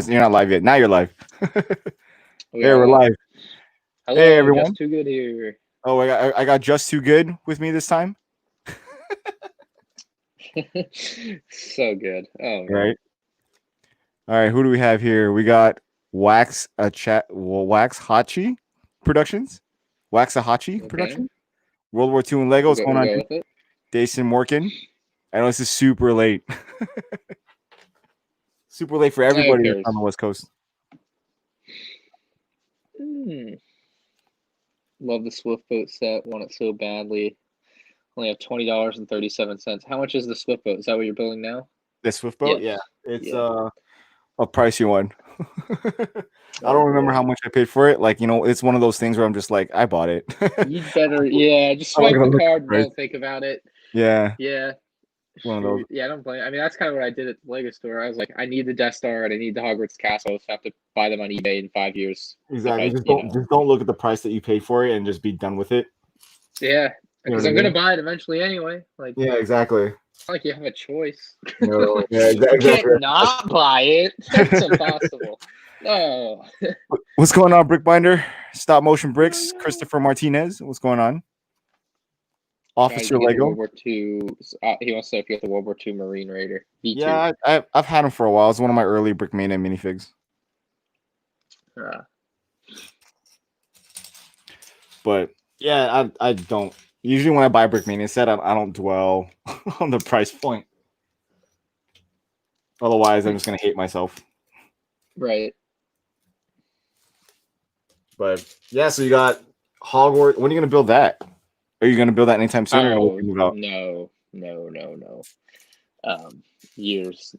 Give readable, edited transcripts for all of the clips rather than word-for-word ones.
You're not live yet. Now you're live. We Hey, are we're live. live. Hey, Hello, everyone. just too good here. Oh, I got just too good with me this time. So good. Oh man. Right. All right. Who do we have here? We got Wax Hachi Productions. Waxahachi Okay. Production. World War II and Lego. We'll What's go going we'll on, go dude? with it. Jason Morgan. I know this is super late. Super late for Who everybody that's on cares? the West Coast. Hmm. Love the Swift Boat set. Want it so badly. Only have $20.37. How much is the Swift Boat? Is that what you're building now? The Swift Boat? Yes. Yeah. It's Yeah. a pricey one. I Oh don't remember boy. how much I paid for it. Like, it's one of those things where I'm just like, I bought it. You'd better, yeah, just I'm not swipe gonna the look at the card and price. don't think about it. Yeah, Yeah. one of those. Shoot. Yeah, I don't blame. I mean, that's kind of what I did at the Lego store. I was like, I need the Death Star and I need the Hogwarts castle. So I have to buy them on eBay in 5 years. If Exactly. I, Just don't look at the price that you paid for it and just be done with it. yeah, You know because what I I'm gonna mean? buy it eventually anyway. Like, Yeah, exactly. it's not like you have a choice. No, yeah, You can't exactly. not buy it. That's impossible. No. What's going on, Brickbinder? Stop motion Oh bricks. yeah. Christopher Martinez. What's going on? Shy, did Officer you get the Lego. World War II? He wants to know if you got the World War II Marine Raider V2. Yeah, I've had him for a while. It's one of my early BrickMania minifigs. Uh, But yeah, I don't. Usually when I buy BrickMania set, I don't dwell on the price point. Otherwise, I'm just gonna hate myself. right. But yeah, so you got Hogwarts. When are you gonna build that? Are you gonna build that anytime soon, or will Oh you move out? no, no, no, no. Years.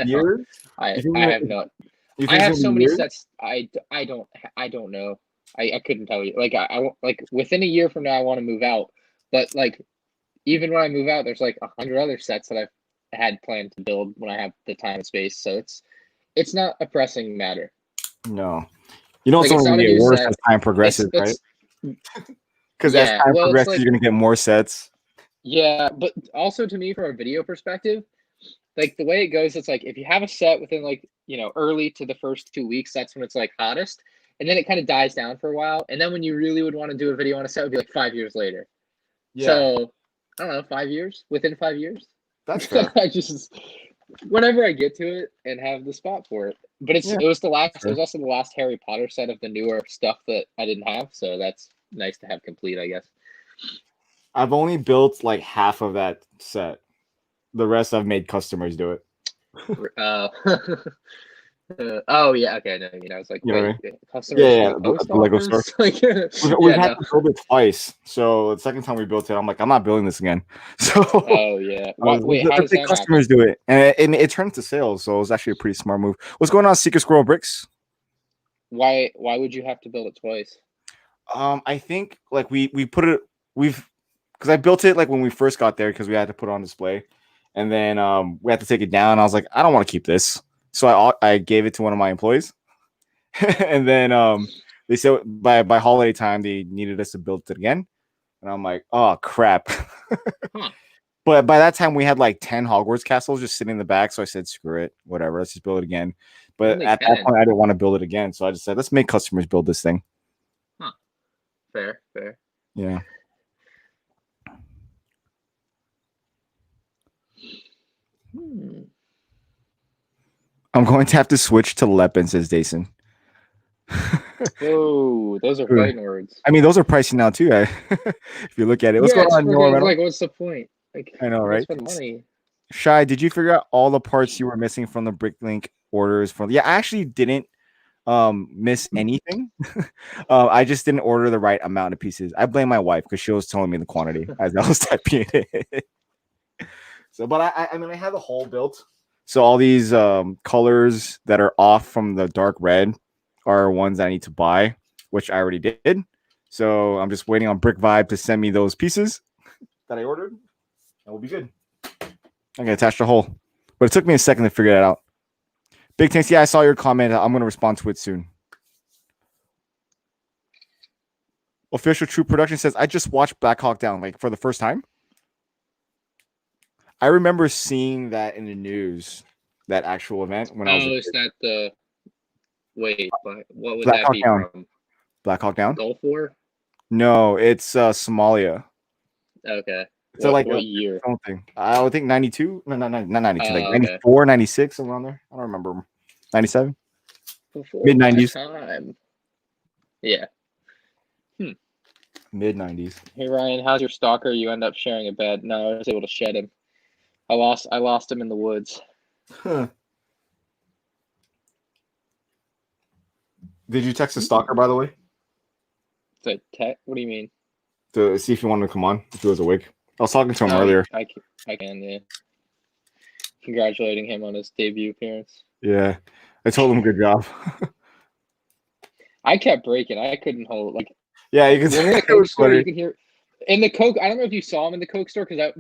Years? You think I you're have gonna, not. you I think it's have gonna so be many years? sets. I don't know. I couldn't tell you. Like like within a year from now, I want to move out. But like even when I move out, there's like 100 other sets that I've had planned to build when I have the time and space. So it's not a pressing matter. No. You know it's Like it's only not gonna a get new worse set. as time progresses, right? It's Because as yeah. time Well, it's progresses, like you're gonna get more sets. yeah, but also to me from a video perspective, like the way it goes, it's like if you have a set within like early to the first 2 weeks, that's when it's like hottest, and then it kind of dies down for a while, and then when you really would want to do a video on a set would be like 5 years later. Yeah, So I don't know, 5 years within 5 years. that's fair. I just whenever I get to it and have the spot for it. But Yeah, it was the last. that's It was fair. also the last Harry Potter set of the newer stuff that I didn't have, so that's nice to have complete, I guess. I've only built like half of that set. The rest I've made customers do it. Uh, oh yeah, okay. No, I was like, You know what I wait, mean? Yeah, customers yeah, from yeah, the at post the Lego store. office? Like, We've yeah, had no. to build it twice. So the second time we built it, I'm like, I'm not building this again. So Oh yeah. What? Wait, how let's does make that happen? customers do it, and it turned to sales. So it was actually a pretty smart move. What's going on, Secret Squirrel Bricks? Why would you have to build it twice? I think like we put it we've because I built it like when we first got there because we had to put it on display, and then we had to take it down. I was like, I don't want to keep this, so I gave it to one of my employees, and then they said by holiday time they needed us to build it again, and I'm like, oh crap. Huh. But by that time we had like 10 Hogwarts castles just sitting in the back, so I said, screw it, whatever, let's just build it again. But Only at that 10. point I didn't want to build it again, so I just said, let's make customers build this thing. Huh. Fair, fair. Yeah. Hmm. I'm going to have to switch to Lepin, says Jason. Whoa, those are fighting words. I mean, those are pricey now too. If you look at it, what's Yeah, going it's on, freaking Norman? like, what's the point? Like, I know, why right? spend money? Shy, did you figure out all the parts you were missing from the BrickLink orders? From I actually didn't miss anything. I just didn't order the right amount of pieces. I blame my wife because she was telling me the quantity as I was typing it. So, but I mean, I have the whole built. So all these colors that are off from the dark red are ones I need to buy, which I already did. So I'm just waiting on Brick Vibe to send me those pieces that I ordered, and we'll be good. I can attach the whole, but it took me a second to figure that out. Big thanks. Yeah, I saw your comment. I'm going to respond to it soon. Official True Production says, I just watched Black Hawk Down like for the first time. I remember seeing that in the news. that actual event when I was a Oh, is kid. that the wait? What would Black that Hawk be Down. from? Black Hawk Down? Gulf War? No, it's Somalia. Okay. It's like a What year? something. I would think 92. No, not 92. Like Okay. 94, 96, around there. I don't remember. 97, Before mid my 90s, time. Yeah. mid 90s. Hey Ryan, how's your stalker? You end up sharing a bed. No, I was able to shed him. I lost him in the woods. Huh. Did you text the stalker, by the way, The tech? What do you mean? to see if he wanted to come on? If he was awake. I was talking to him Oh, earlier. I can, yeah. Congratulating him on his debut appearance. Yeah, I told him good job. I kept breaking. I couldn't hold like Yeah, you can. when we're in the It Coke was store, funny. you can hear in the Coke. I don't know if you saw him in the Coke store because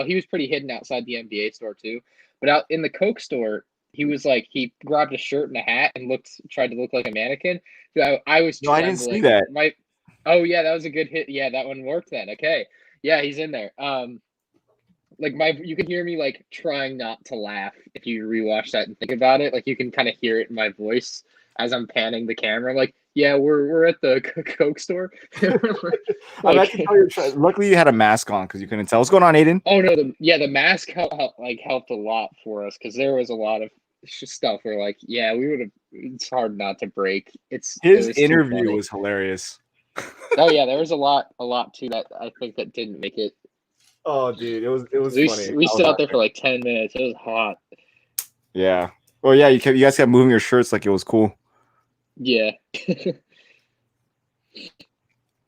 he was pretty hidden outside the NBA store too. But out in the Coke store, he was like he grabbed a shirt and a hat and tried to look like a mannequin. So I was No, I didn't see trembling. that. Oh yeah, that was a good hit. Yeah, that one worked then. Okay. Yeah, he's in there. Like you can hear me like trying not to laugh if you rewatch that and think about it. Like you can kind of hear it in my voice as I'm panning the camera. I'm like, yeah, we're at the Coke store. I meant Like, to tell you. Luckily, you had a mask on because you couldn't tell. What's going on, Aiden? oh no, the mask helped a lot for us because there was a lot of stuff where like, yeah, we would have. It's hard not to break. It His was too interview funny. was hilarious. Oh yeah, there was a lot too that I think that didn't make it. Oh, dude, it was funny. We stood out there for like 10 minutes. It was hot. Yeah. Well, yeah, you guys kept moving your shirts like it was cool. Yeah. Yeah,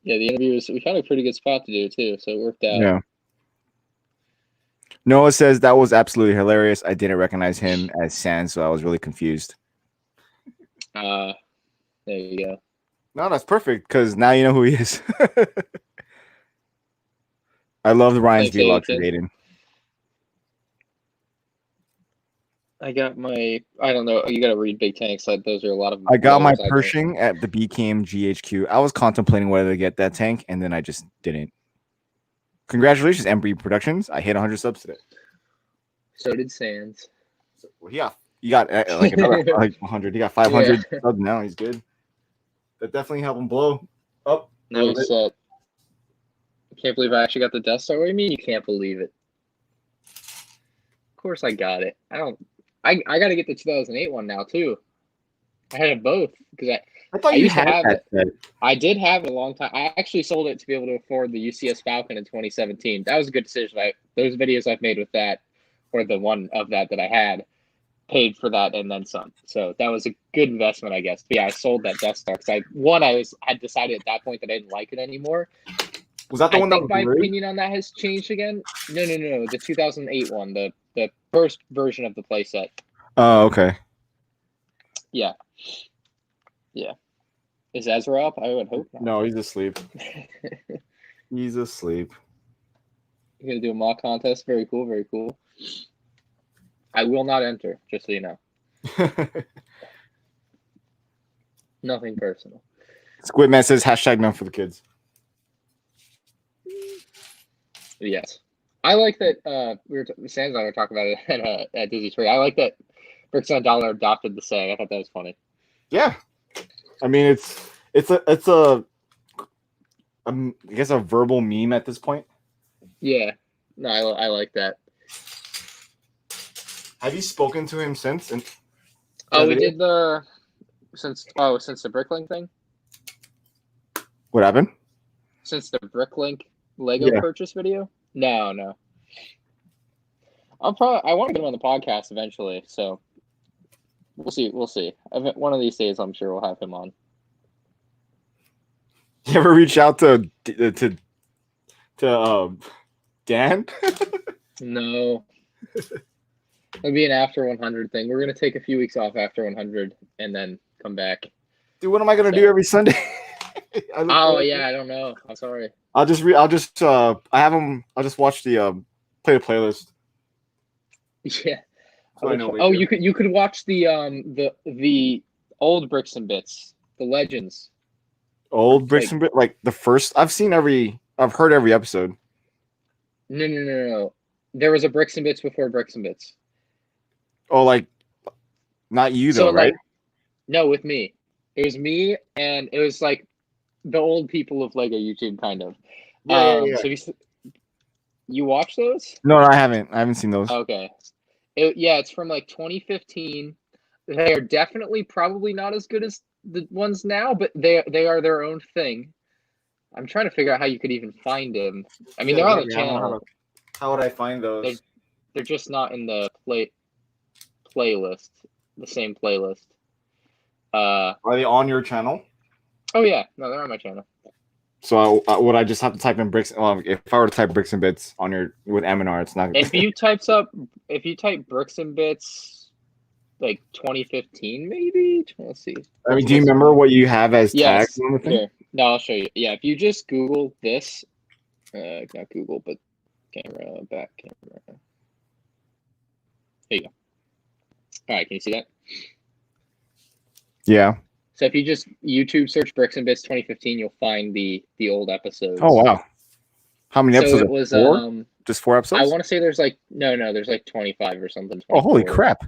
the interview we found a pretty good spot to do too, so it worked out. Yeah. Noah says that was absolutely hilarious. I didn't recognize him as Sans, so I was really confused. There you go. No, that's perfect because now you know who he is. I love the Ryan's Thanks, vlogs Aiden. with Aiden. I got my. I don't know. You got to read Big Tanks. Those are a lot of. I got my letters Pershing at the BKM GHQ. I was contemplating whether to get that tank, and then I just didn't. Congratulations, Embry Productions. I hit 100 subs today. So did Sans. Well, yeah, you got like another like 100. He got 500 Yeah. subs now. He's good. That definitely helped him blow up. Now he's set. I can't believe I actually got the Death Star. What do you mean you can't believe it? Of course I got it. I got to get the 2008 one now too. I had both because I thought I you used to had have that it. set. I did have it a long time. I actually sold it to be able to afford the UCS Falcon in 2017. That was a good decision. Those videos I've made with that, or the one of that I had, paid for that and then some. So that was a good investment, I guess. But yeah, I sold that Death Star because I had decided at that point that I didn't like it anymore. Was that the one that was my blurry? opinion on that has changed again. No, the 2008 one, the first version of the playset. Oh, okay. Yeah. Is Ezra up? I would hope not. No, he's asleep. He's asleep. You're gonna do a mock contest. Very cool. Very cool. I will not enter, just so you know. Nothing personal. Squidman says hashtag none for the kids. Yes. I like that Sans and I were talking about it at Disney Tree. I like that Bricks on a Dollar adopted the saying. I thought that was funny. Yeah. I mean it's a I guess a verbal meme at this point. Yeah. No, I like that. Have you spoken to him since? We did since the BrickLink thing? What happened? Since the BrickLink Lego purchase video? No. I want to get him on the podcast eventually, so we'll see. One of these days, I'm sure we'll have him on. You ever reach out to Dan? No. It'll be an after 100 thing. We're gonna take a few weeks off after 100 and then come back. Dude, what am I gonna do every Sunday? I don't know. I'm sorry. I'll just watch the play the playlist. Yeah. So you could watch the old Bricks and Bits, the Legends. Old Bricks and Bits, like the first. I've heard every episode. No. There was a Bricks and Bits before Bricks and Bits. Oh, like Not you So though, right? like, no, with me. It was me, and it was like the old people of Lego YouTube, kind of. Yeah. So you watch those? No, I haven't. I haven't seen those. Okay. It's from like 2015. They are definitely probably not as good as the ones now, but they are their own thing. I'm trying to figure out how you could even find them. I mean, they're on the channel. How would I find They're those? they're just not in the playlist, the same playlist. Are they on your channel? Oh yeah, no, they're on my channel. So would I just have to type in bricks? Well, if I were to type bricks and bits on your with M&R, it's not. If you type bricks and bits, like 2015 maybe. Let's see. I mean, do you remember what you have as tags Yes. on the thing? Here. No, I'll show you. Yeah, if you just Google this, not Google, but back camera. There you go. All right, can you see that? Yeah. So if you just YouTube search Bricks and Bits 2015, you'll find the old episodes. Oh wow. How many episodes? So it was 4? Just 4 episodes? I want to say there's like there's like 25 or something. 24. Oh, holy crap.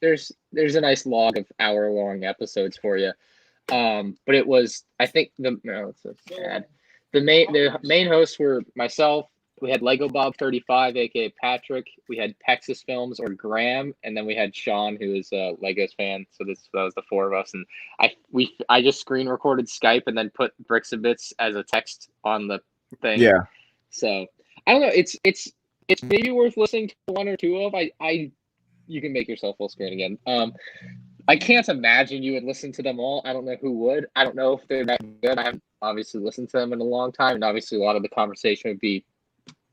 There's a nice log of hour-long episodes for you. But it was, I think it's so sad. The main hosts were myself. We had Lego Bob 35, aka Patrick. We had Texas Films or Graham, and then we had Sean, who is a Legos fan. So that was the 4 of us, and I just screen recorded Skype and then put Bricks and Bits as a text on the thing. Yeah. So I don't know. It's maybe worth listening to 1 or 2 of. You can make yourself full screen again. I can't imagine you would listen to them all. I don't know who would. I don't know if they're that good. I haven't obviously listened to them in a long time, and obviously a lot of the conversation would be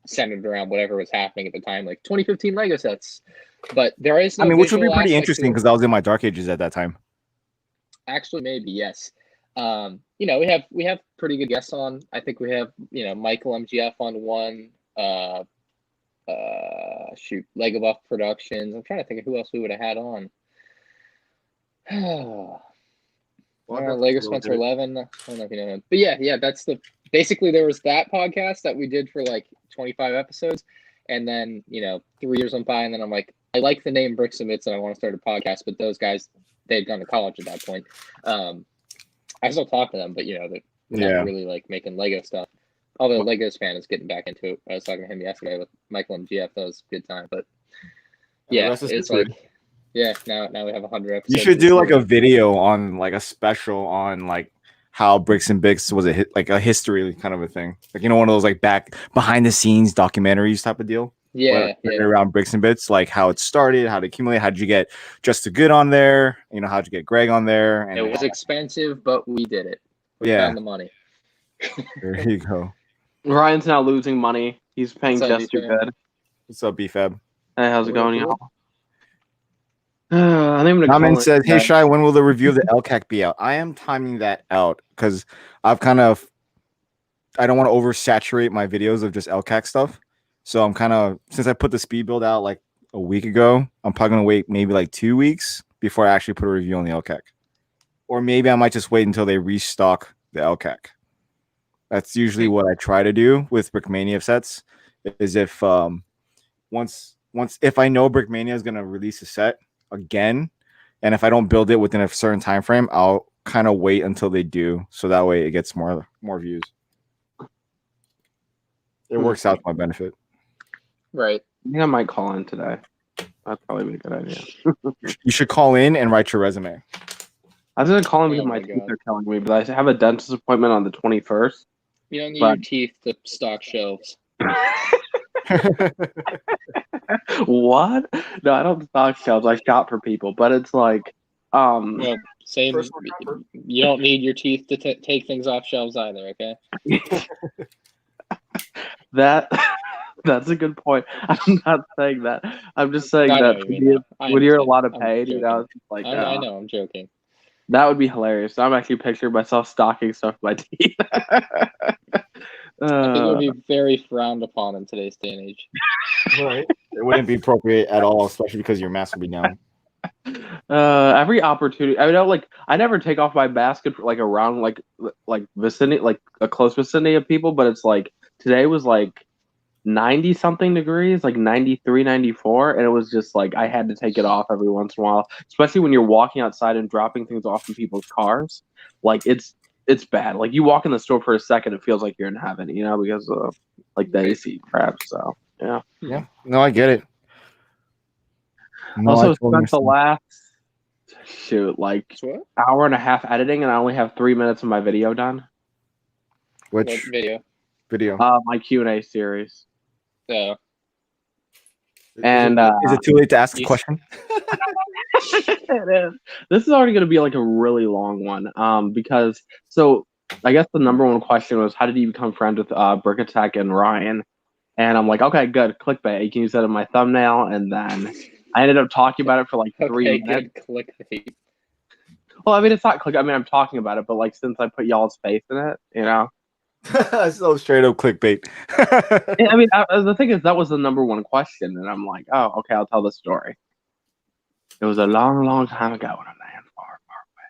centered around whatever was happening at the time, like 2015 Lego sets. But there is no. I mean, which would be pretty visual interesting because I was in my dark ages at that time. Actually, maybe yes. We have pretty good guests on. I think we have Michael MGF on one. Lego Buff Productions. I'm trying to think of who else we would have had on. Lego Spencer 11. I don't know if you know him, but yeah, that's basically there was that podcast that we did for like 25 episodes, and then 3 years went by, and then I'm like, I like the name Bricks and Bits, and I want to start a podcast, but those guys, they'd gone to college at that point. I still talk to them, but they're not really like making Lego stuff. Although Legos fan is getting back into it. I was talking to him yesterday with Michael and GF. That was a good time. But yeah, it's like now we have 100 episodes. You should do like a video on like a special on like how Bricks and Bits was a history kind of a thing. Like one of those like back behind the scenes documentaries type of deal. Yeah. Around Bricks and Bits, like how it started, how to accumulate, how did you get Just a Good on there? How'd you get Greg on there? And it was expensive, but we did it. We found the money. There you go. Ryan's now losing money. He's paying just too good. What's up, B-Fab? Hey, how's it going, y'all? I think I'm gonna Comment says, "Hey, Shy, when will the review of the LCAC be out?" I am timing that out because I don't want to oversaturate my videos of just LCAC stuff. So I'm since I put the speed build out like a week ago, I'm probably gonna wait maybe like 2 weeks before I actually put a review on the LCAC, or maybe I might just wait until they restock the LCAC. That's usually what I try to do with BRICKMANIA sets. Is if if I know BRICKMANIA is gonna release a set again, and if I don't build it within a certain time frame, I'll kind of wait until they do, so that way it gets more views. It works out to my benefit. Right. I think I might call in today. That'd probably be a good idea. You should call in and write your resume. I was gonna call in because my teeth are killing me, but I have a dentist appointment on the 21st. You don't need your teeth to stock shelves. What? No, I don't stock shelves. I shop for people, but it's like, same. You don't need your teeth to take things off shelves either. Okay. That's a good point. I'm not saying that. I'm just saying that when you're a lot of pain, it's like I know. I'm joking. That would be hilarious. I'm actually picturing myself stocking stuff with my teeth. I think it would be very frowned upon in today's day and age. Right. It wouldn't be appropriate at all, especially because your mask would be down. Every opportunity. I mean, I never take off my mask like around like vicinity, like a close vicinity of people, but it's like today was like 90 something degrees, like 93, 94, and it was just like I had to take it off every once in a while, especially when you're walking outside and dropping things off in people's cars. Like it's bad. Like you walk in the store for a second, it feels like you're in heaven, because of like the AC crap. So yeah. No, I get it. No, Also I totally spent the understand. last hour and a half editing, and I only have 3 minutes of my video done. What Which video? My Q&A series. So, and is it too late to ask a question? It is. This is already going to be like a really long one. Because I guess the number one question was, how did you become friends with Brick Attack and Ryan? And I'm like, okay, good, clickbait. You can use that in my thumbnail. And then I ended up talking about it for like 3 minutes. Good clickbait. Well, I mean, it's not click. I mean, I'm talking about it, but like since I put y'all's face in it, So straight up clickbait. I mean, the thing is, that was the number one question, and I'm like, oh, okay, I'll tell the story. It was a long, long time ago in a land far, far away.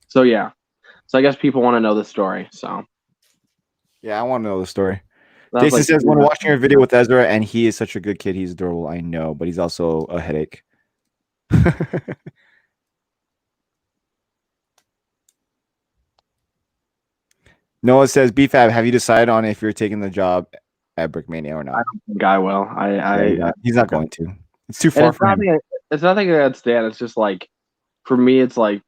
So yeah, I guess people want to know the story. So yeah, I want to know the story. That's Jason like says, when watching your video with Ezra, and he is such a good kid, he's adorable. I know, but he's also a headache. Noah says, BFAB, have you decided on if you're taking the job at BrickMania or not? I don't think I will. He's not going to. It's too far from him. It's nothing against Dan. It's just like, for me, it's like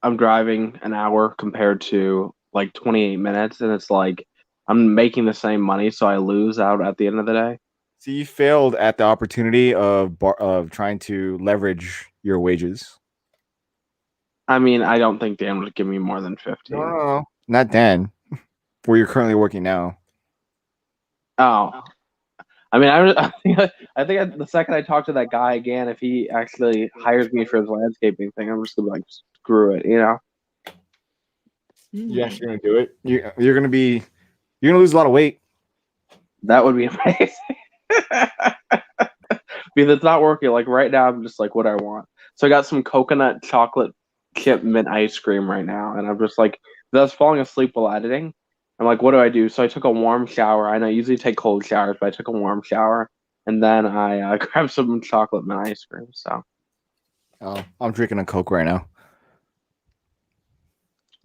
I'm driving an hour compared to like 28 minutes, and it's like I'm making the same money, so I lose out at the end of the day. So you failed at the opportunity of trying to leverage your wages. I mean, I don't think Dan would give me more than 15. No, not Dan. Where you're currently working now. Oh, I mean, I think the second I talk to that guy again, if he actually hires me for his landscaping thing, I'm just gonna be like, screw it, You actually gonna do it? You're gonna lose a lot of weight. That would be amazing. Because it's not working. Like right now, I'm just like, what I want. So I got some coconut chocolate chip mint ice cream right now, and I'm just like, I was falling asleep while editing. I'm like, what do I do? So I took a warm shower. I know I usually take cold showers, but I took a warm shower, and then I grabbed some chocolate mint ice cream. So, I'm drinking a Coke right now.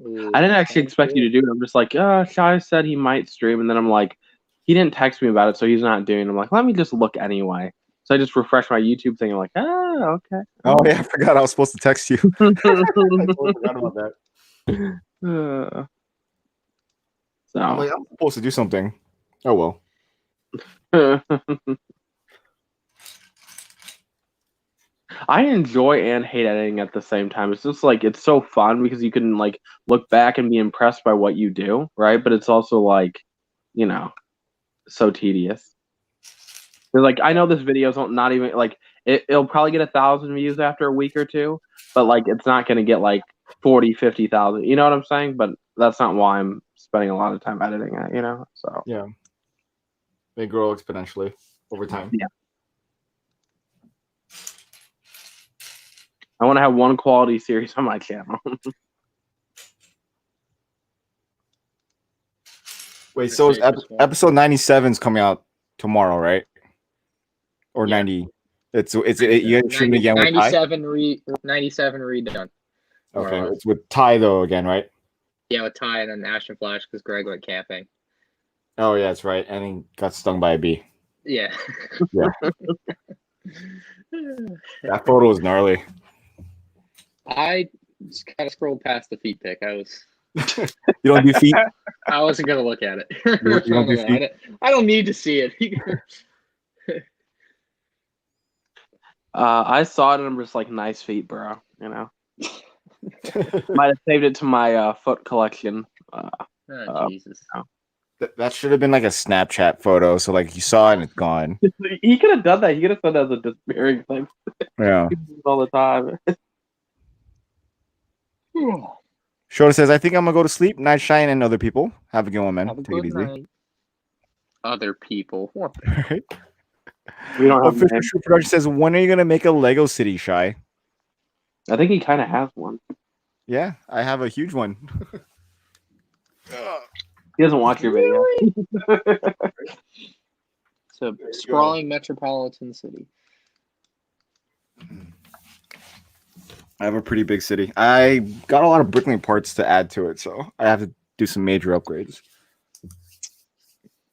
I didn't actually expect you to do it. I'm just like, Shai said he might stream, and then I'm like, he didn't text me about it, so he's not doing it. I'm like, let me just look anyway. So I just refreshed my YouTube thing. I'm like, okay. Oh yeah, I forgot I was supposed to text you. I totally forgot about that. So I'm supposed to do something. Oh well. I enjoy and hate editing at the same time. It's just like it's so fun because you can like look back and be impressed by what you do, right? But it's also like, so tedious. Like I know this video's not even like it'll probably get 1,000 views after a week or two, but like it's not gonna get like 40, 50,000. You know what I'm saying? But that's not why I'm spending a lot of time editing it, So yeah, they grow exponentially over time. Yeah. I want to have one quality series on my channel. Wait, so episode 97 is coming out tomorrow, right? Or 90? It's you shooting again with Ty? 97 redone. Okay, it's with Ty though again, right? Yeah, with Ty and then Ashton Flash because Greg went camping. Oh yeah, that's right. And he got stung by a bee. Yeah. Yeah. That photo was gnarly. I just kind of scrolled past the feet pic. You don't do feet? I wasn't gonna look at it. You don't do feet? I don't need to see it. I saw it and I'm just like, nice feet, bro. Might have saved it to my foot collection. Jesus. That should have been like a Snapchat photo. So like you saw it and it's gone. He could have done that. He could have said that as a disappearing thing. Yeah. All the time. Shota says, I think I'm gonna go to sleep. Night Shine and other people. Have a good one, man. Take it easy. Night. Other people. Right. We don't have Official Shoe Production says, when are you gonna make a Lego City, Shy? I think he kind of has one. Yeah, I have a huge one. He doesn't watch your video. It's a sprawling metropolitan city. I have a pretty big city. I got a lot of BrickLink parts to add to it, so I have to do some major upgrades.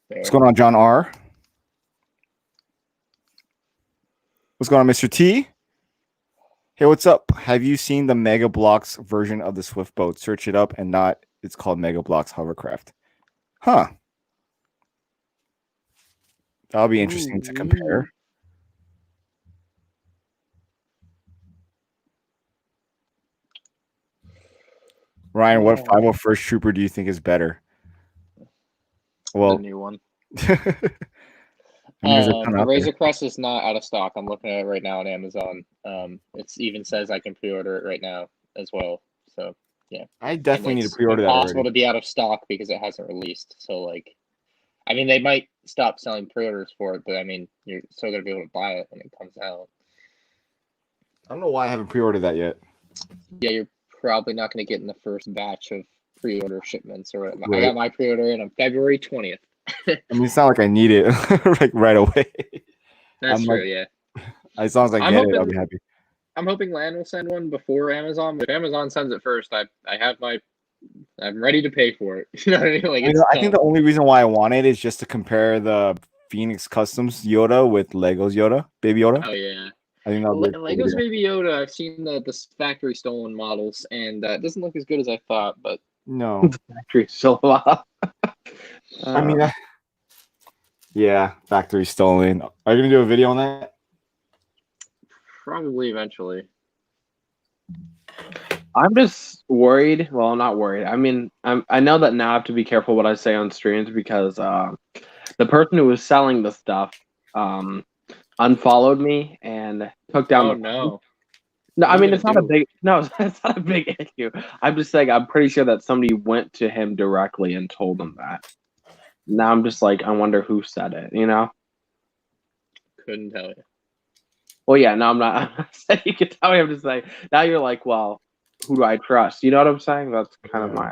Fair. What's going on, John R? What's going on, Mr. T? Hey, what's up? Have you seen the Mega Blocks version of the Swift boat? Search it up, and not it's called Mega Blocks Hovercraft. Huh. That'll be interesting to compare. Ryan, what 501st Trooper do you think is better? Well, the new one. I mean, there's a ton The out there. Razor Crest is not out of stock. I'm looking at it right now on Amazon. It even says I can pre-order it right now as well. So yeah, I definitely need to it's pre-order that impossible already. to be out of stock because it hasn't released. So like, I mean, they might stop selling pre-orders for it, but I mean, you're still gonna be able to buy it when it comes out. I don't know why I haven't pre-ordered that yet. Yeah, you're probably not gonna get in the first batch of pre-order shipments or whatever. Right. I got my pre-order in on February 20th. I mean, it's not like I need it like right away. That's I'm true, like- yeah. As long as I I'm get it, I'll hoping- be happy. I'm hoping Lan will send one before Amazon. But if Amazon sends it first, I'm ready to pay for it. You know what I mean? Like, I think the only reason why I want it is just to compare the Phoenix Customs Yoda with Legos Yoda, Baby Yoda. Oh yeah. I think that'll be a cool Legos video. Baby Yoda. I've seen the factory stolen models, and it doesn't look as good as I thought. But No, Factory still alive. I mean, yeah, factory stolen. Are you gonna do a video on that? probably eventually. I'm just worried. Well, I'm not worried. I mean, I know that now I have to be careful what I say on streams because the person who was selling the stuff unfollowed me and took down. Oh no. No, I What are mean you it's not gonna a big. No, it's not a big issue. I'm just saying I'm pretty sure that somebody went to him directly and told him that. Now I'm just like I wonder who said it. You know. Couldn't tell you. Well, yeah. No, I'm not. I'm not saying you can tell me. I'm just saying now you're like, well, who do I trust? You know what I'm saying? That's kind of my.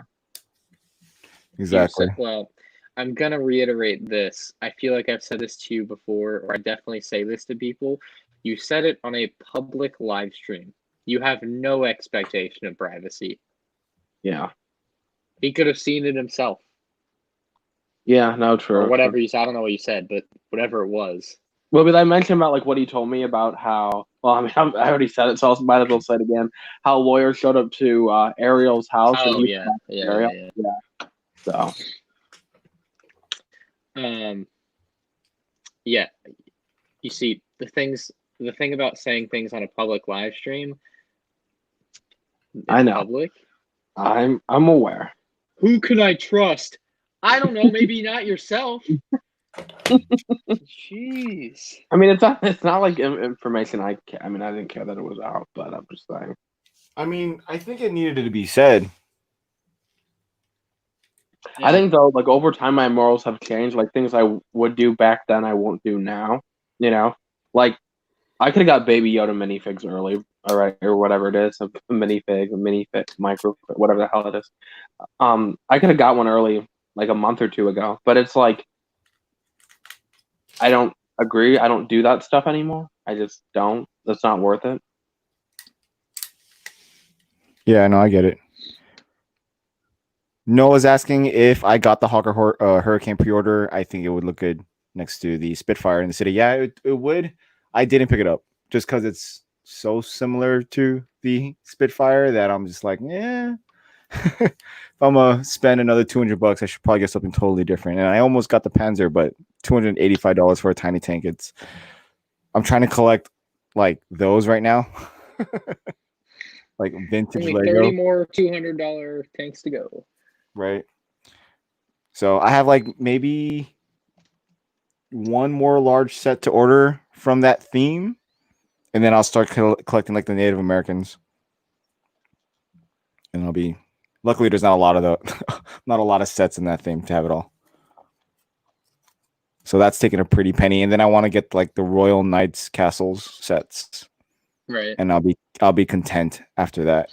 Exactly. Well, I'm gonna reiterate this. I feel like I've said this to you before, or I definitely say this to people. You said it on a public live stream. You have no expectation of privacy. Yeah. He could have seen it himself, Yeah. No. True. or whatever you said. I don't know what you said, but whatever it was. Well, but I mentioned about like what he told me about how. Well, I mean, I already said it, so I might as well say it again. How lawyers showed up to Ariel's house. Oh and he yeah, Ariel. yeah. So Yeah. You see, the thing about saying things on a public live stream. I know. Public. I'm aware. Who can I trust? I don't know. Maybe not yourself. Jeez. I mean, it's not like information I mean, I didn't care that it was out, but I'm just saying. I mean, I think it needed to be said. I think though, like over time, my morals have changed. Like things I would do back then, I won't do now. You know, like I could have got Baby Yoda minifigs early, all right, or whatever it is, a minifig, micro, whatever the hell it is. I could have got one early, like a month or two ago, but it's like I don't agree. I don't do that stuff anymore. I just don't. That's not worth it. Yeah, no, I get it. Noah's asking if I got the Hawker Hurricane pre-order. I think it would look good next to the Spitfire in the city. Yeah, it would. I didn't pick it up just because it's so similar to the Spitfire that I'm just like, yeah. If I'm gonna spend another $200, I should probably get something totally different. And I almost got the Panzer, but $285 for a tiny tank. I'm trying to collect like those right now. Like vintage Only Lego. 30 more $200 tanks to go. Right. So I have like maybe one more large set to order from that theme, and then I'll start collecting like the Native Americans. And I'll be luckily there's not a lot of sets in that theme to have it all. So that's taking a pretty penny, and then I want to get like the Royal Knights Castles sets. Right. And I'll be content after that.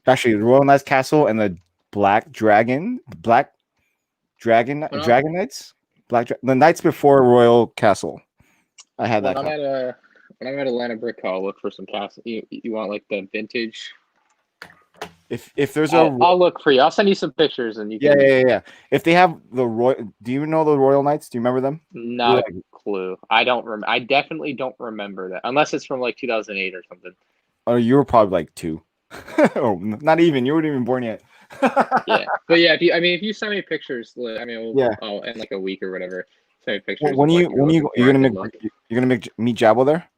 Actually, the Royal Knights Castle and the Black Dragon Knights, the Knights before Royal Castle. I had that. When I'm at Atlanta Brick Hall, look for some castle. You want like the vintage. If there's I'll look for you. I'll send you some pictures and you can. Yeah. If they have the Royal, do you know the Royal Knights? Do you remember them? Not a clue. I don't remember. I definitely don't remember that unless it's from like 2008 or something. Oh, you were probably like 2. Oh, not even. You weren't even born yet. Yeah, but yeah, if you send me pictures, in like a week or whatever, send me pictures. When you're gonna meet Jabbo there?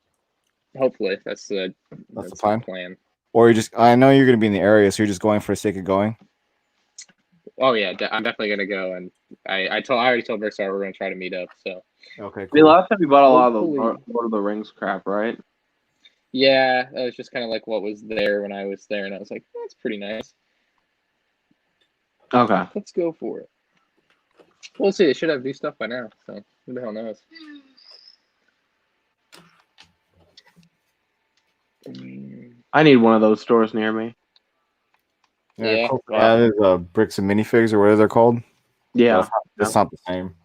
Hopefully, that's the plan. Or I know you're gonna be in the area, so you're just going for the sake of going. Oh yeah, I'm definitely gonna go, and I already told Brickstar we're gonna try to meet up. So okay, cool. The last time you bought a lot of the Lord of the Rings crap, right? Yeah, that was just kind of like what was there when I was there, and I was like, that's pretty nice. Okay, let's go for it. We'll see. They should have new stuff by now, so who the hell knows? I need one of those stores near me. Yeah. There's Bricks and Minifigs or whatever they're called. Yeah, it's not the same.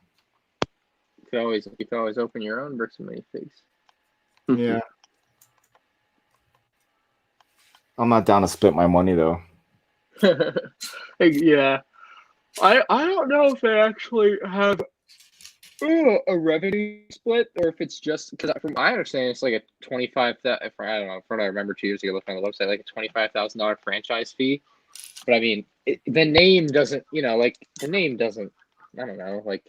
You can always open your own Bricks and Minifigs. Yeah. I'm not down to split my money though. Yeah. I don't know if they actually have a revenue split or if it's just because from my understanding it's like a $25,000. I don't know. From what I remember 2 years ago looking on the website, like a $25,000 franchise fee. But I mean, the name doesn't. The name doesn't. I don't know. Like,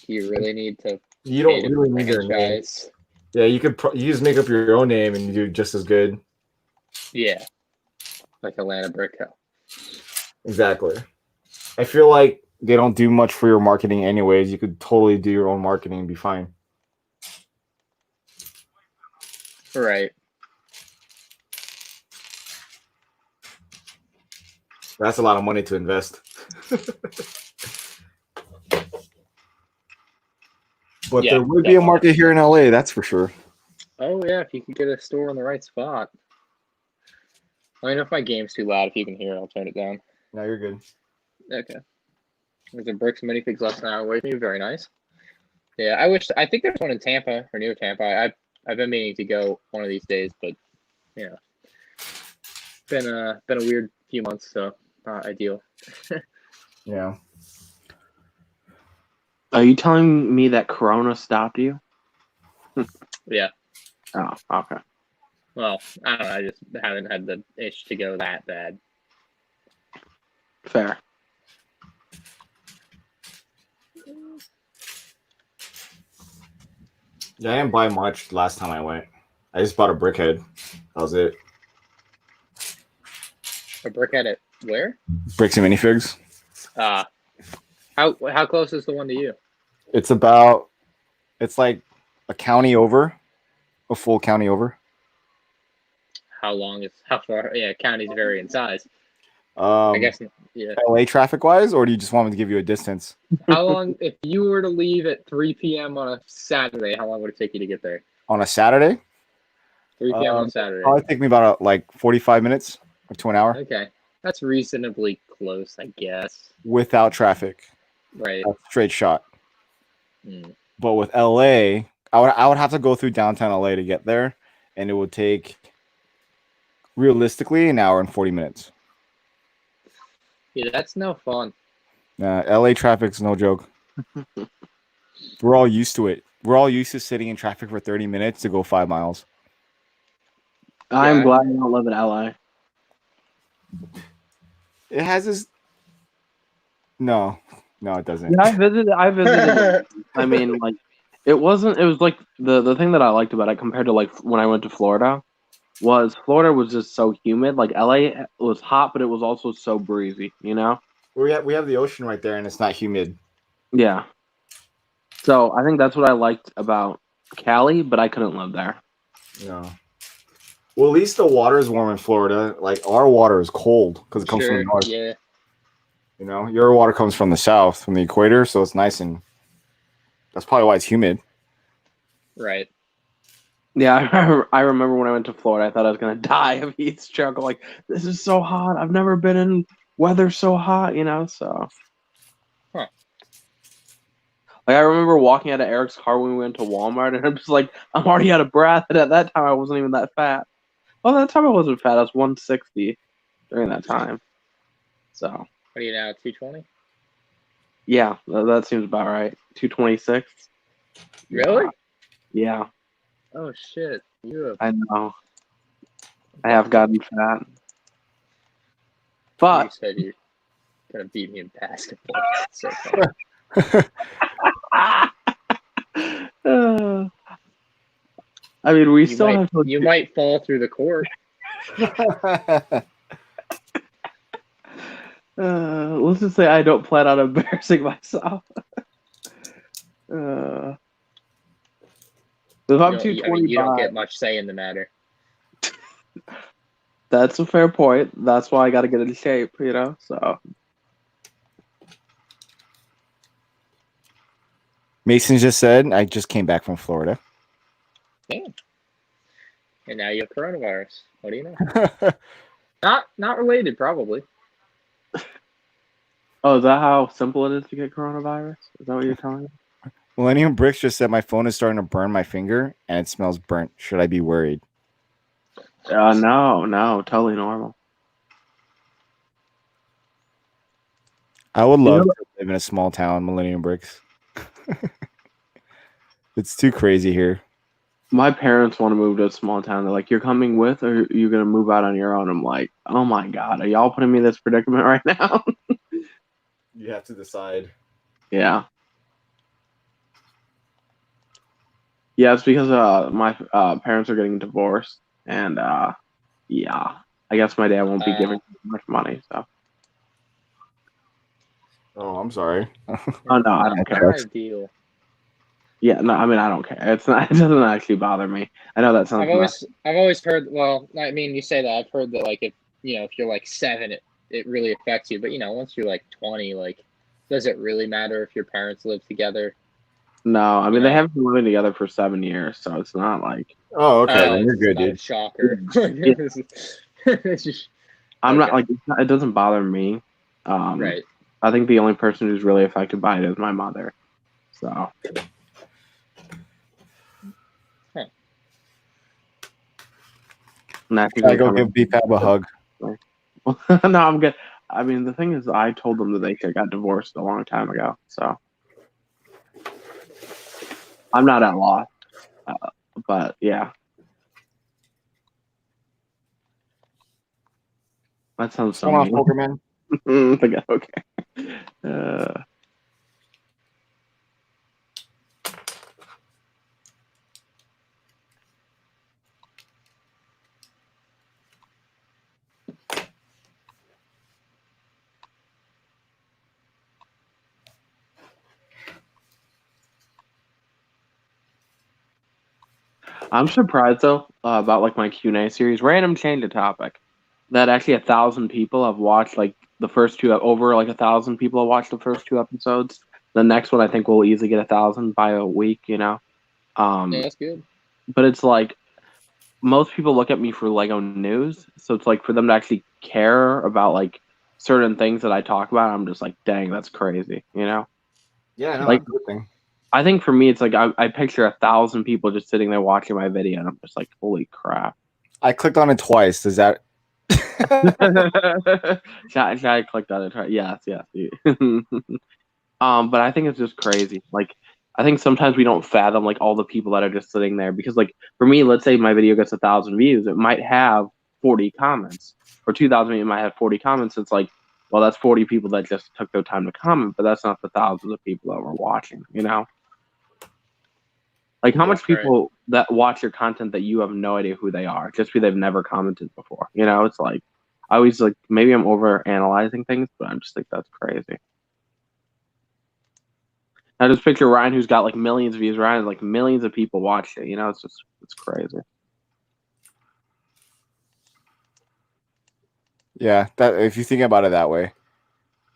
do you really need to? You don't really need their name. Yeah, you just make up your own name and you do just as good. Yeah, like Atlanta Brick Hall. Exactly. I feel like they don't do much for your marketing anyways. You could totally do your own marketing and be fine. Right. That's a lot of money to invest. But there would be a market here in LA, that's for sure. Oh yeah, if you could get a store in the right spot. I mean, if my game's too loud, if you can hear it, I'll turn it down. No, you're good. Okay. There's a Bricks Minifigs less than an hour away from me. Very nice. Yeah, I think there's one in Tampa or near Tampa. I've been meaning to go one of these days, but been a weird few months, so not ideal. Yeah. Are you telling me that Corona stopped you? Yeah. Oh, okay. Well, I don't know. I just haven't had the itch to go that bad. Fair. Yeah, I didn't buy much last time I went. I just bought a brickhead. That was it. A brickhead at where? Bricks and Minifigs. How close is the one to you? It's like a county over, a full county over. How far? Yeah, counties vary in size. I guess, yeah. LA traffic wise, or do you just want me to give you a distance? How long, if you were to leave at 3 p.m. on a Saturday, how long would it take you to get there? On a Saturday? 3 p.m. on a Saturday. Probably take me about 45 minutes or to an hour. Okay. That's reasonably close, I guess. Without traffic. Right. A straight shot. But with LA, I would have to go through downtown LA to get there, and it would take realistically an hour and 40 minutes. Yeah, that's no fun. LA traffic's no joke. We're all used to it. We're all used to sitting in traffic for 30 minutes to go 5 miles. I'm glad you don't live in LA. It has this. No, it doesn't. Yeah, I visited. I mean, like, it was like the thing that I liked about it compared to like when I went to Florida was just so humid. Like LA was hot, but it was also so breezy, you know? We have the ocean right there and it's not humid. Yeah. So I think that's what I liked about Cali, but I couldn't live there. No. Well, at least the water is warm in Florida. Like our water is cold because it comes from the north. Yeah. You know, your water comes from the south, from the equator, so it's nice, and that's probably why it's humid. Right. Yeah, I remember when I went to Florida, I thought I was gonna die of heat stroke. Like, this is so hot. I've never been in weather so hot, you know. So Like I remember walking out of Eric's car when we went to Walmart, and I'm just like, I'm already out of breath. And at that time, I wasn't even that fat. Well, that time I wasn't fat. I was 160 during that time. So. What are you now? 220? Yeah, that seems about right. 226. Really? Yeah. Oh shit! You have. I know. I have gotten fat. You But said you're gonna beat me in basketball. That's so funny. I mean, we You still might, have to. you might fall through the court. Let's just say I don't plan on embarrassing myself. If I'm 225, you don't get much say in the matter. That's a fair point. That's why I got to get in shape, you know. So Mason just said, I just came back from Florida. Damn. And now you have coronavirus. What do you know? Not related, probably. Oh, is that how simple it is to get coronavirus? Is that what you're telling me? Millennium Bricks just said my phone is starting to burn my finger and it smells burnt. Should I be worried? No, totally normal. I would love to live in a small town, Millennium Bricks. It's too crazy here. My parents want to move to a small town. They're like, "You're coming with, or you're gonna move out on your own?" I'm like, "Oh my god, are y'all putting me in this predicament right now?" You have to decide. Yeah. Yeah, it's because my parents are getting divorced, and yeah, I guess my dad won't be giving much money. So. Oh, I'm sorry. Oh no, I don't care. Not ideal. Yeah, no, I mean I don't care. It's not. It doesn't actually bother me. I know that sounds. I've always heard. Well, I mean, you say that. I've heard that, like, if you're like 7, it really affects you. But once you're like 20, like, does it really matter if your parents live together? No, I mean they haven't been living together for 7 years, so it's not like. Oh, okay. Then you're good, not dude. a shocker. Yeah. It's just, I'm not like it doesn't bother me. right. I think the only person who's really affected by it is my mother. So. Huh. I go give BFAB a hug. No, I'm good. I mean, the thing is, I told them that they got divorced a long time ago, so I'm not at loss. But yeah, that sounds so mean. Poker man. Okay. I'm surprised though about like my Q&A series, random change of topic, that actually 1,000 people have watched like the first two. Over like 1,000 people have watched the first 2 episodes. The next one I think will easily get 1,000 by a week. Yeah, that's good. But it's like most people look at me for Lego news, so it's like for them to actually care about like certain things that I talk about, I'm just like, dang, that's crazy, Yeah, no, like that's a good thing. I think for me, it's like I picture 1,000 people just sitting there watching my video, and I'm just like, holy crap. I clicked on it twice. Does that? I clicked on it. Yes. But I think it's just crazy. Like, I think sometimes we don't fathom like all the people that are just sitting there because, like, for me, let's say my video gets 1,000 views, it might have 40 comments, or 2,000. It might have 40 comments. It's like, well, that's 40 people that just took their time to comment, but that's not the thousands of people that were watching. Like how much people that watch your content that you have no idea who they are just because they've never commented before. It's like I always like maybe I'm over analyzing things, but I just think that's crazy. Now just picture Ryan who's got like millions of views. Ryan has like millions of people watch it. It's crazy. Yeah, that if you think about it that way.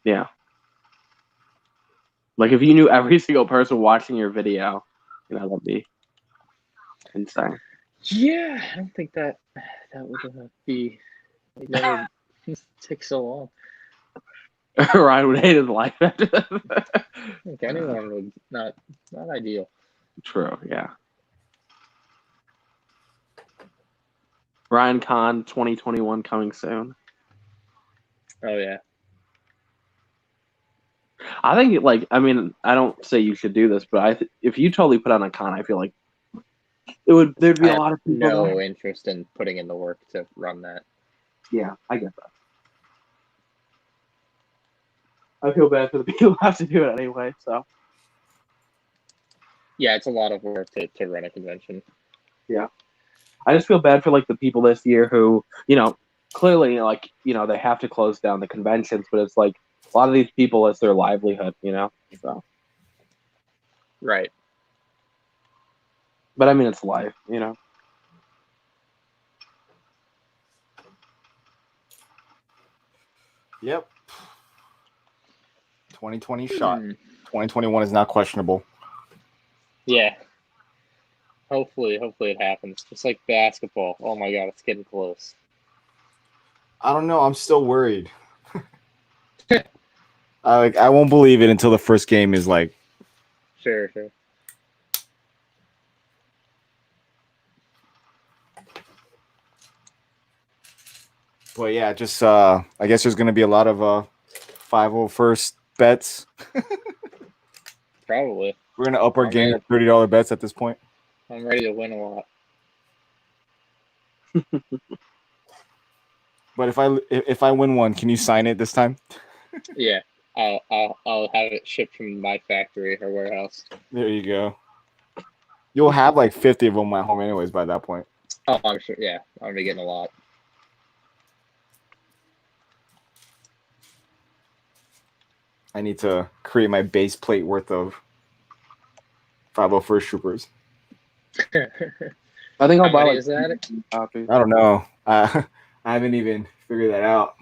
Yeah. Like if you knew every single person watching your video, that'd be insane. Yeah, I don't think that would be. It never take so long. Ryan would hate his life after that. I think anyone would not ideal. True, yeah. Ryan Con 2021 coming soon. Oh yeah. I think I don't say you should do this, but if you totally put on a con, I feel like there'd be I a lot have of people. no interest in putting in the work to run that. Yeah, I get that. I feel bad for the people who have to do it anyway, so. Yeah, it's a lot of work to run a convention. Yeah. I just feel bad for like the people this year who, clearly they have to close down the conventions, but it's like a lot of these people, it's their livelihood, so. Right. But I mean, it's life, Yep. 2020 shot. 2021 is not questionable. Yeah. Hopefully it happens. Just like basketball. Oh my god, it's getting close. I don't know. I'm still worried. I won't believe it until the first game is like. Sure. But yeah, just I guess there's gonna be a lot of 501st bets. Probably. We're gonna up our game at $30 bets at this point. I'm ready to win a lot. But if I win one, can you sign it this time? Yeah. I'll have it shipped from my factory or warehouse. There you go. You'll have like 50 of them at home anyways by that point. Oh, I'm sure. Yeah, I'm gonna be getting a lot. I need to create my base plate worth of 501st troopers. I think I'll buy is that? copies. I don't know. I haven't even figured that out.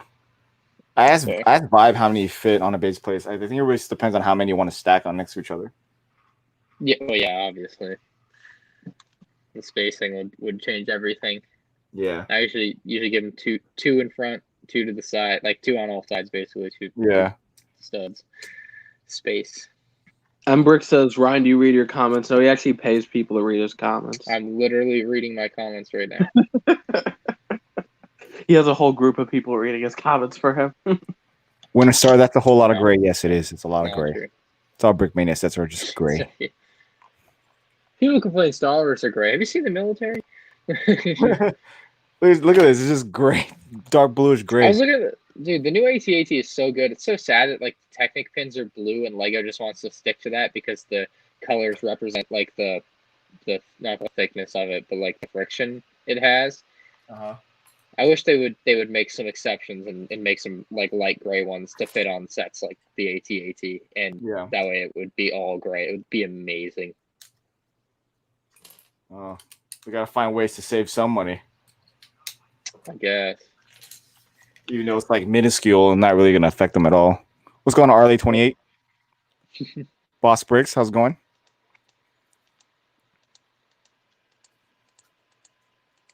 I asked Vibe how many fit on a base plate. I think it really depends on how many you want to stack on next to each other. Yeah, well, yeah, obviously. The spacing would change everything. Yeah. I usually give them two in front, two to the side, like two on all sides, basically. Two studs. Space. Brick says, Ryan, do you read your comments? No, he actually pays people to read his comments. I'm literally reading my comments right now. He has a whole group of people reading his comments for him. Winter Star, that's a whole lot of gray. Yes, it is. It's a lot of gray. True. It's all BRICKMANIA sets are just gray. People complain Stalkers are gray. Have you seen the military? Look at this. It's just gray. Dark bluish gray. I was looking at dude, the new AT-AT is so good. It's so sad that like the Technic pins are blue and Lego just wants to stick to that because the colors represent like the not the thickness of it, but like the friction it has. Uh-huh. I wish they would make some exceptions and make some like light gray ones to fit on sets like the AT-AT, and that way it would be all gray. It would be amazing. Oh, we gotta find ways to save some money. I guess. Even though it's like minuscule and not really gonna affect them at all. What's going on, Arley 28? Boss Bricks, how's it going?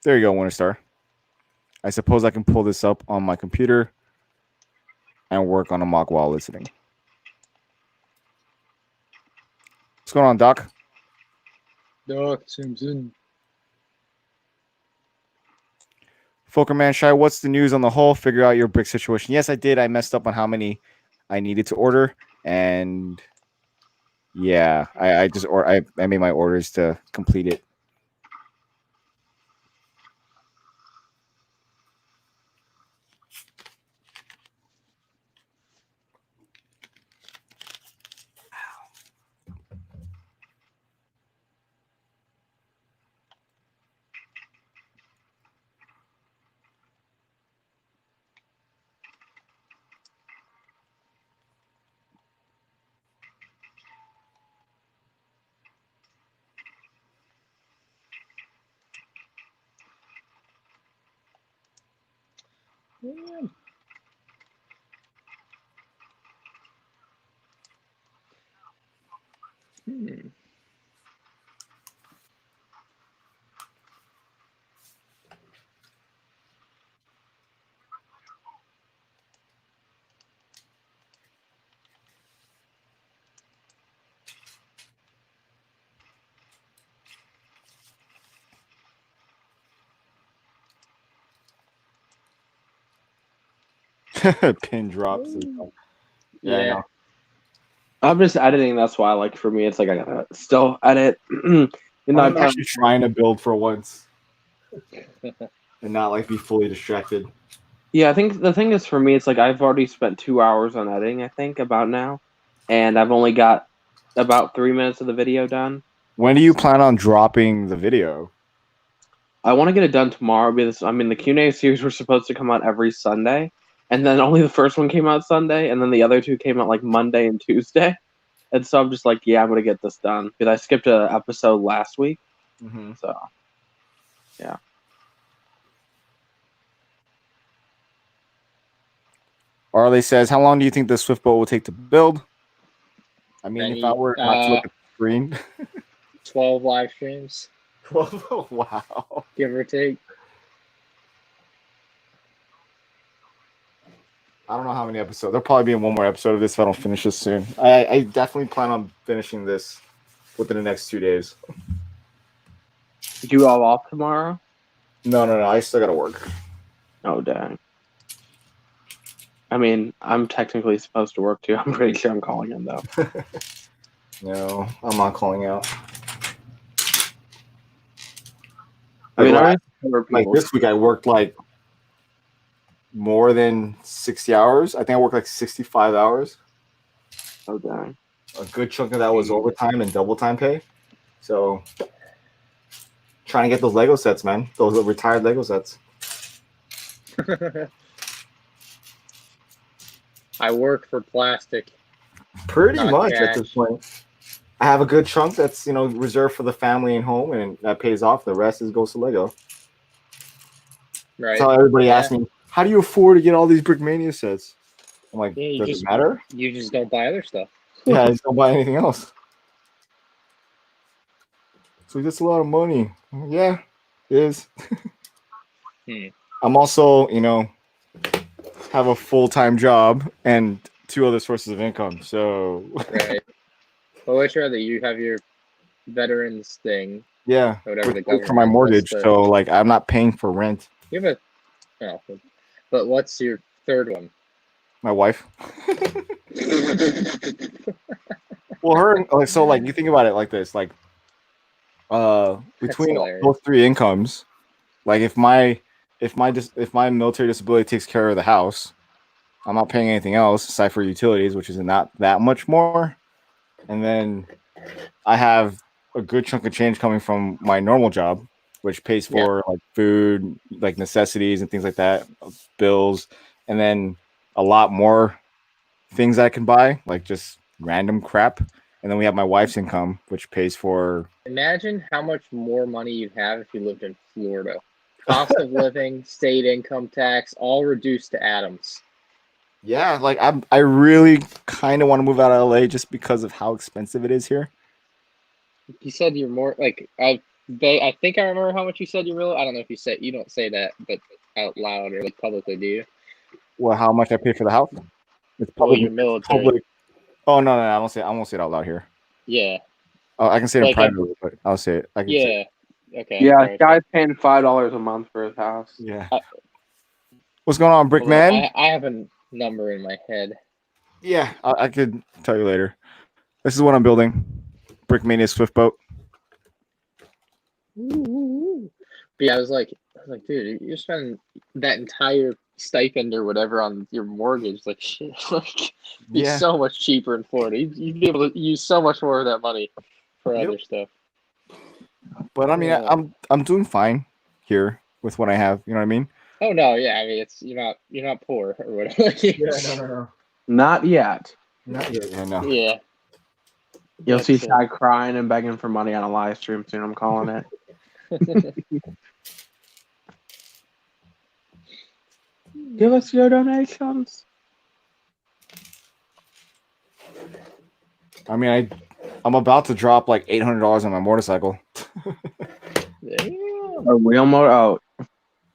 There you go, Winter Star. I suppose I can pull this up on my computer and work on a mock while listening. What's going on, Doc? Doc Simpson. Folkerman Shy, what's the news on the whole? Figure out your brick situation. Yes, I did. I messed up on how many I needed to order, and yeah, I made my orders to complete it. Yeah. Pin drops. Yeah, I Yeah. know. I'm just editing. That's why, like, for me, it's like I gotta still edit. I'm actually trying to build for once and not like be fully distracted. Yeah, I think the thing is for me, it's like I've already spent 2 hours on editing. I think about now, and I've only got about 3 minutes of the video done. When do you plan on dropping the video? I want to get it done tomorrow because I mean the Q&A series were supposed to come out every Sunday, and then only the first one came out Sunday, and then the other two came out like Monday and Tuesday. And so I'm just like, yeah, I'm gonna get this done because I skipped an episode last week. Mm-hmm. So, yeah. Arley says, "How long do you think the Swift boat will take to build?" I mean, if I were not to look at the screen, 12 live streams, 12. Wow. give or take. I don't know how many episodes. There'll probably be one more episode of this if I don't finish this soon. I definitely plan on finishing this within the next 2 days. You all off tomorrow? No. I still gotta work. Oh dang. I mean, I'm technically supposed to work too. I'm pretty sure I'm calling in though. No, I'm not calling out. I mean, like this week I worked like more than 60 hours. I think I worked like 65 hours. Oh dang. A good chunk of that was overtime and double time pay. So trying to get those Lego sets, man. Those retired Lego sets. I work for plastic. Pretty Not much cash. at this point. I have a good chunk that's reserved for the family and home, and that pays off. The rest goes to Lego. Right. That's how everybody asks me, "How do you afford to get all these BrickMania sets?" I'm like, Yeah, "Does it matter?" You just don't buy other stuff. Yeah, I just don't buy anything else. So that's a lot of money. Yeah, it is. I'm also, have a full-time job and 2 other sources of income. So Right. Well, which are they? You have your veterans thing. yeah, Whatever the for my government. mortgage. So like, I'm not paying for rent. You have but what's your third one? My wife. Well, you think about it like this, like, between those 3 incomes, like if my military disability takes care of the house, I'm not paying anything else aside for utilities, which is not that much more. And then I have a good chunk of change coming from my normal job, which pays for like food, like necessities and things like that, bills, and then a lot more things I can buy, like just random crap. And then we have my wife's income, which pays for. Imagine how much more money you'd have if you lived in Florida. Cost of living, state income tax, all reduced to atoms. Yeah, like I really kind of want to move out of LA just because of how expensive it is here. You said you're more like I think I remember how much you said you really. I don't know if you don't say that, but out loud or like publicly, do you? Well, how much I pay for the house? It's public. Your military. Public. Oh no, I won't say it out loud here. Yeah. Oh, I can say it privately, but I'll say it. I can say it. Okay. Yeah, guy's paying $5 a month for his house. Yeah. What's going on, Brickman? I have a number in my head. Yeah, I could tell you later. This is what I'm building. BrickMania Swift boat. But yeah, I was like, dude, you're spending that entire stipend or whatever on your mortgage. Like, shit, like, be so much cheaper in Florida. You'd be able to use so much more of that money for other stuff. But I mean, I'm doing fine here with what I have. You know what I mean? Oh no, yeah. I mean, it's you're not poor or whatever. No. Not yet. Not yet. Yeah, no. Yeah. You'll see Shy crying and begging for money on a live stream soon. I'm calling it. Give us your donations. I mean, I'm about to drop like $800 on my motorcycle. A real motor? Oh.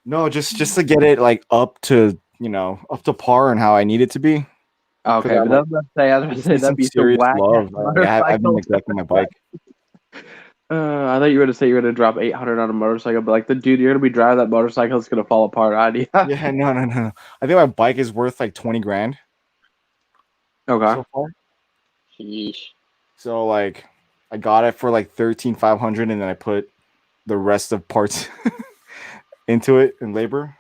No, just to get it like up to par and how I need it to be. Okay, but I was gonna say that'd be some whack. I've been neglecting my bike. I thought you were going to say you were going to drop 800 on a motorcycle, but like the dude, you're going to be driving that motorcycle, it's going to fall apart on you. Yeah, no. I think my bike is worth like 20 grand Okay. so far. Sheesh. So like I got it for like 13,500 and then I put the rest of parts into it in labor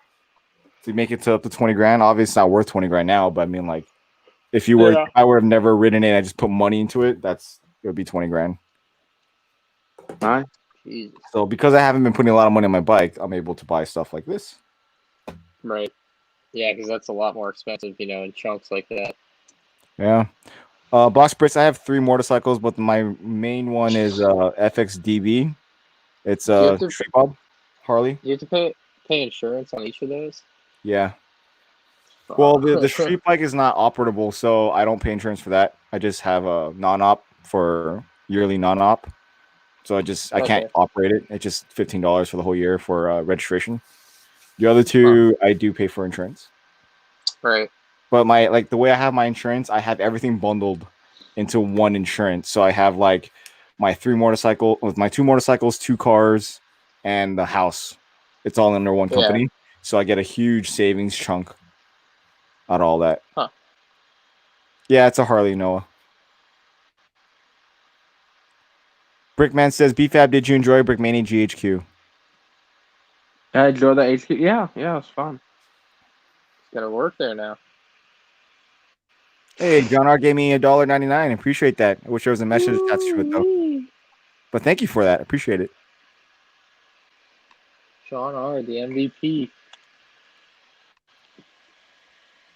to make it to up to 20 grand. Obviously it's not worth 20 grand now, but I mean like if I would have never ridden it, I just put money into it, it would be 20 grand. Nice. Jesus. So because I haven't been putting a lot of money on my bike, I'm able to buy stuff like this. Right. Yeah, because that's a lot more expensive, in chunks like that. Yeah. Boss Brits, I have 3 motorcycles, but my main one is FXDB. It's a Street Bob Harley. You have to pay insurance on each of those? Yeah. Well, the street bike is not operable, so I don't pay insurance for that. I just have a non-op for yearly non-op. So I can't operate it. It's just $15 for the whole year for registration. The other 2, I do pay for insurance. Right. But the way I have my insurance, I have everything bundled into one insurance. So I have like my 2 motorcycles, 2 cars, and the house. It's all under one company. Yeah. So I get a huge savings chunk out of all that. Huh. Yeah, it's a Harley, Noah. Brickman says, BFAB, did you enjoy BRICKMANIA GHQ? I enjoyed the HQ. Yeah, it was fun. It's gotta work there now. Hey, John R gave me $1.99. Appreciate that. I wish there was a message attached to it though. But thank you for that. Appreciate it. John R, the MVP.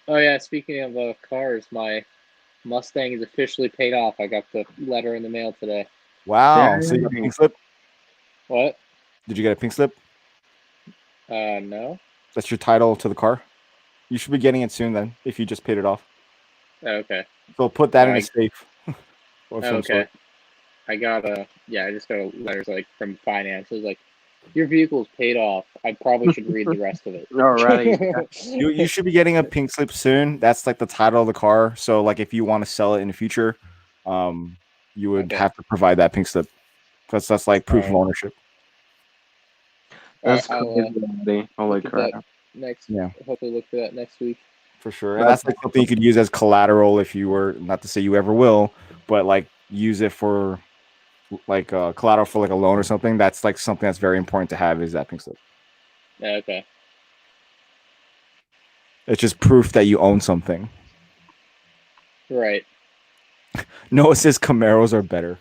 Oh yeah, speaking of cars, my Mustang is officially paid off. I got the letter in the mail today. Wow. So you got a pink slip? What? Did you get a pink slip? No. That's your title to the car? You should be getting it soon then, if you just paid it off. Okay. So put that in a safe. Okay. I just got a letter from finance. It was like, your vehicle's paid off. I probably should read the rest of it. Alrighty. You should be getting a pink slip soon. That's like the title of the car. So like if you want to sell it in the future, you would have to provide that pink slip. That's like proof of ownership. That's crazy. Holy crap. Hopefully look for that next week. For sure. And that's like something you could use as collateral if you were, not to say you ever will, but like use it for like collateral for like a loan or something. That's like something that's very important to have, is that pink slip. Yeah, okay. It's just proof that you own something. Right. Noah says Camaros are better.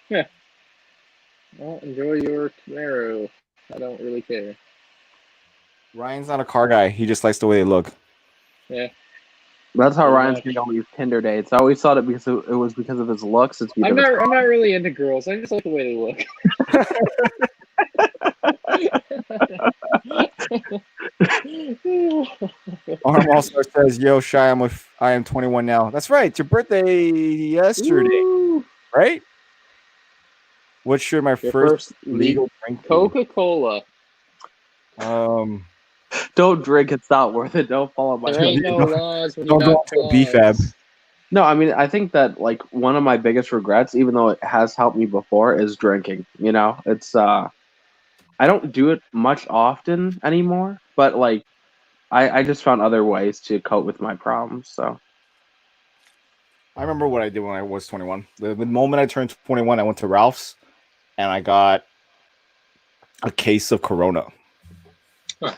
Yeah. Well, enjoy your Camaro. I don't really care. Ryan's not a car guy. He just likes the way they look. Yeah. That's how Ryan's getting all these Tinder dates. I always thought it was because of his looks. I'm not really into girls. I just like the way they look. Arm also says, "Yo, Shy, I am 21 now." That's right. It's your birthday yesterday, right? What's my first legal drink? Coca-Cola. Don't drink. It's not worth it. Don't follow my. There ain't no laws. Don't go to a BFAB. No, I mean, I think that like one of my biggest regrets, even though it has helped me before, is drinking. It's I don't do it much often anymore, but like I just found other ways to cope with my problems. So I remember what I did when I was 21. The moment I turned 21, I went to Ralph's and I got a case of Corona. Huh.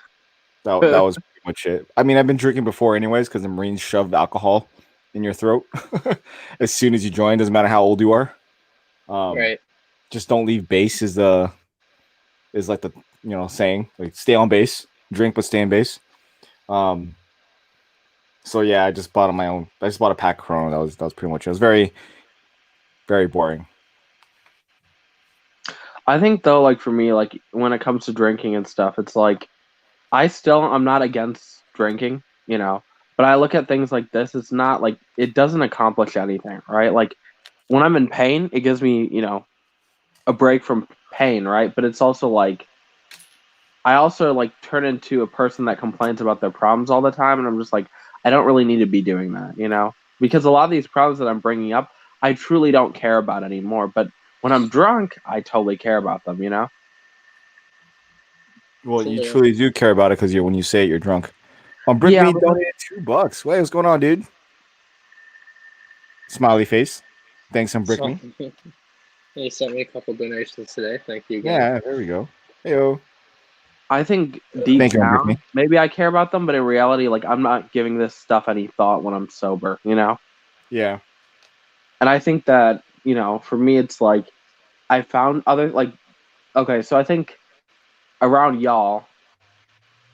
That was pretty much it. I mean, I've been drinking before anyways because the Marines shoved alcohol in your throat as soon as you join. Doesn't matter how old you are. Right. Just don't leave base is like the saying, like stay on base, drink but stay on base. So yeah, I just bought on my own. I just bought a pack of Corona. That was pretty much it. It was very, very boring. I think though, like for me, like when it comes to drinking and stuff, it's like I'm not against drinking, but I look at things like this. It's not like it doesn't accomplish anything, right? Like when I'm in pain, it gives me, a break from pain, right? But it's also like I also like turn into a person that complains about their problems all the time, and I'm just like, I don't really need to be doing that, because a lot of these problems that I'm bringing up, I truly don't care about anymore. But when I'm drunk, I totally care about them. You know. Well, you truly do care about it because when you say it, you're drunk. Brick Yeah, me donated $2. Wait, what's going on, dude? Smiley face. Thanks, Brick me. He sent me a couple donations today. Thank you again. Yeah, there we go. Heyo. I think deep Thank you, down, Brick me. maybe I care about them, but in reality, like I'm not giving this stuff any thought when I'm sober. You know. Yeah. And I think that for me, it's like I found other like okay, so I think around y'all.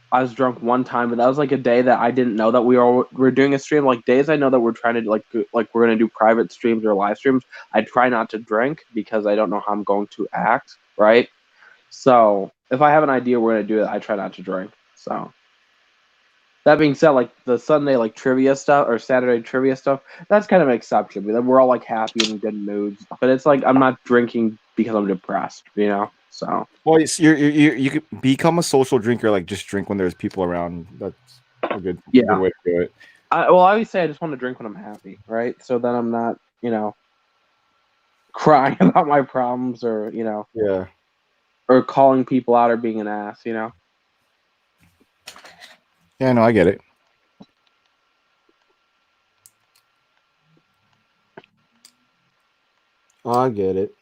I was drunk one time, but that was like a day that I didn't know that we're doing a stream. Like days I know that we're trying to like we're gonna do private streams or live streams. I try not to drink because I don't know how I'm going to act, right? So if I have an idea we're gonna do it, I try not to drink. So that being said, like the Sunday like trivia stuff or Saturday trivia stuff, that's kind of an exception. But we're all like happy and in good moods. But it's like I'm not drinking because I'm depressed, you know. So well, you could become a social drinker. Like just drink when there's people around. That's a good way to do it. I always say I just want to drink when I'm happy, right? So then I'm not, crying about my problems or or calling people out or being an ass, Yeah, no, I get it. I get it.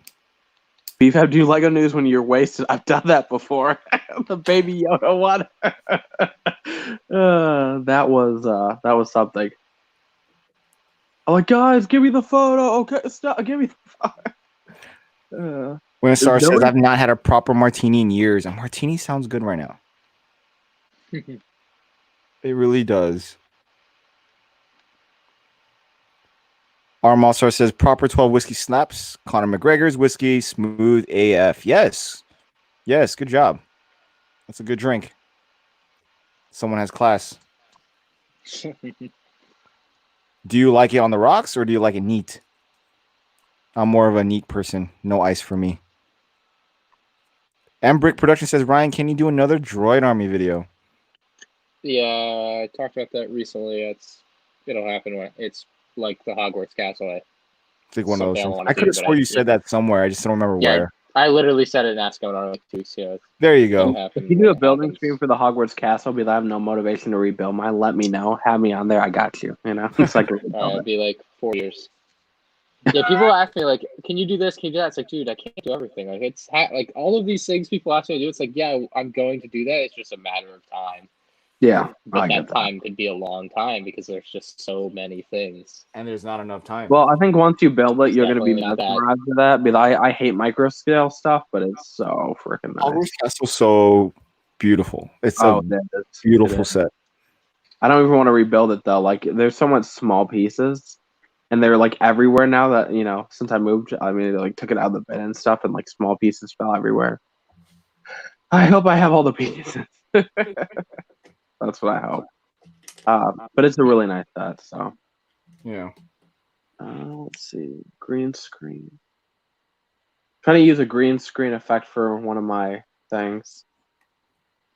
BFAB, do Lego news when you're wasted. I've done that before. The Baby Yoda one. That was something. I'm like, guys, give me the photo. Okay, stop. Give me the photo. When Star says, I've not had a proper martini in years. A martini sounds good right now. It really does. Armall says, proper 12 whiskey snaps. Conor McGregor's whiskey, smooth AF. Yes. Yes, good job. That's a good drink. Someone has class. Do you like it on the rocks or do you like it neat? I'm more of a neat person. No ice for me. M Brick Production says, Ryan, can you do another Droid Army video? Yeah, I talked about that recently. It'll happen when it's like the Hogwarts Castle. It's like one of those things. I could have swore you said that somewhere. I just don't remember where. I literally said it in Ask Going On like 2 weeks ago. There you go. If you do a building stream for the Hogwarts Castle, be like, I have no motivation to rebuild mine. Let me know. Have me on there. I got you. It's like it'd be like 4 years. Yeah, people ask me like, "Can you do this? Can you do that?" It's like, dude, I can't do everything. Like, it's like all of these things people ask me to do. It's like, yeah, I'm going to do that. It's just a matter of time. Yeah, but that time could be a long time because there's just so many things, and there's not enough time. Well, I think once you build it, you're going to be mesmerized with that. But I hate micro scale stuff, but it's so freaking nice. Hogwarts Castle's so beautiful. It's a beautiful set. I don't even want to rebuild it though. Like, there's so much small pieces. And they're like everywhere now that, since I moved, I mean, they like took it out of the bin and stuff and like small pieces fell everywhere. I hope I have all the pieces. That's what I hope. But it's a really nice set, so. Yeah. Let's see. Green screen. Trying to use a green screen effect for one of my things.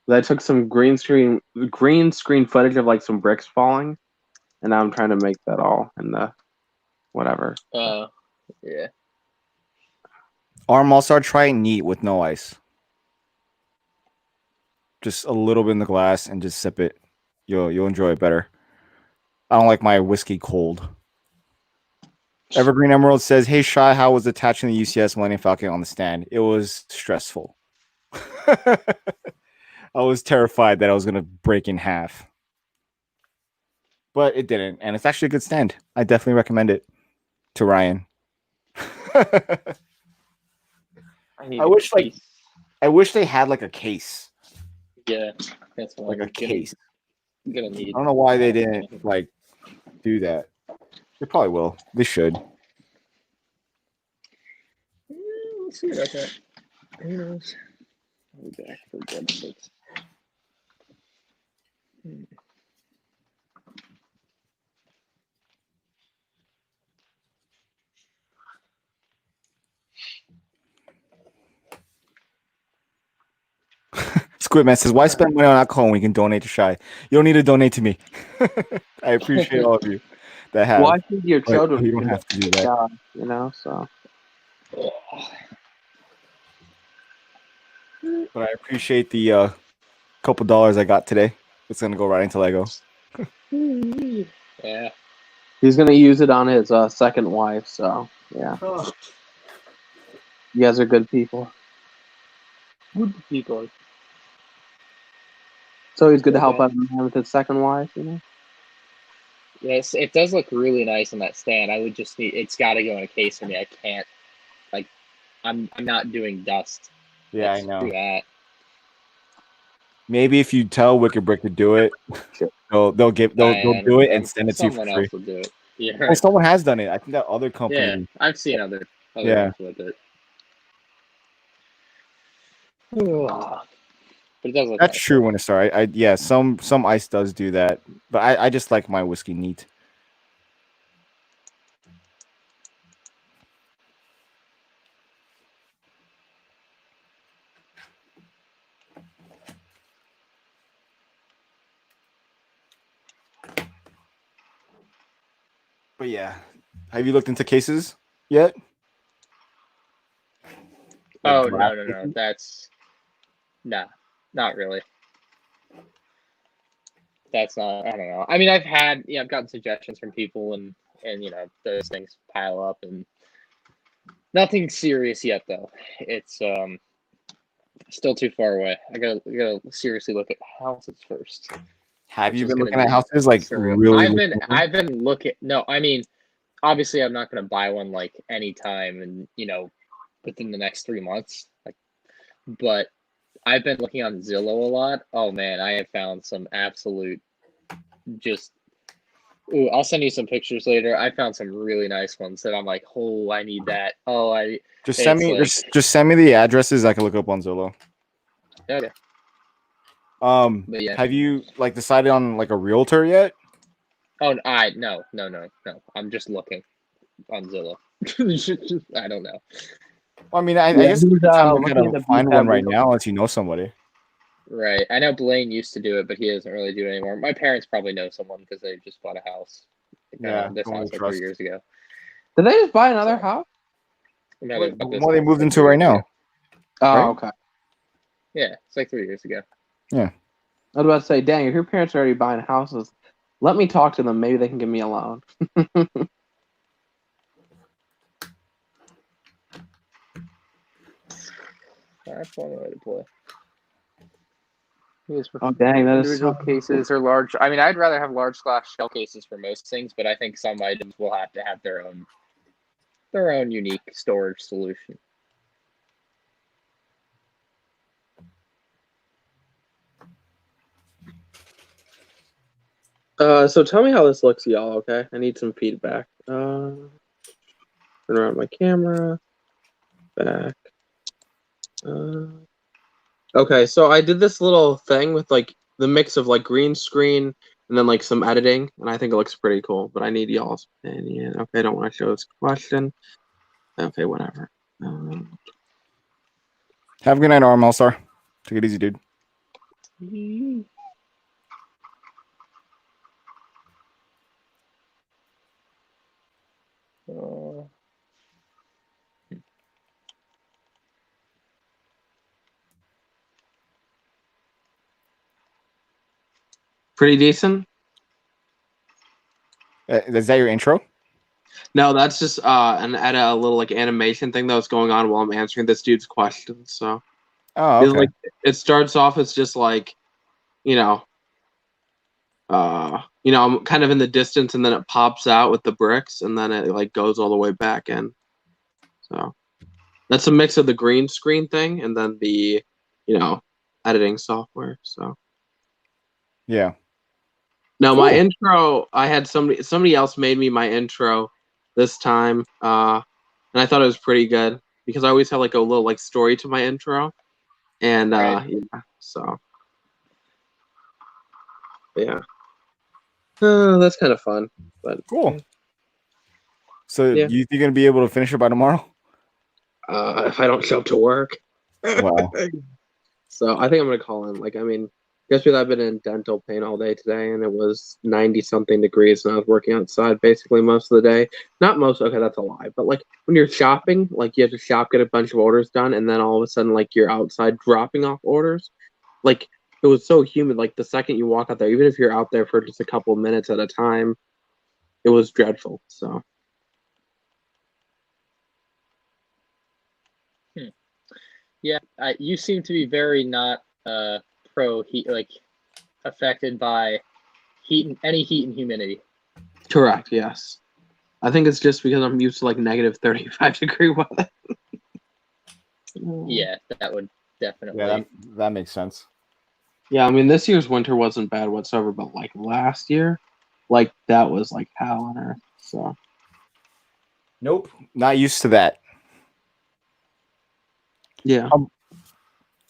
I took some green screen footage of like some bricks falling. And now I'm trying to make that all in the whatever. Yeah. Arm also try it neat with no ice. Just a little bit in the glass and just sip it. You'll enjoy it better. I don't like my whiskey cold. Evergreen Emerald says, "Hey Shy, how was attaching the UCS Millennium Falcon on the stand? It was stressful. I was terrified that I was gonna break in half, but it didn't, and it's actually a good stand. I definitely recommend it to Ryan." I wish they had like a case. Yeah, that's like a case. I'm gonna need. I don't know why they didn't like do that. They probably will. They should. Let's see about that. Who knows? I'll be back for God's sakes. Squidman says, "Why spend money on alcohol when we can donate to Shy? You don't need to donate to me." I appreciate all of you that have. Well, I think your children. You don't have to do that. So. But I appreciate the couple dollars I got today. It's gonna go right into Lego. Yeah. He's gonna use it on his second wife. So yeah, you guys are good people. Good people. So he's good to help Okay. out a man with his second wife. You know. Yes, it does look really nice on that stand. I would just need. It's got to go in a case for me. I can't. Like, I'm not doing dust. Yeah, Like, I know. screw that. Maybe if you tell Wicked Brick to do it, Sure. they'll do it and send it to you for Someone free. else will do it. Yeah, Well, right. someone has done it. I think that other Yeah, company. I've seen other Yeah. ones with it. But it does look That's nice. true, Winterstar. Yeah, some ice does do that, but I just like my whiskey neat. But yeah, have you looked into cases yet? Like Oh glass no, cases? that's nah, not really. That's not. I don't know. I mean, I've gotten suggestions from people, and those things pile up, and nothing serious yet though. It's still too far away. I gotta seriously look at houses first. Have Which you is been gonna looking at be houses like surreal. really? I've been looking. No, I mean, obviously, I'm not gonna buy one like anytime, and within the next 3 months. Like, but I've been looking on Zillow a lot. Oh man, I have found some absolute just. Ooh, I'll send you some pictures later. I found some really nice ones that I'm like, oh, I need that. Oh, Just send It's me like, just send me the addresses. I can look up on Zillow. okay, but yeah. Have you like decided on like a realtor yet? Oh, no. I'm just looking on Zillow. I don't know. Well, I mean, I Yeah, guess he's it's a good time to looking kind at of the find BFAB one right real. now, unless you know somebody. Right. I know Blaine used to do it, but he doesn't really do it anymore. My parents probably know someone because they just bought a house. Yeah, This someone house to like 3 trust. years ago. Did they just buy another So, house? no, they The bought this one they house moved like into 3 right years now, ago. Oh, right? okay. Yeah, it's like 3 years ago. Yeah. I was about to say, dang, if your parents are already buying houses, let me talk to them. Maybe they can give me a loan. That's one way to play. Yes, Oh, dang, that is individual so cases are large. I mean, I'd rather have large glass shell cases for most things, but I think some items will have to have their own unique storage solution. So tell me how this looks, y'all, okay? I need some feedback. Turn around my camera. Back. Okay, so I did this little thing with like the mix of like green screen and then like some editing, and I think it looks pretty cool, but I need y'all's opinion. Okay, I don't want to show this question. Okay, whatever. Have a good night, Arm All-Star. Take it easy, dude. Pretty decent? Is that your intro? No, that's just a little like animation thing that was going on while I'm answering this dude's questions. So Oh, it's okay. like it starts off as just like, you know, I'm kind of in the distance, and then it pops out with the bricks, and then it like goes all the way back in. So that's a mix of the green screen thing and then the, editing software. So Yeah. now Cool. my intro, I had somebody else made me my intro this time, and I thought it was pretty good because I always have like a little like story to my intro, and Right. yeah, so yeah, that's kind of fun. But Cool. So yeah. you think you're gonna be able to finish it by tomorrow? If I don't show up to work. Wow. So I think I'm gonna call in. Like, I mean, Guess what? I've been in dental pain all day today, and it was 90-something degrees, and I was working outside basically most of the day. Not most, okay, that's a lie. But like when you're shopping, like you have to shop, get a bunch of orders done, and then all of a sudden, like you're outside dropping off orders. Like it was so humid. Like the second you walk out there, even if you're out there for just a couple of minutes at a time, it was dreadful. So Yeah, you seem to be very not pro heat, like affected by any heat and humidity. correct. Yes, I think it's just because I'm used to like negative 35-degree weather. Yeah, that would definitely. Yeah, that makes sense. Yeah, I mean this year's winter wasn't bad whatsoever, but like last year, like that was like hell on earth. So Nope, not used to that. yeah.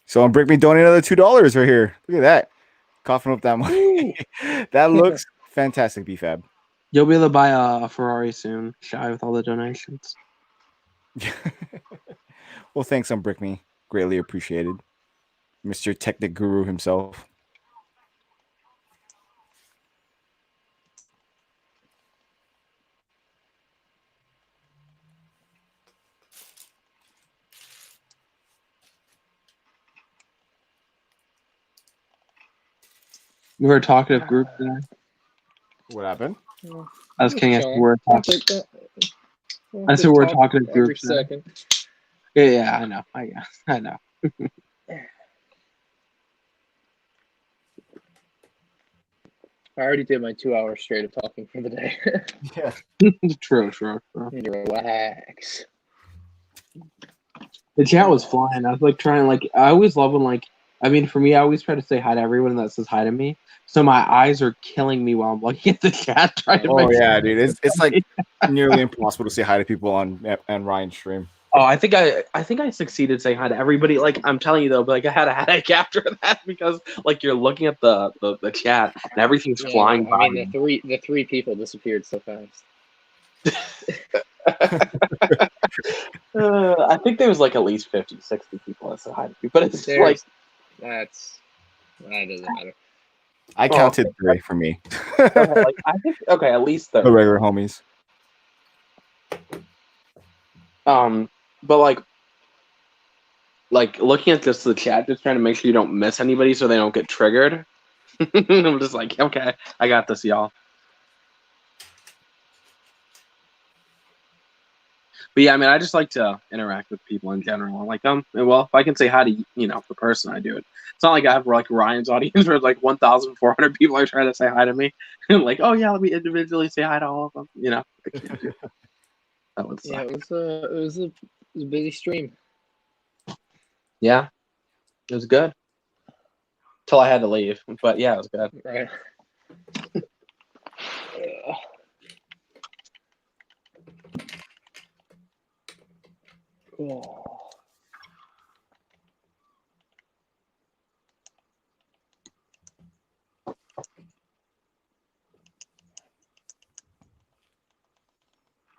So on BrickMe, donate another $2 right here. Look at that, coughing up that money. That looks fantastic, BFAB. You'll be able to buy a Ferrari soon, Shy, with all the donations. Well, thanks on BrickMe. Greatly appreciated. Mr. Technic Guru himself. We were a talkative group today. What happened? I was kidding. I said we're a I'll talkative. take that. I said we're a talkative group every today. second. Yeah, I know. I know. I already did my 2 hours straight of talking for the day. Yeah. True. Relax. The chat was flying. I was like trying, like, I always love when, like, I mean, for me, I always try to say hi to everyone that says hi to me. So my eyes are killing me while I'm looking at the chat. Trying to Oh make yeah, dude. It's like nearly impossible to say hi to people on Ryan's stream. Oh, I think I succeeded saying hi to everybody. Like I'm telling you though, but like I had a headache after that because like you're looking at the chat and everything's flying by. I mean, the three people disappeared so fast. I think there was like at least 50, 60 people that said hi to me, but it's like that doesn't matter. I counted 3 for me. like, I think at least 30. The regular homies. But like looking at just the chat, just trying to make sure you don't miss anybody so they don't get triggered. I'm just like, okay, I got this, y'all. But yeah, I mean, I just like to interact with people in general. I'm like, well, if I can say hi to the person, I do it. It's not like I have like Ryan's audience where like 1,400 people are trying to say hi to me. And like, oh yeah, let me individually say hi to all of them. I can't do that. That would suck. Yeah, it was a busy stream. Yeah, it was good. Till I had to leave, but yeah, it was good. Right. Oh.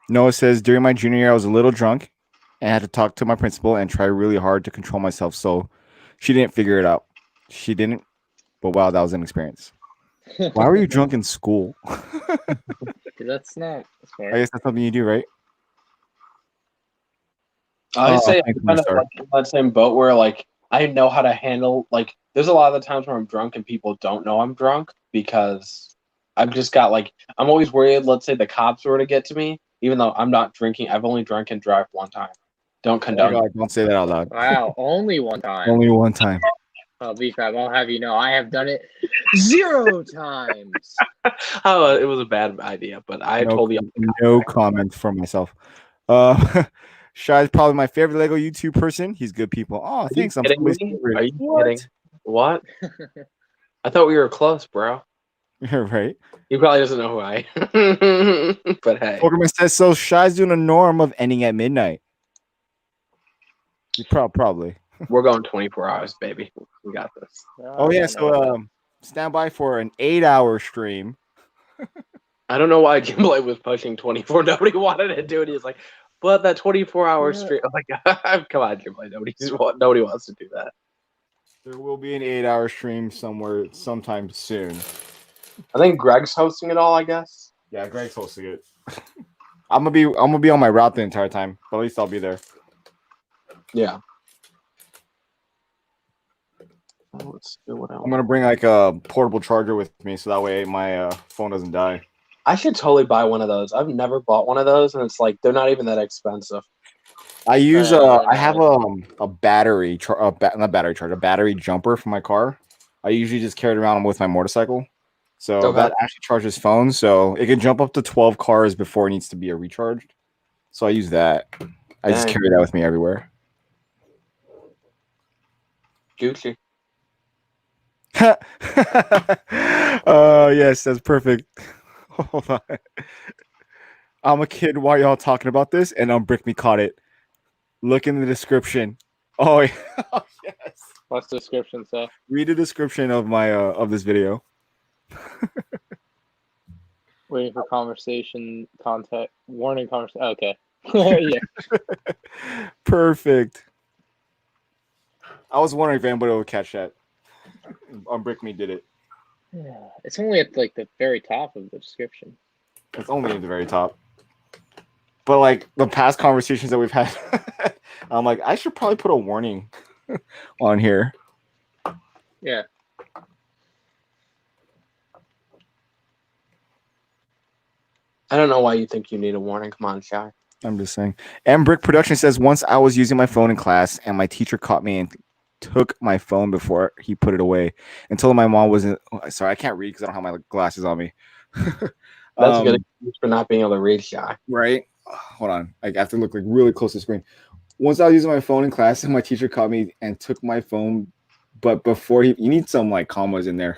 Noah says, during my junior year, I was a little drunk and had to talk to my principal and try really hard to control myself. So she didn't figure it out. She didn't. But wow, that was an experience. Why were you drunk in school? That's not smart. I guess that's something you do, right? I would say I'm kind of like in that same boat where like I know how to handle like there's a lot of the times where I'm drunk and people don't know I'm drunk because I've just got like I'm always worried, let's say the cops were to get to me, even though I'm not drinking. I've only drunk and drive one time. Don't condone. Oh God, don't say that out loud. Wow, only one time. Only one time. Oh, BFAB, I'll have you know, I have done it 0 times. Oh, it was a bad idea, but I told you. No comment from myself. Shy is probably my favorite Lego YouTube person. He's good people. Oh, thanks. I'm somebody's favorite. Are you kidding? What? I thought we were close, bro. You're right. He probably doesn't know who I am. But hey. Pokemon says so. Shy's doing a norm of ending at midnight. You probably. We're going 24 hours, baby. We got this. Oh yeah, so stand by for an 8-hour stream. I don't know why Jimbo was pushing 24. Nobody wanted to do it. He's like, but that 24-hour stream. I'm like, come on, Jimbo. Nobody wants to do that. There will be an 8-hour stream somewhere sometime soon. I think Greg's hosting it all, I guess. Yeah, Greg's hosting it. I'm gonna be on my route the entire time, but at least I'll be there. Yeah. Let's do what I I'm want. gonna bring like a portable charger with me, so that way my phone doesn't die. I should totally buy one of those. I've never bought one of those, and it's like they're not even that expensive. I use they're I have not. a battery not battery charger, a battery jumper for my car. I usually just carry it around with my motorcycle, so Okay. that actually charges phones, so it can jump up to 12 cars before it needs to be recharged. So I use that. I just Dang. carry that with me everywhere. Gucci. Yes, that's perfect. Hold on. I'm a kid while y'all talking about this, and Brick me caught it. Look in the description. Oh, yeah. Oh, yes. What's the description say? Read the description of my of this video. Waiting for conversation, contact, warning, conversation. Okay. Yeah. Perfect. I was wondering if anybody would catch that. Brick me did it. It's only at like the very top of the description. It's only at the very top. But like the past conversations that we've had, I'm like, I should probably put a warning on here. Yeah. I don't know why you think you need a warning. Come on, Shy. I'm just saying. M Brick Production says once I was using my phone in class and my teacher caught me and took my phone before he put it away and told my mom wasn't. Sorry, I can't read because I don't have my glasses on me. That's a good excuse for not being able to read, Shy. Right? Hold on. I have to look like really close to the screen. Once I was using my phone in class and my teacher caught me and took my phone, but before you need some like commas in there.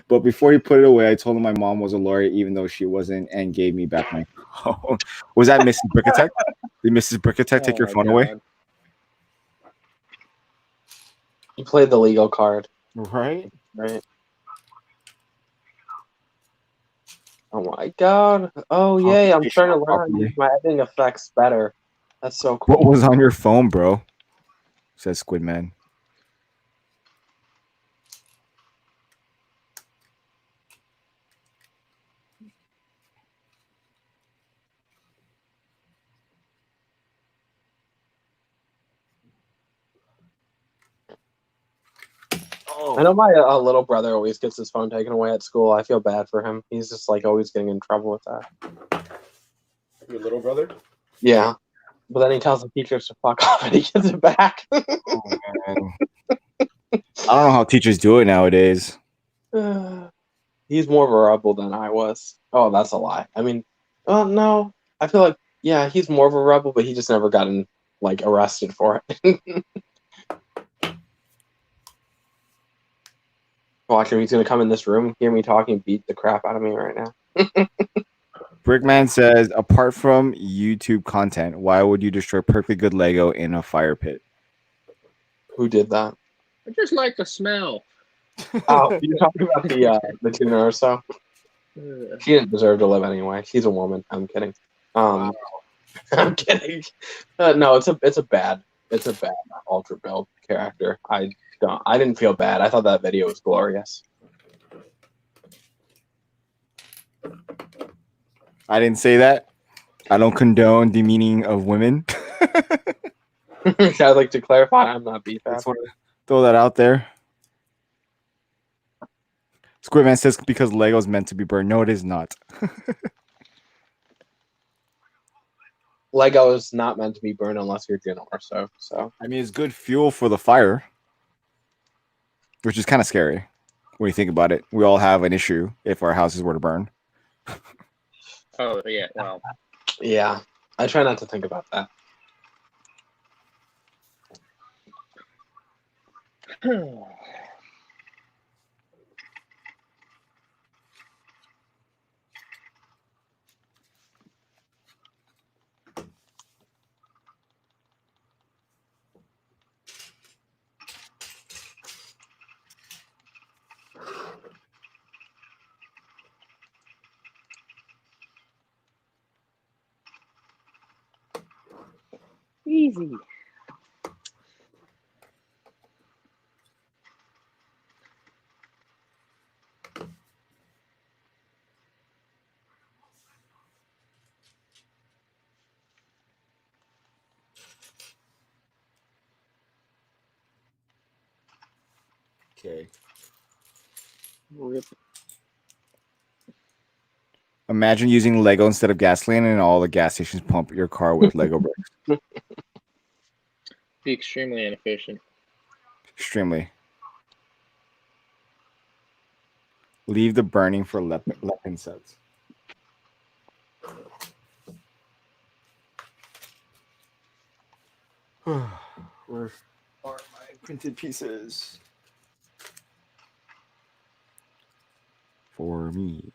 But before he put it away, I told him my mom was a lawyer, even though she wasn't, and gave me back my phone. Was that Mrs. Brickatech? Did Mrs. Brickatech take your my phone God. away? You played the legal card, Right? right? Oh my God! Oh yay! I'm starting to learn how to use my editing effects better. That's so cool. What was on your phone, bro? Says Squidman. I know my little brother always gets his phone taken away at school. I feel bad for him. He's just like always getting in trouble with that. Your little brother? Yeah, but then he tells the teachers to fuck off and he gets it back. Oh, man. I don't know how teachers do it nowadays. He's more of a rebel than I was. Oh, that's a lie. I mean, no. I feel like, yeah, he's more of a rebel, but he just never gotten like arrested for it. Watch him. He's gonna come in this room, hear me talking, beat the crap out of me right now. Brickman says, apart from YouTube content, why would you destroy perfectly good Lego in a fire pit? Who did that? I just like the smell. Oh, you're talking about the tuner or so? She didn't deserve to live anyway. She's a woman. I'm kidding. I'm kidding. No, it's a bad ultra build character. I didn't feel bad. I thought that video was glorious. I didn't say that. I don't condone demeaning of women. I'd like to clarify, I'm not beef. I just want to throw that out there. Squidman says because Lego's meant to be burned. No, it is not. Lego is not meant to be burned unless you're Jin or so. I mean, it's good fuel for the fire, which is kind of scary when you think about it. We all have an issue if our houses were to burn. Oh yeah, well, yeah, I try not to think about that. easy. Okay. Imagine using Lego instead of gasoline, and all the gas stations pump your car with Lego bricks. Be extremely inefficient. Extremely. Leave the burning for Lepin sets. Where are my printed pieces? For me.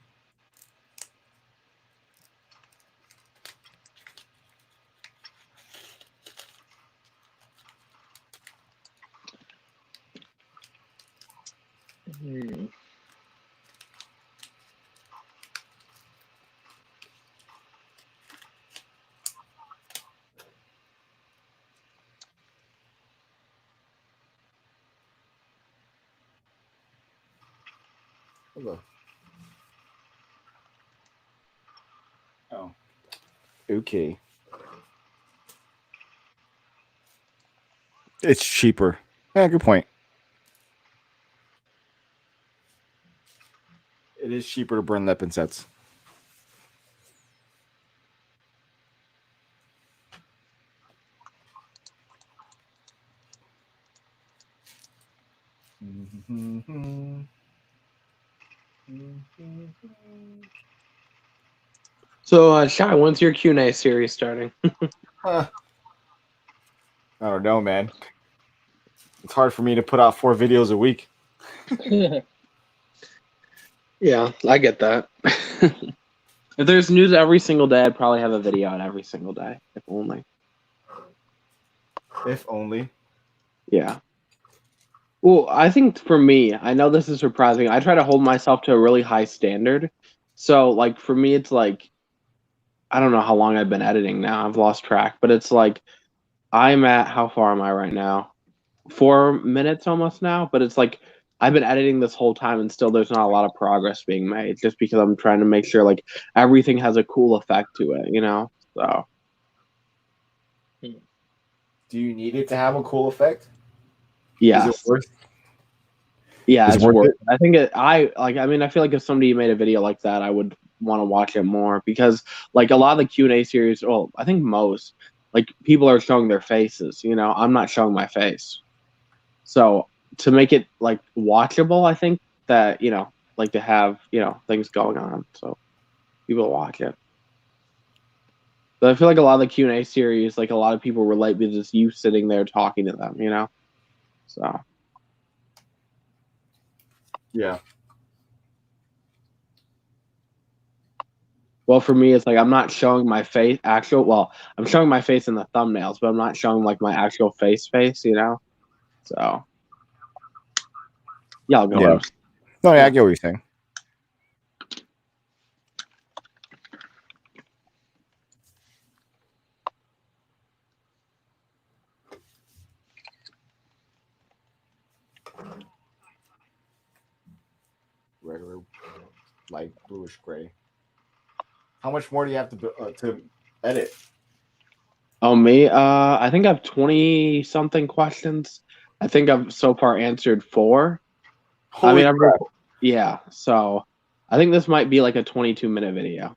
Hmm. Hello. Oh. Okay. It's cheaper. Yeah, good point. It is cheaper to burn Lepin sets. So, Shy, when's your Q&A series starting? Huh. I don't know, man. It's hard for me to put out 4 videos a week. Yeah, I get that. If there's news every single day, I'd probably have a video out every single day, if only. If only. Yeah. Well, I think for me, I know this is surprising. I try to hold myself to a really high standard. So, like, for me, it's like, I don't know how long I've been editing now. I've lost track. But it's like, I'm at, how far am I right now? 4 minutes almost now. But it's like, I've been editing this whole time and still there's not a lot of progress being made just because I'm trying to make sure, like, everything has a cool effect to it, you know? So. Do you need it to have a cool effect? Yes. Is it worth? Yeah, Is it it's worth worth it? it. I think I feel like if somebody made a video like that, I would want to watch it more because like a lot of the Q&A series, well, I think most, like people are showing their faces, you know, I'm not showing my face. So to make it like watchable, I think that, you know, like to have, you know, things going on. So people watch it. But I feel like a lot of the Q&A series, like a lot of people relate because it's you sitting there talking to them, you know? So. Yeah. Well, for me, it's like I'm not showing my face I'm showing my face in the thumbnails, but I'm not showing like my actual face, you know? So, yeah, I'll go Yeah. on. No, yeah, I get what you're saying. Regular, light bluish gray. How much more do you have to edit? Oh, me? I think I have 20 something questions. I think I've so far answered 4. Holy crap. Yeah, so I think this might be like a 22-minute video.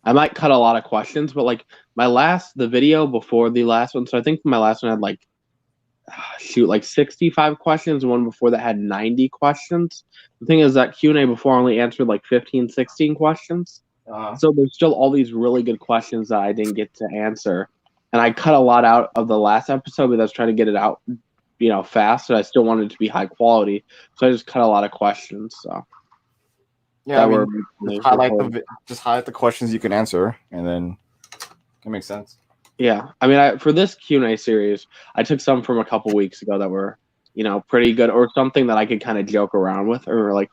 I might cut a lot of questions, but like the video before the last one, so I think my last one had like like 65 questions. One before that had 90 questions. The thing is that Q&A before only answered like 15, 16 questions. So there's still all these really good questions that I didn't get to answer. And I cut a lot out of the last episode because I was trying to get it out, you know, fast. And I still wanted it to be high quality. So I just cut a lot of questions. So yeah, just highlight the questions you can answer, and then it makes sense. Yeah, I mean, for this Q&A series, I took some from a couple weeks ago that were, you know, pretty good, or something that I could kind of joke around with, or like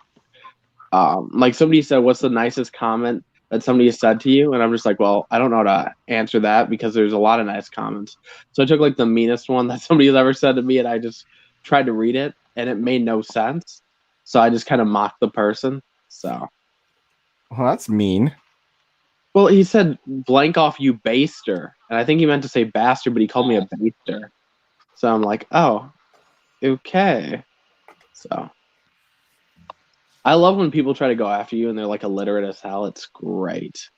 somebody said, "What's the nicest comment that somebody has said to you?" And I'm just like, "Well, I don't know how to answer that because there's a lot of nice comments." So I took like the meanest one that somebody has ever said to me, and I just tried to read it, and it made no sense. So I just kind of mocked the person. So. Well, that's mean. Well, he said blank off you baster. And I think he meant to say bastard, but he called me a baster. So I'm like, oh, okay. So I love when people try to go after you and they're like illiterate as hell. It's great.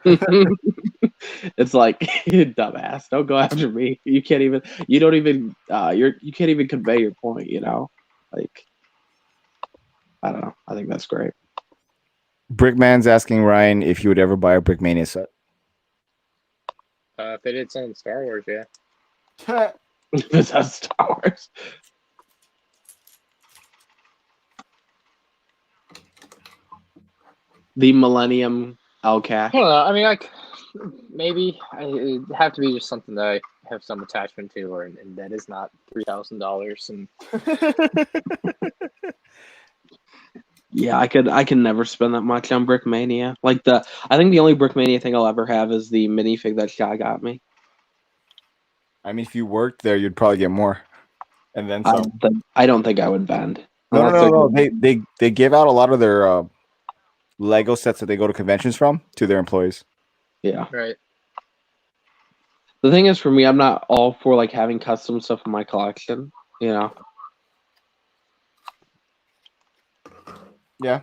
It's like, dumbass, don't go after me. You can't even. You don't even. You can't even convey your point. You know, like I don't know. I think that's great. Brickman's asking Ryan if you would ever buy a BrickMania set. If it is on Star Wars, yeah. Because that's Star Wars. The Millennium Hellcat. I don't know. I mean, like maybe it'd have to be just something that I have some attachment to, and that is not $3,000. And Yeah, I can never spend that much on BrickMania. Like I think the only BrickMania thing I'll ever have is the minifig that Shy got me. I mean, if you worked there, you'd probably get more. And then some. I don't think I would vend. No. They give out a lot of their Lego sets that they go to conventions from to their employees. Yeah. right. The thing is, for me, I'm not all for like having custom stuff in my collection. You know. Yeah.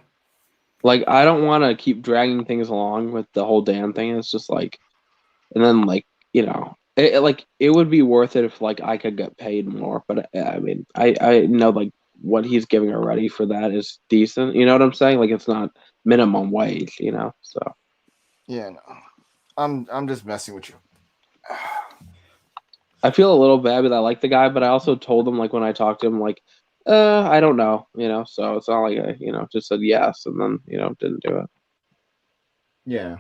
Like, I don't want to keep dragging things along with the whole damn thing. It's just like, and then like, you know, it would be worth it if like I could get paid more. But I mean, I know like what he's giving already for that is decent. You know what I'm saying? Like, it's not minimum wage. You know, so Yeah. No. I'm just messing with you. I feel a little bad, but I like the guy. But I also told him like when I talked to him like, I don't know. You know, so it's not like I just said yes and then didn't do it. Yeah.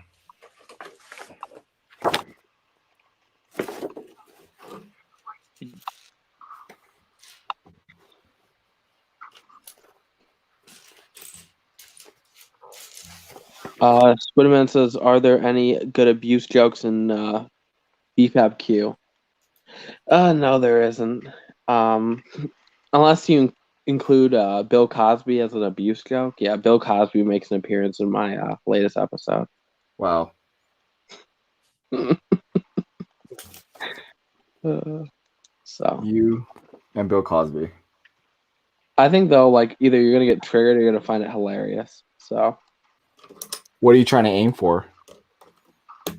Spiderman says, "Are there any good abuse jokes in BFAB Q?" No, there isn't. Unless you include Bill Cosby as an abuse joke. Yeah, Bill Cosby makes an appearance in my latest episode. Wow. So You and Bill Cosby. I think though, like either you're gonna get triggered or you're gonna find it hilarious. So What are you trying to aim for?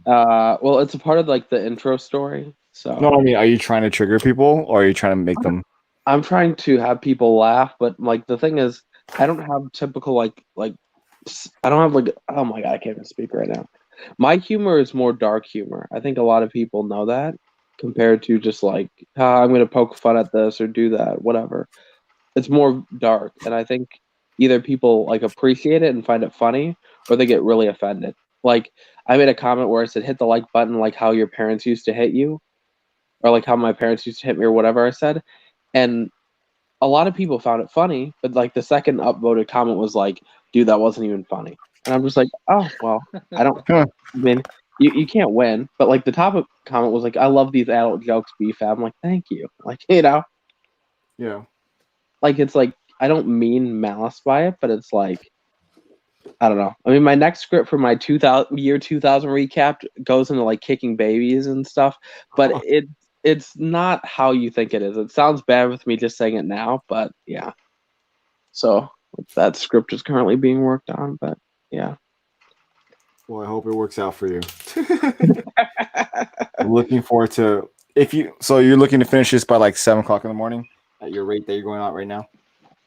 well, it's a part of like the intro story. So No, I mean, are you trying to trigger people or are you trying to make them? I'm trying to have people laugh, but like the thing is, I don't have typical like I don't have like, oh my god, I can't even speak right now. My humor is more dark humor. I think a lot of people know that compared to just like, I'm gonna poke fun at this or do that, whatever. It's more dark, and I think either people like appreciate it and find it funny, or they get really offended. Like I made a comment where I said, "Hit the like button like how your parents used to hit you," or like how my parents used to hit me, or whatever I said, and a lot of people found it funny, but like the second upvoted comment was like, "Dude, that wasn't even funny," and I'm just like, "Oh well, I don't." Huh. I mean, you can't win, but like the top comment was like, "I love these adult jokes, BFAB." I'm like, "Thank you," like Yeah. like it's like I don't mean malice by it, but it's like I don't know. I mean, my next script for my 2000 recap goes into like kicking babies and stuff, but Huh. it's not how you think it is. It sounds bad with me just saying it now, but yeah. So that script is currently being worked on, but yeah. Well, I hope it works out for you. I'm looking forward to so you're looking to finish this by like 7:00 in the morning at your rate that you're going out right now.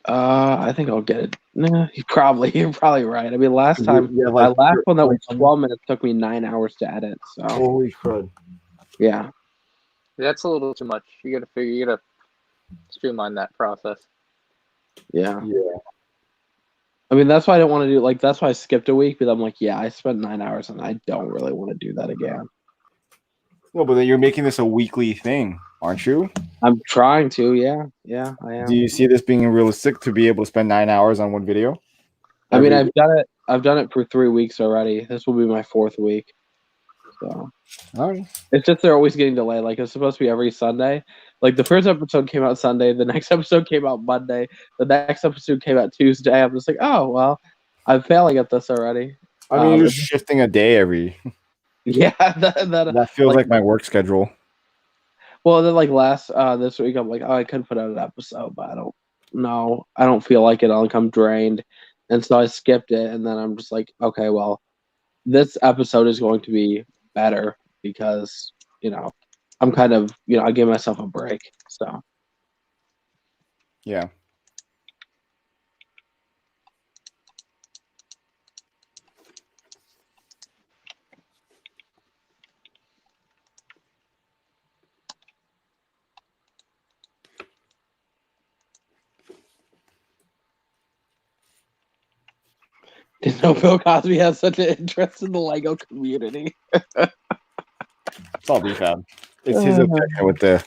I think I'll get it. Nah, you're probably right. I mean, last time Yeah, my like last one that was 12 minutes took me 9 hours to edit. So holy crud. yeah. That's a little too much. You gotta streamline that process. Yeah. Yeah. I mean, that's why I don't want to do like that's why I skipped a week, because I'm like, yeah, I spent 9 hours and I don't really want to do that again. Well, but then you're making this a weekly thing, aren't you? I'm trying to, yeah, I am. Do you see this being realistic to be able to spend 9 hours on one video? I mean, I've done it for 3 weeks already. This will be my 4th week. So All right. it's just they're always getting delayed. Like it's supposed to be every Sunday. Like the first episode came out Sunday, the next episode came out Monday, the next episode came out Tuesday. I'm just like, oh well, I'm failing at this already. I mean, you're just shifting a day every. Yeah, that feels like my work schedule. Well, then like this week, I'm like, oh, I could put out an episode, but I don't know. I don't feel like it. I'll come drained. And so I skipped it, and then I'm just like, okay, well, this episode is going to be better because, I'm kind of, I gave myself a break. So Yeah. didn't know Bill Cosby has such an interest in the Lego community. It's all BFAB. It's his obsession with the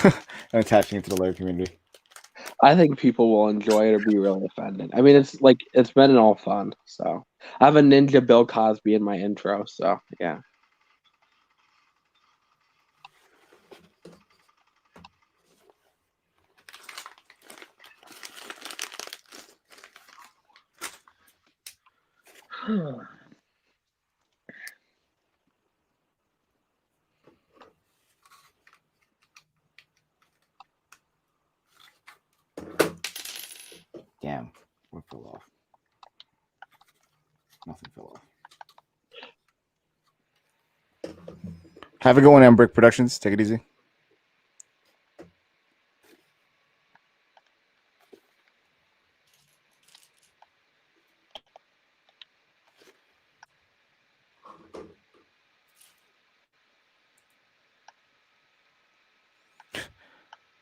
and attaching it to the Lego community. I think people will enjoy it or be really offended. I mean, it's been all fun. So I have a Ninja Bill Cosby in my intro. So yeah. Damn, what fell off? Nothing fell off. Have a good one, on Brick Productions. Take it easy.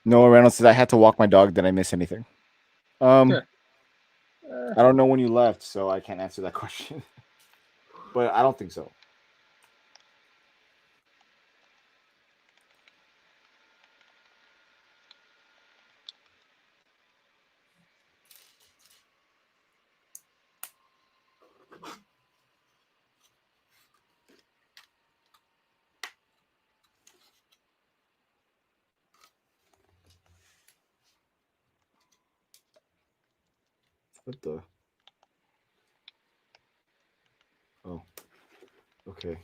Noah Reynolds says I had to walk my dog. Did I miss anything? I don't know when you left, so I can't answer that question. But I don't think so. What the? Oh, okay.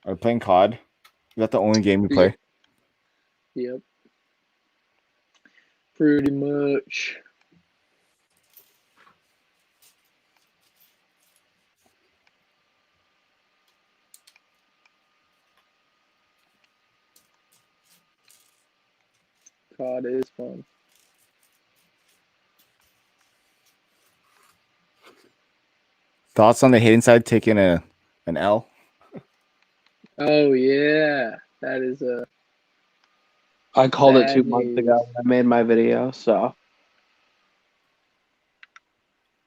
Are we playing COD? Is that the only game we play? Yep. Pretty much. COD is fun. Thoughts on the hidden side taking an L? Oh yeah, that is a. I called it 2 Bad months news. ago when I made my video, so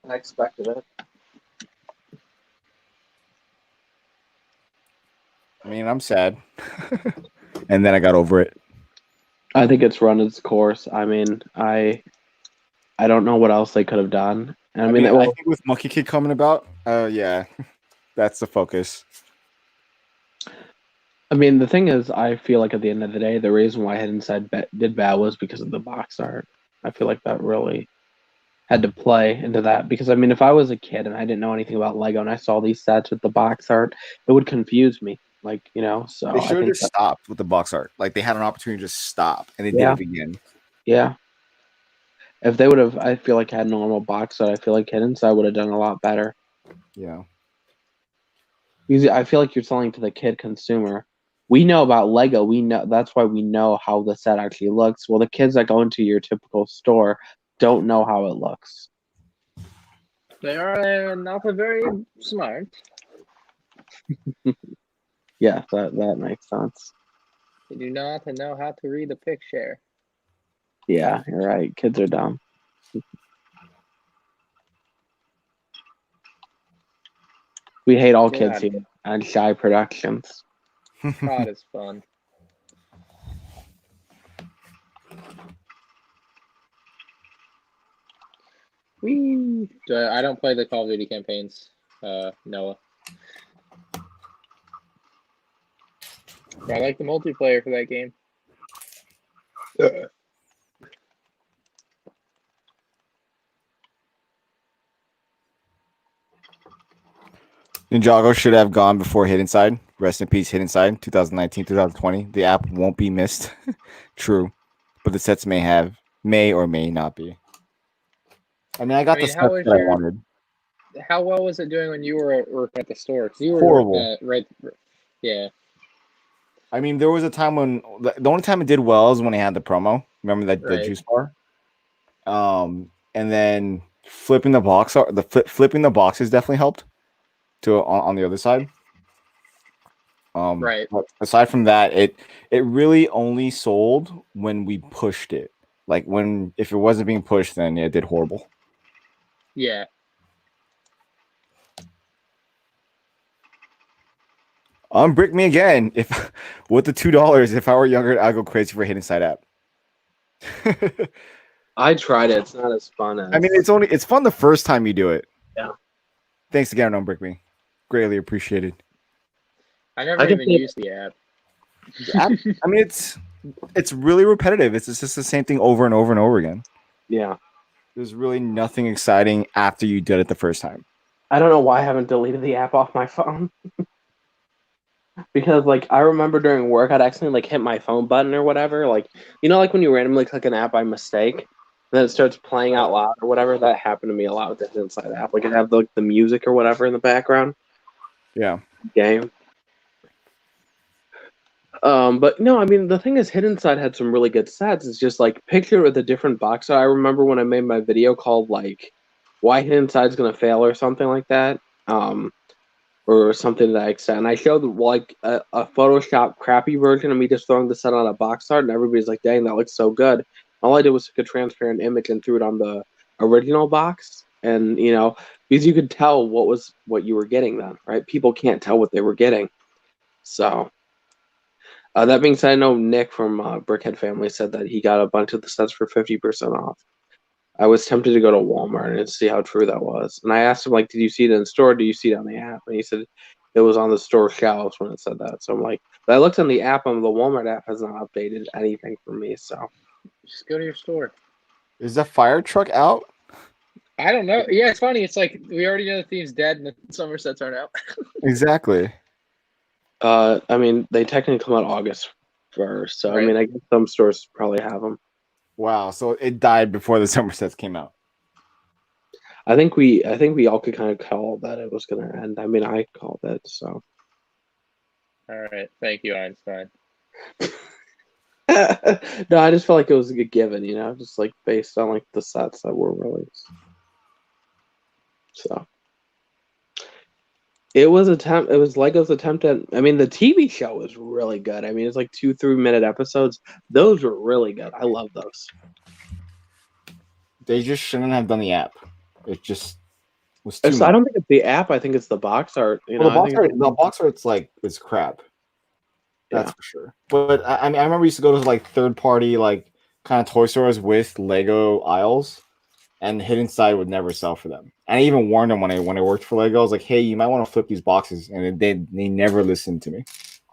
I expected it. I mean, I'm sad. And then I got over it. I think it's run its course. I mean, I don't know what else they could have done. And I mean, I think with Monkey Kid coming about, yeah, that's the focus. I mean, the thing is, I feel like at the end of the day, the reason why Hidden Side did bad was because of the box art. I feel like that really had to play into that. Because, I mean, if I was a kid and I didn't know anything about Lego and I saw these sets with the box art, it would confuse me. Like, so They I should have think just stopped with the box art. Like they had an opportunity to just stop, and they Yeah. did it again. Yeah. If they would have, I feel like, had normal box art, I feel like Hidden Side would have done a lot better. Yeah. Because I feel like you're selling to the kid consumer. We know about Lego. We know that's why we know how the set actually looks. Well, the kids that go into your typical store don't know how it looks. They are not very smart. Yeah, that makes sense. They do not know how to read a picture. Yeah, you're right. Kids are dumb. We hate all kids God. here at Shy Productions. COD is fun. Whee! I don't play the Call of Duty campaigns, Noah. But I like the multiplayer for that game. Ninjago should have gone before Hidden Side. Rest in peace, Hidden Side, 2019, 2020. The app won't be missed. True. but the sets may or may not be. I mean, I got the sets that I wanted. How well was it doing when you were working at the store? 'Cause you were Horrible. Yeah. I mean, there was a time when the only time it did well is when it had the promo. Remember that the Right. juice bar? And then flipping the flipping the boxes definitely helped to on the other side. Right. But aside from that, it really only sold when we pushed it. Like if it wasn't being pushed, then it did horrible. Yeah. Brick me again. If with the $2, if I were younger, I'd go crazy for a hidden side app. I tried it. It's not as fun as. I mean, it's fun the first time you do it. Yeah. Thanks again, Brick me. Greatly appreciated. I never even used the app. I mean, it's really repetitive. It's just the same thing over and over and over again. Yeah. There's really nothing exciting after you did it the first time. I don't know why I haven't deleted the app off my phone. Because like I remember during work I'd accidentally like hit my phone button or whatever. Like like when you randomly click an app by mistake, and then it starts playing out loud or whatever. That happened to me a lot with the Inside app. Like it have the music or whatever in the background. Yeah. Game. But no, I mean the thing is, Hidden Side had some really good sets. It's just like picture it with a different box. So I remember when I made my video called like "Why Hidden Side's Gonna Fail" or something like that. Or something that I said, and I showed like a Photoshop crappy version of me just throwing the set on a box art, and everybody's like, "Dang, that looks so good." All I did was take a transparent image and threw it on the original box, and because you could tell what you were getting then, right? People can't tell what they were getting. So that being said, I know Nick from Brickhead Family said that he got a bunch of the sets for 50% off. I was tempted to go to Walmart and see how true that was. And I asked him, like, did you see it in the store? Do you see it on the app? And he said it was on the store shelves when it said that. So I'm like, but I looked on the app, and the Walmart app has not updated anything for me. So just go to your store. Is the fire truck out? I don't know. Yeah, it's funny. It's like we already know the theme's dead and the summer sets aren't out. Exactly. I mean, they technically come out August 1st. So Right. I mean, I guess some stores probably have them. Wow. So it died before the summer sets came out. I think we all could kind of call that it was going to end. I mean, I called it. So. All right. Thank you, Einstein. No, I just felt like it was a given, just like based on like the sets that were released. So it was Lego's attempt at. I mean, the TV show was really good. I mean, it's like 2 3-minute episodes. Those were really good. I love those. They just shouldn't have done the app. It just was too I much. don't think it's the app. I think it's the box art. The box art's like it's crap. That's for sure. But I mean, I remember we used to go to like third-party like kind of toy stores with Lego aisles, and Hidden Side would never sell for them. And I even warned them when I worked for Lego. I was like, "Hey, you might want to flip these boxes," and they never listened to me.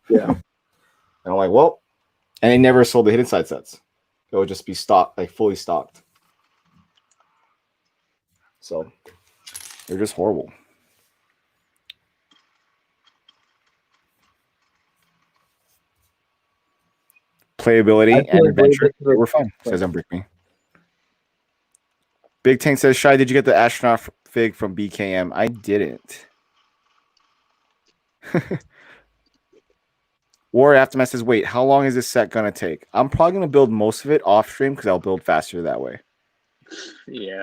Yeah. And I'm like, "Well," and they never sold the Hidden Side sets. It would just be stocked, like fully stocked. So they're just horrible. Playability and adventure were fun, says Brick Me. Big Tank says, Shy, did you get the astronaut fig from BKM? I didn't. War Aftermath says, wait, how long is this set going to take? I'm probably going to build most of it off stream because I'll build faster that way. Yeah.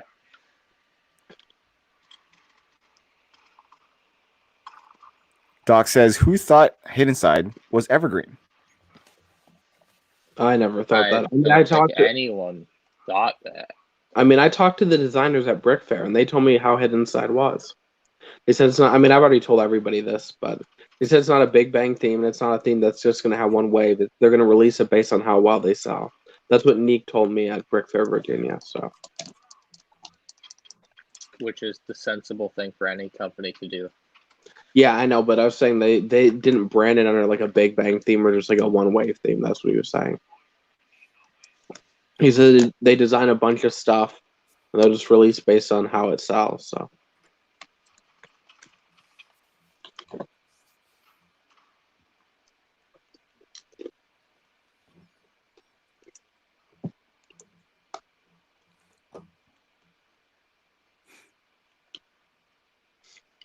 Doc says, who thought Hidden Side was evergreen? I never thought that. I mean, I talked to anyone thought that. I mean, I talked to the designers at Brick Fair, and they told me how Hidden Side was. They said it's not. I mean, I've already told everybody this, but they said it's not a Big Bang theme, and it's not a theme that's just going to have one wave. They're going to release it based on how well they sell. That's what Neek told me at Brick Fair, Virginia. So, which is the sensible thing for any company to do. Yeah, I know, but I was saying they didn't brand it under like a Big Bang theme or just like a one wave theme. That's what he was saying. He said they design a bunch of stuff and they'll just release based on how it sells. So.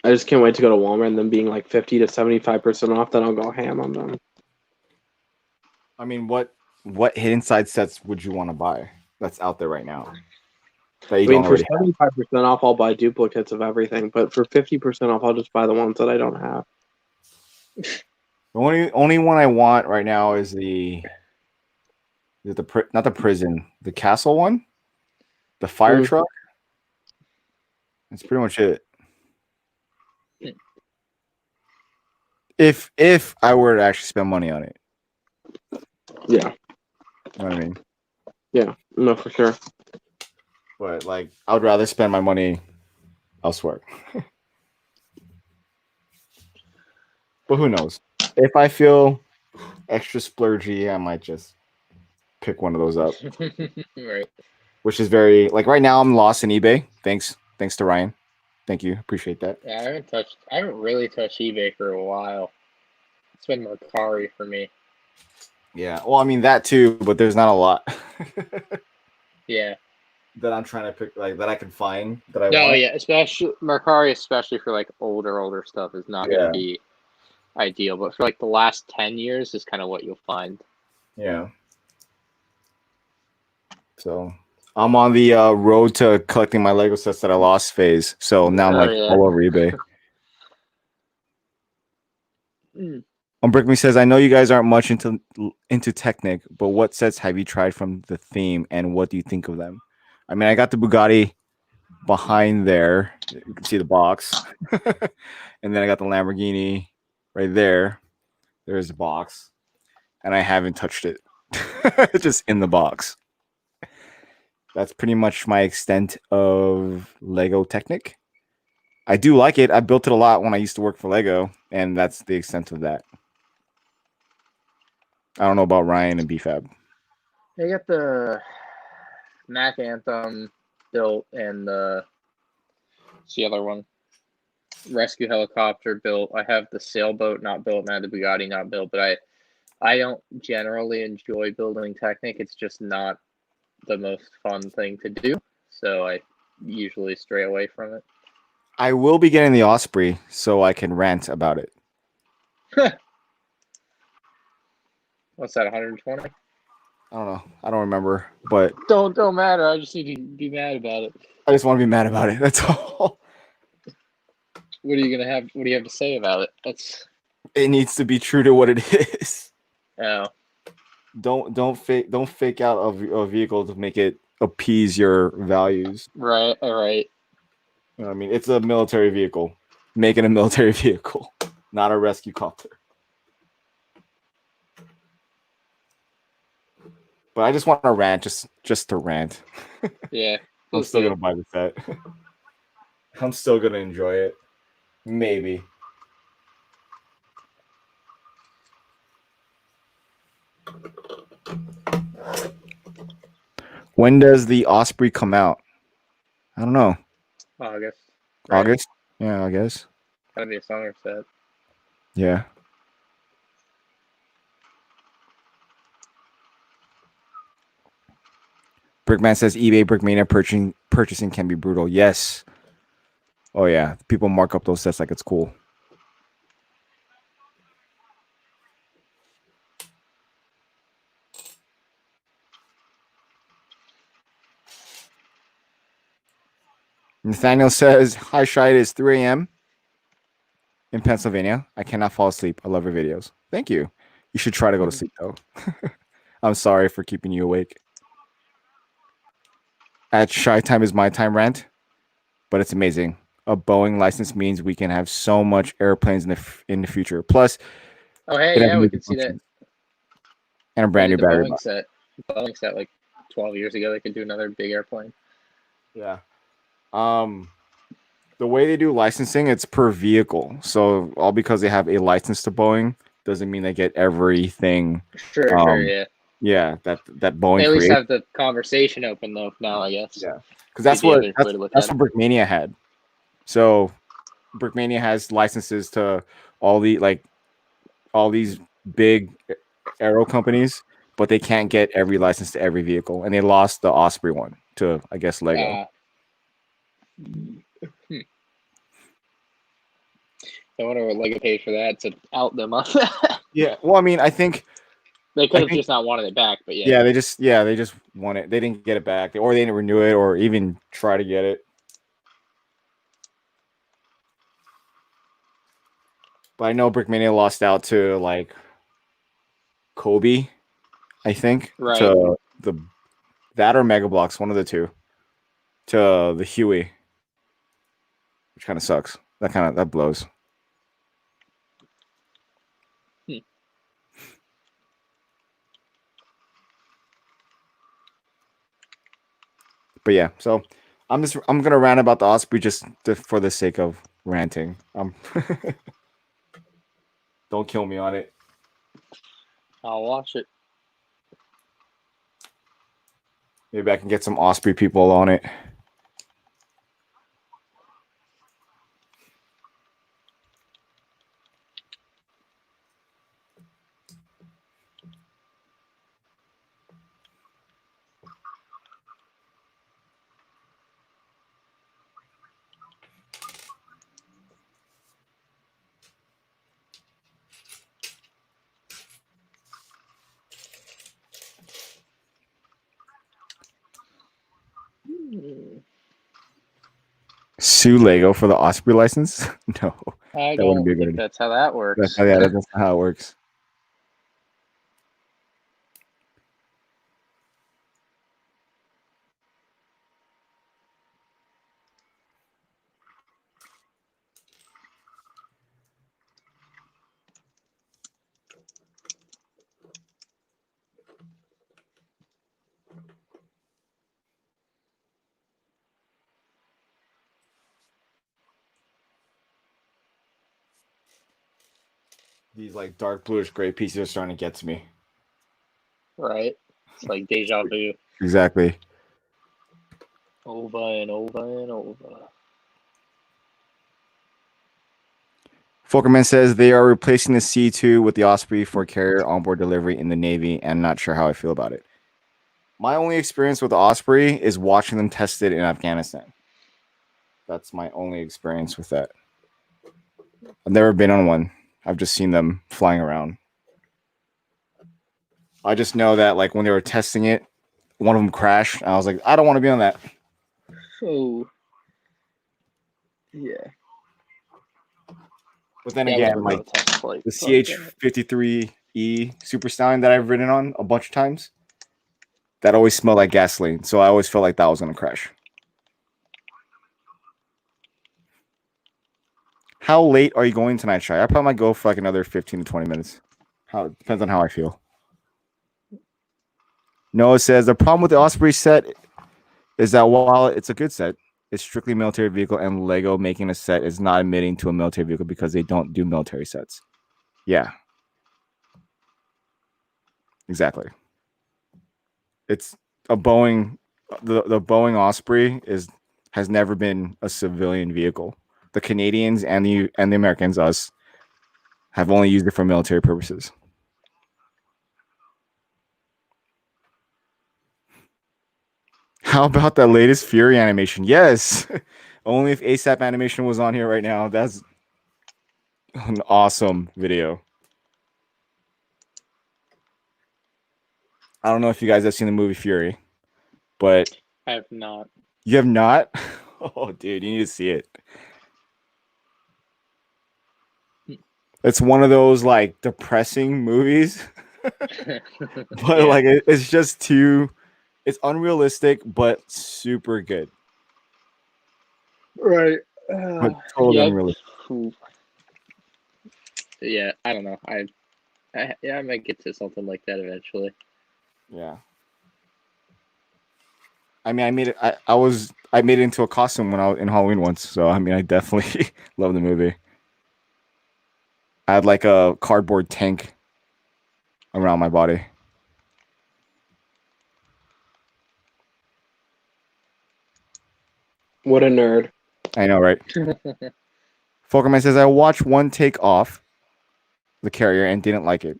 I just can't wait to go to Walmart and them being like 50 to 75% off. Then I'll go ham on them. I mean, what hidden side sets would you want to buy that's out there right now that you I mean, don't for already have? 75% off, I'll buy duplicates of everything. But for 50% off, I'll just buy the ones that I don't have. The only one I want right now is not the prison, the castle one, the fire truck. That's pretty much it. If I were to actually spend money on it. Yeah. You know what I mean? Yeah, no, for sure. But like, I would rather spend my money elsewhere. But who knows? If I feel extra splurgy, I might just pick one of those up. Right. Which is very like right now I'm lost in eBay. Thanks to Ryan. Thank you. Appreciate that. Yeah, I haven't really touched eBay for a while. It's been Mercari for me. Yeah. Well, I mean that too, but there's not a lot. Yeah. That I'm trying to pick, like that I can find that I No, want. yeah, especially Mercari, especially for like older stuff, is not going to be ideal. But for like the last 10 years, is kind of what you'll find. Yeah. So I'm on the road to collecting my Lego sets that I lost phase. So now I'm like all over eBay. BrickMe says, I know you guys aren't much into Technic, but what sets have you tried from the theme, and what do you think of them? I mean, I got the Bugatti behind there. You can see the box. And then I got the Lamborghini right there. There's the box. And I haven't touched it. It's just in the box. That's pretty much my extent of Lego Technic. I do like it. I built it a lot when I used to work for Lego, and that's the extent of that. I don't know about Ryan and BFAB. I got the Mac Anthem built and the other one, Rescue Helicopter built. I have the sailboat not built, and I have the Bugatti not built. But I don't generally enjoy building Technic. It's just not the most fun thing to do, so I usually stray away from it. I will be getting the Osprey so I can rant about it. What's that, 120? I don't know. I don't remember, but don't matter. I just need to be mad about it. I just want to be mad about it. That's all. What are you gonna have? What do you have to say about it? It needs to be true to what it is. Oh. Don't fake out a vehicle to make it appease your values. Right. All right. You know what I mean, it's a military vehicle. Make it a military vehicle, not a rescue copter. But I just want to rant, just to rant. Yeah. I'm still gonna buy the set. I'm still gonna enjoy it. Maybe. When does the Osprey come out? I don't know. August. Right? August? Yeah, I guess. Gotta be a summer set. Yeah. Brickman says eBay BrickMania purchasing can be brutal. Yes. Oh yeah. People mark up those sets like it's cool. Nathaniel says, hi Shy, it is 3 a.m. in Pennsylvania. I cannot fall asleep. I love your videos. Thank you. You should try to go to sleep though. I'm sorry for keeping you awake. At Shy Time is my time rant, but it's amazing. A Boeing license means we can have so much airplanes in the future. Plus, oh hey, yeah, we can see that. And a brand new battery. Boeing set like 12 years ago. They could do another big airplane. Yeah. The way they do licensing, it's per vehicle. So all because they have a license to Boeing doesn't mean they get everything. Sure, yeah. Yeah, that Boeing. They at least have the conversation open though now, I guess. Yeah, because that's what BrickMania had. So BrickMania has licenses to all these big aero companies, but they can't get every license to every vehicle, and they lost the Osprey one to, I guess, Lego. I wonder what Lego paid for that to out them on Yeah. Well, I mean, I think They could have just not wanted it back, but yeah. they just want it. They didn't get it back, or they didn't renew it, or even try to get it. But I know BrickMania lost out to like Kobe, I think, Right. to that or Mega Bloks, one of the two, to the Huey, which kind of sucks. That blows. But yeah, so I'm gonna rant about the Osprey just for the sake of ranting. Don't kill me on it. I'll watch it. Maybe I can get some Osprey people on it. Sue Lego for the Osprey license? No, I that wouldn't don't be a good think idea. that's how that works. That's not how it works. These like dark bluish gray pieces are starting to get to me. Right. It's like deja vu. Exactly. Over and over and over. Folkerman says they are replacing the C2 with the Osprey for carrier onboard delivery in the Navy, and I'm not sure how I feel about it. My only experience with the Osprey is watching them tested in Afghanistan. That's my only experience with that. I've never been on one. I've just seen them flying around. I just know that like when they were testing it, one of them crashed. And I was like, I don't want to be on that. Oh. Yeah. But then again, like the CH-53E Super Stallion that I've ridden on a bunch of times, that always smelled like gasoline. So I always felt like that was going to crash. How late are you going tonight, Shai? I probably might go for like another 15 to 20 minutes. Depends on how I feel. Noah says the problem with the Osprey set is that while it's a good set, it's strictly military vehicle, and Lego making a set is not admitting to a military vehicle because they don't do military sets. Yeah. Exactly. It's a Boeing. The Boeing Osprey has never been a civilian vehicle. The Canadians and the Americans, us, have only used it for military purposes. How about that latest Fury animation? Yes. Only if ASAP animation was on here right now. That's an awesome video. I don't know if you guys have seen the movie Fury, but I have not. You have not? Oh, dude, you need to see it. It's one of those like depressing movies, but like it's just too. It's unrealistic, but super good. Right. But totally unrealistic. Yeah, I don't know. I might get to something like that eventually. Yeah. I mean, I made it. I made it into a costume when I was in Halloween once. So I mean, I definitely love the movie. I had like a cardboard tank around my body. What a nerd. I know, right? Folkerman says, I watched one take off the carrier and didn't like it.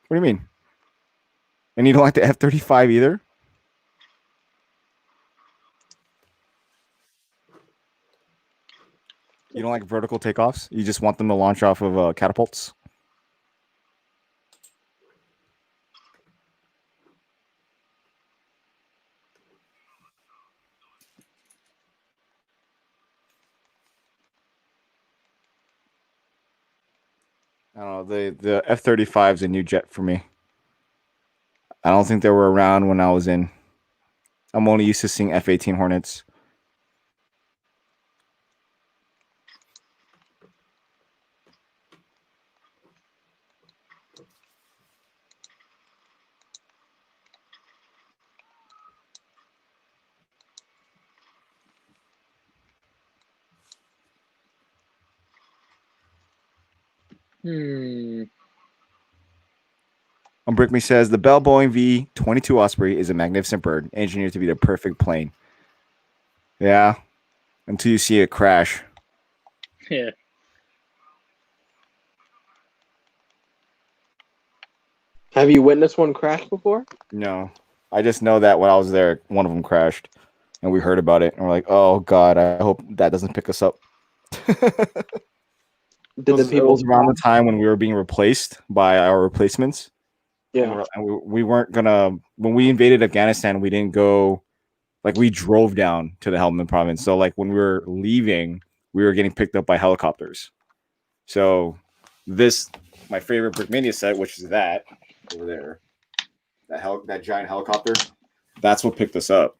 What do you mean? And you don't like the F-35 either? You don't like vertical takeoffs? You just want them to launch off of catapults? I don't know. The F-35 is a new jet for me. I don't think they were around when I was in. I'm only used to seeing F-18 Hornets. BrickMe says the Bell Boeing V-22 Osprey is a magnificent bird, engineered to be the perfect plane. Yeah, until you see it crash. Yeah. Have you witnessed one crash before? No, I just know that when I was there, one of them crashed, and we heard about it, and we're like, "Oh God, I hope that doesn't pick us up." Did the It people was around the time when we were being replaced by our replacements? Yeah. And we weren't gonna. When we invaded Afghanistan, we didn't go. Like we drove down to the Helmand province. So like when we were leaving, we were getting picked up by helicopters. So my favorite BrickMania set, which is that over there, that giant helicopter, that's what picked us up.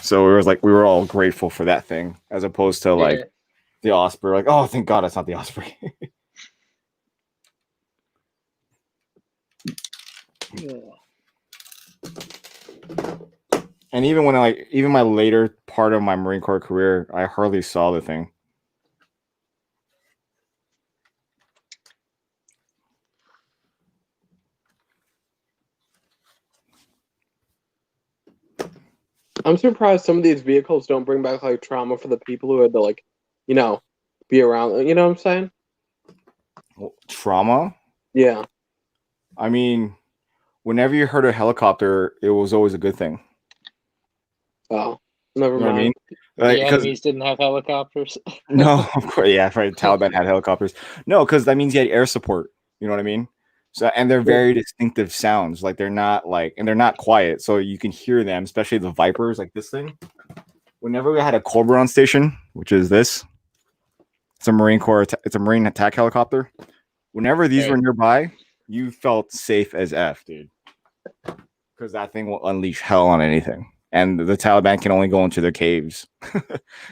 So we were all grateful for that thing, as opposed to like the Osprey. Like, oh, thank God, it's not the Osprey. And even when even my later part of my Marine Corps career, I hardly saw the thing. I'm surprised some of these vehicles don't bring back like trauma for the people who had to like, be around. You know what I'm saying? Trauma? Yeah. I mean, whenever you heard a helicopter, it was always a good thing. Oh, never mind. What I mean? Like, the enemies didn't have helicopters. No, of course, yeah, right. Taliban had helicopters. No, because that means you had air support. You know what I mean? So, and they're very distinctive sounds. Like they're not quiet, so you can hear them, especially the Vipers, like this thing. Whenever we had a Cobra on station, which is this, it's a Marine Corps, it's a Marine attack helicopter. Whenever these were nearby, you felt safe as F, dude, because that thing will unleash hell on anything, and the Taliban can only go into their caves.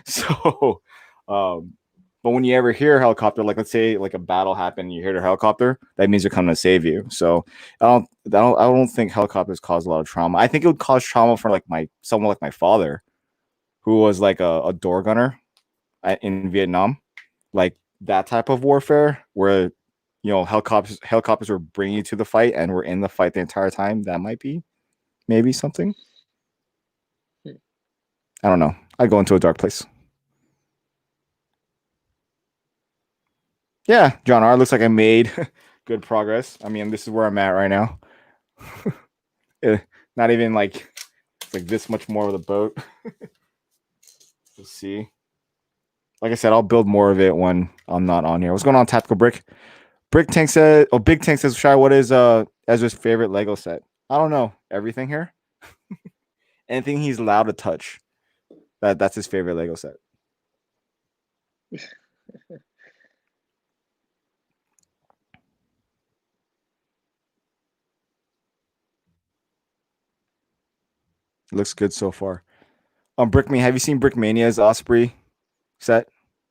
So, but when you ever hear a helicopter, like let's say like a battle happened, you hear the helicopter, that means they're coming to save you. So I don't think helicopters cause a lot of trauma. I think it would cause trauma for like someone like my father, who was like a door gunner in Vietnam, like that type of warfare where helicopters were bringing you to the fight and were in the fight the entire time. That might be maybe something. I don't know. I'd go into a dark place. Yeah, John R. Looks like I made good progress. I mean, this is where I'm at right now. Not even like it's like this much more of the boat. We'll see. Like I said, I'll build more of it when I'm not on here. What's going on, Tactical Brick? Big Tank says, Shy, what is Ezra's favorite Lego set? I don't know. Everything here. Anything he's allowed to touch. That's his favorite Lego set. Looks good so far. BrickMania, have you seen BrickMania's Osprey set?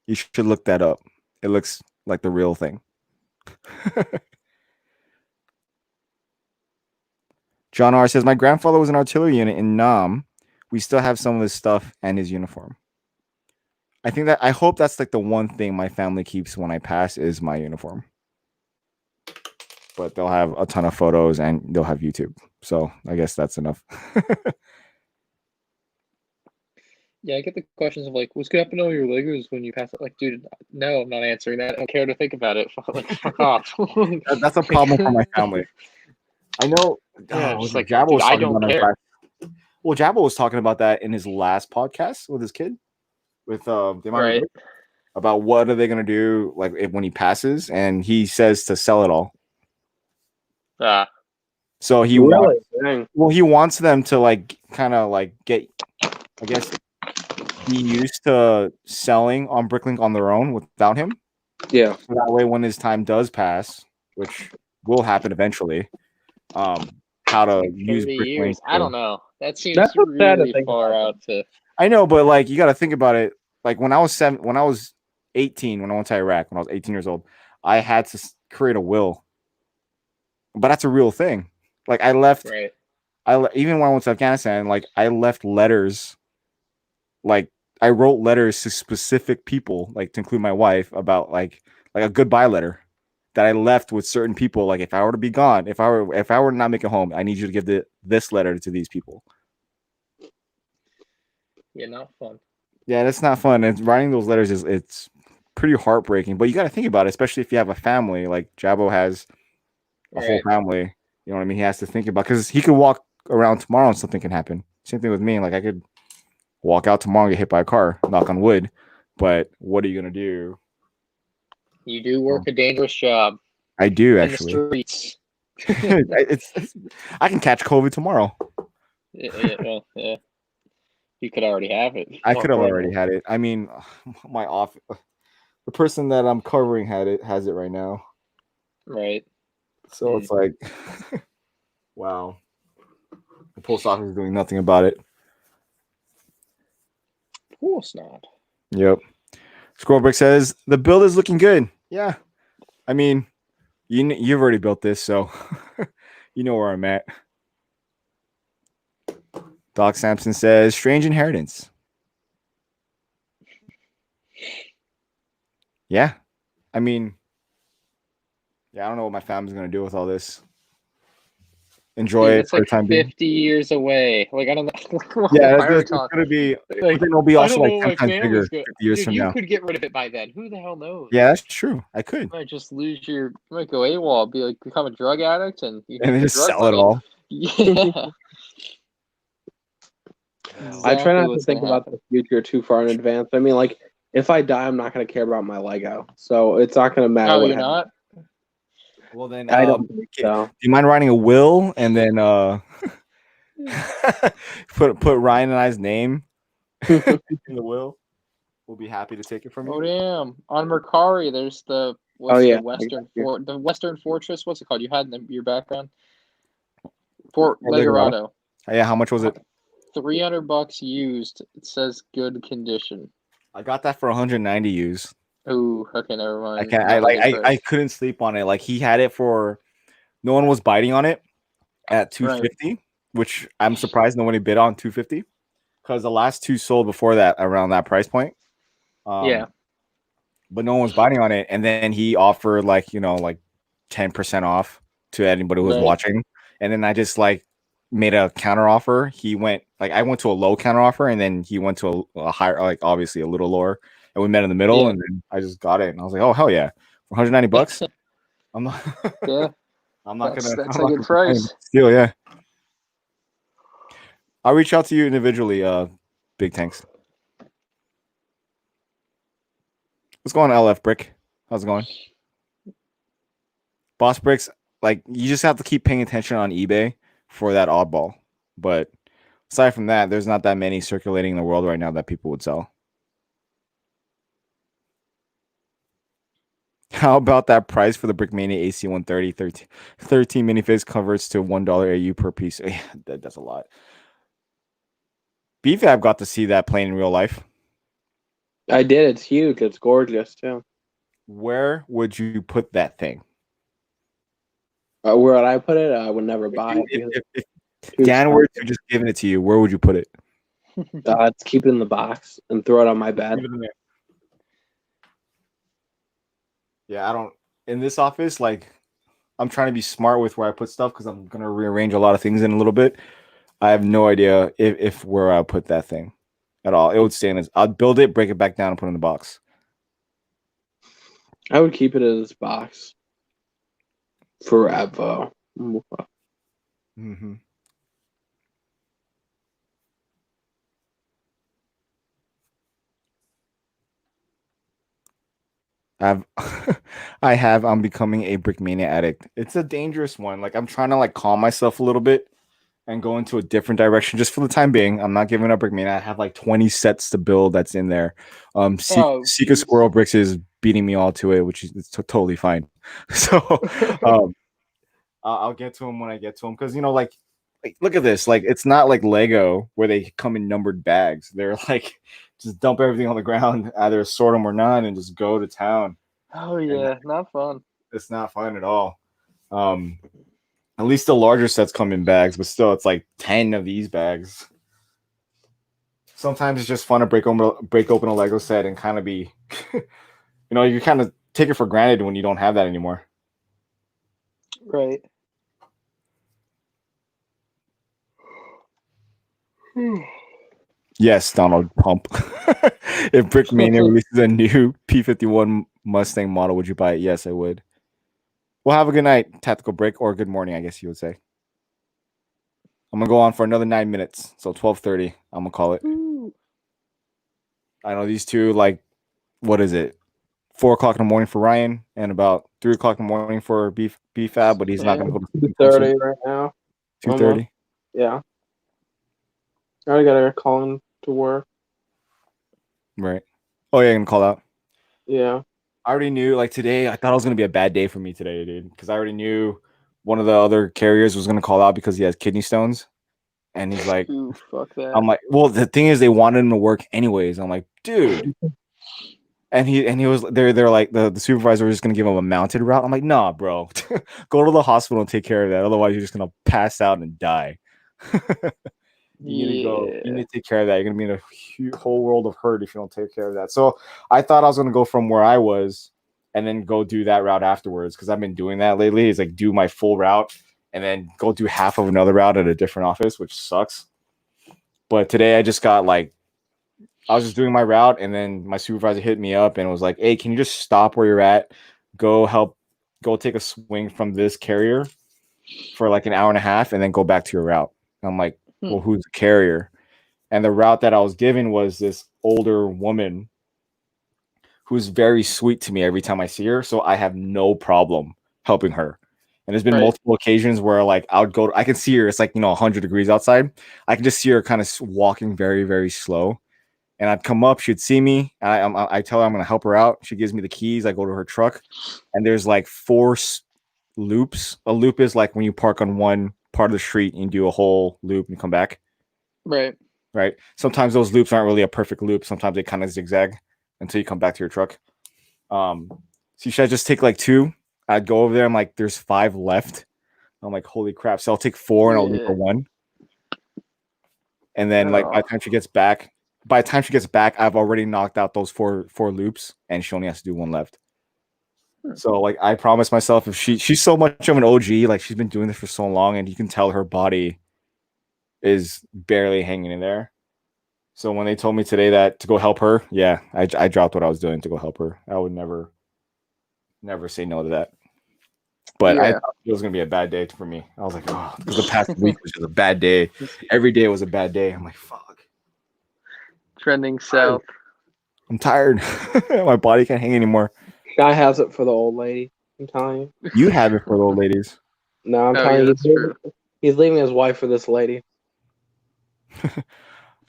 You should look that up. It looks like the real thing. John R. says, my grandfather was an artillery unit in Nam. We still have some of his stuff and his uniform. I hope that's like the one thing my family keeps when I pass is my uniform. But they'll have a ton of photos and they'll have YouTube. So I guess that's enough. Yeah, I get the questions of like, what's gonna happen to all your Legos when you pass it? Like, dude, no, I'm not answering that. I don't care to think about it. Like, fuck off. That's a problem for my family. I know. Yeah, just like, Jabba dude, was I talking don't about care. Jabba was talking about that in his last podcast with his kid, with the Right. about what are they gonna do like when he passes, and he says to sell it all. So he Really? Dang. he wants them to like kind of like get, I guess, be used to selling on BrickLink on their own without him. Yeah. So that way, when his time does pass, which will happen eventually, how to use 30 BrickLink. years. I don't know. That seems That's what's sad to really think far about. out to. I know, but like you got to think about it. Like when I was 18, when I went to Iraq, when I was 18 years old, I had to create a will. But that's a real thing. Like I left, Right. even when I went to Afghanistan, like I left letters. Like I wrote letters to specific people, like to include my wife, about like a goodbye letter that I left with certain people. Like if I were to be gone, if I were to not make it home, I need you to give this letter to these people. Yeah, not fun. Yeah, that's not fun. And writing those letters it's pretty heartbreaking. But you got to think about it, especially if you have a family. Like Jabo has a whole family. You know what I mean? He has to think about, because he could walk around tomorrow and something can happen. Same thing with me. Like I could walk out tomorrow and get hit by a car. Knock on wood. But what are you gonna do? You do work a dangerous job. I do in actually. the streets. I can catch COVID tomorrow. Yeah. You could already have it. I could have already had it. I mean, my the person that I'm covering has it right now. Right. So it's like, wow. The post office is doing nothing about it. Of course not. Yep. Scrollbrick says the build is looking good. Yeah. I mean, you've already built this, so you know where I'm at. Doc Sampson says strange inheritance. Yeah. I mean, yeah, I don't know what my family's gonna do with all this. Enjoy it it's for like the time 50 being. years away. Like I don't know. Yeah, it's gonna be. Like, but then it'll be I also don't like know 10 what my times bigger family's good. 50 years Dude, from you now. could get rid of it by then. Who the hell knows? Yeah, that's true. I could. You might just lose your. You might go AWOL, become a drug addict, and you And then your just drug sell it money. all. Yeah. I try not to what's think gonna about happen. the future too far in advance. I mean, like, if I die, I'm not going to care about my Lego. So it's not going to matter Oh, what you're happens. not? Well, then, I don't think so. do you mind writing a will and then put Ryan and I's name in the will? We'll be happy to take it from you. Oh damn! On Mercari, there's the the Western Fortress. What's it called? You had in your background. Fort Legorado. Yeah, how much was it? $300 used. It says good condition. I got that for 190 used. Oh, okay, never mind. I can't. I couldn't sleep on it. Like he had it for. No one was biting on it at 250, which I'm surprised nobody bid on 250, because the last two sold before that around that price point. Yeah. But no one was biting on it, and then he offered like 10% off to anybody who was watching, and then I just like made a counter offer. He went I went to a low counter offer, and then he went to a higher, like obviously a little lower, and we met in the middle, and then I just got it, and I was like, oh hell yeah, for $190. I'm not. Yeah. I'm not gonna. That's a good price. Steal, yeah. I'll reach out to you individually. Big thanks. What's going on, LF Brick? How's it going? Boss Bricks, like you just have to keep paying attention on eBay for that oddball. But aside from that, there's not that many circulating in the world right now that people would sell. How about that price for the BRICKMANIA AC 130 13 minifig converts to $1 AU per piece? Yeah, that's a lot. BFAB got to see that plane in real life. I did. It's huge. It's gorgeous too. Where would you put that thing? Where would I put it? I would never buy it. If Dan were to just giving it to you, where would you put it? Let's keep it in the box and throw it on my bed. Yeah, I don't. In this office, like, I'm trying to be smart with where I put stuff because I'm gonna rearrange a lot of things in a little bit. I have no idea if where I'll put that thing at all. It would stay in this. I'd build it, break it back down, and put it in the box. I would keep it in this box forever. Mm-hmm. I've I'm becoming a Brickmania addict. It's a dangerous one. Like I'm trying to like calm myself a little bit and go into a different direction just for the time being. I'm not giving up Brickmania. I have like 20 sets to build that's in there. Oh, Seeker geez. Squirrel Bricks is beating me all to it, which is totally fine. So um, I'll get to them when I get to them because like look at this. Like it's not like Lego where they come in numbered bags. They're like just dump everything on the ground, either sort them or not, and just go to town. Oh And yeah, not fun. it's not fun at all. Um, at least the larger sets come in bags, but still, it's like 10 of these bags. Sometimes it's just fun to break open a Lego set and kind of be, you kind of take it for granted when you don't have that anymore. Right. Yes, Donald Pump. If Brickmania releases a new P-51 Mustang model, would you buy it? Yes, I would. Well, have a good night, Tactical Brick, or good morning, I guess you would say. I'm gonna go on for another 9 minutes, so 12:30. I'm gonna call it. Ooh. I know these two, like, what is it? 4 o'clock in the morning for Ryan, and about 3 o'clock in the morning for BFab, but he's not gonna go to sleep 2:30 right now. 2:30. Yeah. I already got a call in to work. Right. Oh yeah, I'm gonna call out. Yeah. I already knew, like today, I thought it was gonna be a bad day for me today, dude, because I already knew one of the other carriers was gonna call out because he has kidney stones, and he's like, Ooh, fuck that. I'm like, well, the thing is, they wanted him to work anyways. I'm like, dude. And he was they're like the supervisor was just gonna give him a mounted route. I'm like, nah, bro, go to the hospital and take care of that. Otherwise, you're just gonna pass out and die. You need to go. You need to take care of that. You're gonna be in a whole world of hurt if you don't take care of that. So I thought I was gonna go from where I was and then go do that route afterwards because I've been doing that lately. It's like do my full route and then go do half of another route at a different office, which sucks. But today I just got like I was just doing my route and then my supervisor hit me up and was like, "Hey, can you just stop where you're at? Go take a swing from this carrier for like an hour and a half and then go back to your route." And I'm like, well, who's the carrier? And the route that I was given was this older woman who's very sweet to me every time I see her. So I have no problem helping her. And there's been multiple occasions where like I can see her. It's like, 100 degrees outside. I can just see her kind of walking very, very slow. And I'd come up, she'd see me. I tell her I'm going to help her out. She gives me the keys. I go to her truck and there's like 4 loops. A loop is like when you park on one part of the street and you do a whole loop and come back. Right. Sometimes those loops aren't really a perfect loop. Sometimes they kind of zigzag until you come back to your truck. So should I just take like 2? I'd go over there. I'm like, there's 5 left. I'm like, holy crap. So I'll take 4 and I'll leave for 1. And then like by the time she gets back, I've already knocked out those four loops and she only has to do 1 left. So like I promised myself if she's so much of an OG, like she's been doing this for so long and you can tell her body is barely hanging in there. So when they told me today that to go help her, yeah, I dropped what I was doing to go help her. I would never say no to that. But I thought it was gonna be a bad day for me. I was like, oh, because the past week was just a bad day. Every day was a bad day. I'm like, fuck. Trending south. I'm tired. My body can't hang anymore. Guy has it for the old lady. I'm telling you. You have it for the old ladies. No, I'm telling you. He's leaving his wife for this lady. I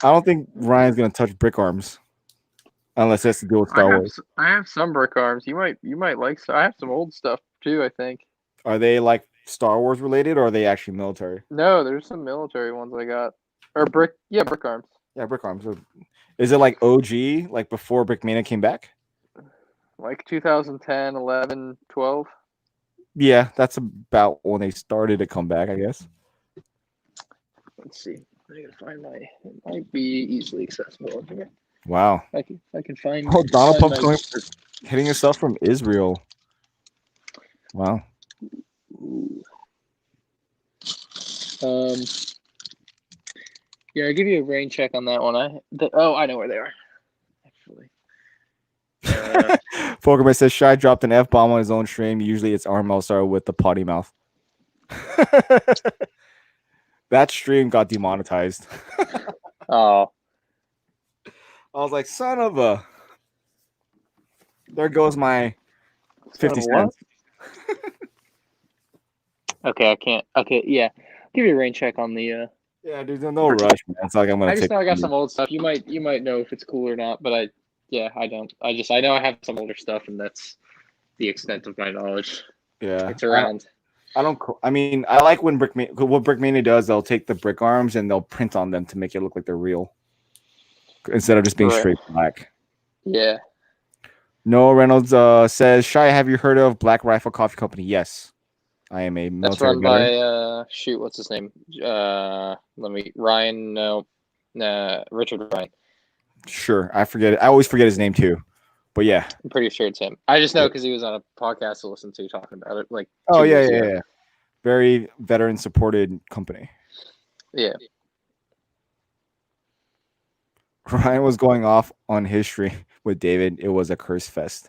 don't think Ryan's gonna touch brick arms, unless it has to deal with Star Wars. I have some brick arms. You might like. I have some old stuff too. I think. Are they like Star Wars related, or are they actually military? No, there's some military ones I got. Or brick. Yeah, brick arms. Yeah, brick arms. Is it like OG, like before BrickMania came back? Like 2010, 11, 12. Yeah, that's about when they started to come back, I guess. Let's see. I gotta find my. It might be easily accessible in here. Wow. I can find. Oh, Donald Pump's hitting himself from Israel. Wow. Ooh. Yeah, I'll give you a rain check on that one. I know where they are. Actually. Pokerman says Shy dropped an F-bomb on his own stream. Usually it's Arm Star with the potty mouth. That stream got demonetized. Oh. I was like, son of a. There goes my 50 what? cents. Okay, I can't. Okay, yeah. Give you a rain check on the. Yeah, dude, no rush, man. It's like I'm gonna I just take. know I got some old stuff. You might know if it's cool or not, but I don't. I know I have some older stuff, and that's the extent of my knowledge. Yeah, It's around. I mean, I like when what BrickMania does. They'll take the brick arms and they'll print on them to make it look like they're real, instead of just being Right. straight black. Yeah. Noah Reynolds says, "Shy, have you heard of Black Rifle Coffee Company?" Yes, I am a That's military run veteran. by shoot, what's his name? Ryan. No, Richard Ryan. Sure, I forget it. I always forget his name too, but yeah. I'm pretty sure it's him. I just know because he was on a podcast to listen to talking about it like 2 Oh years yeah, ago. yeah. Very veteran supported company. Yeah. Ryan was going off on history with David. It was a curse fest.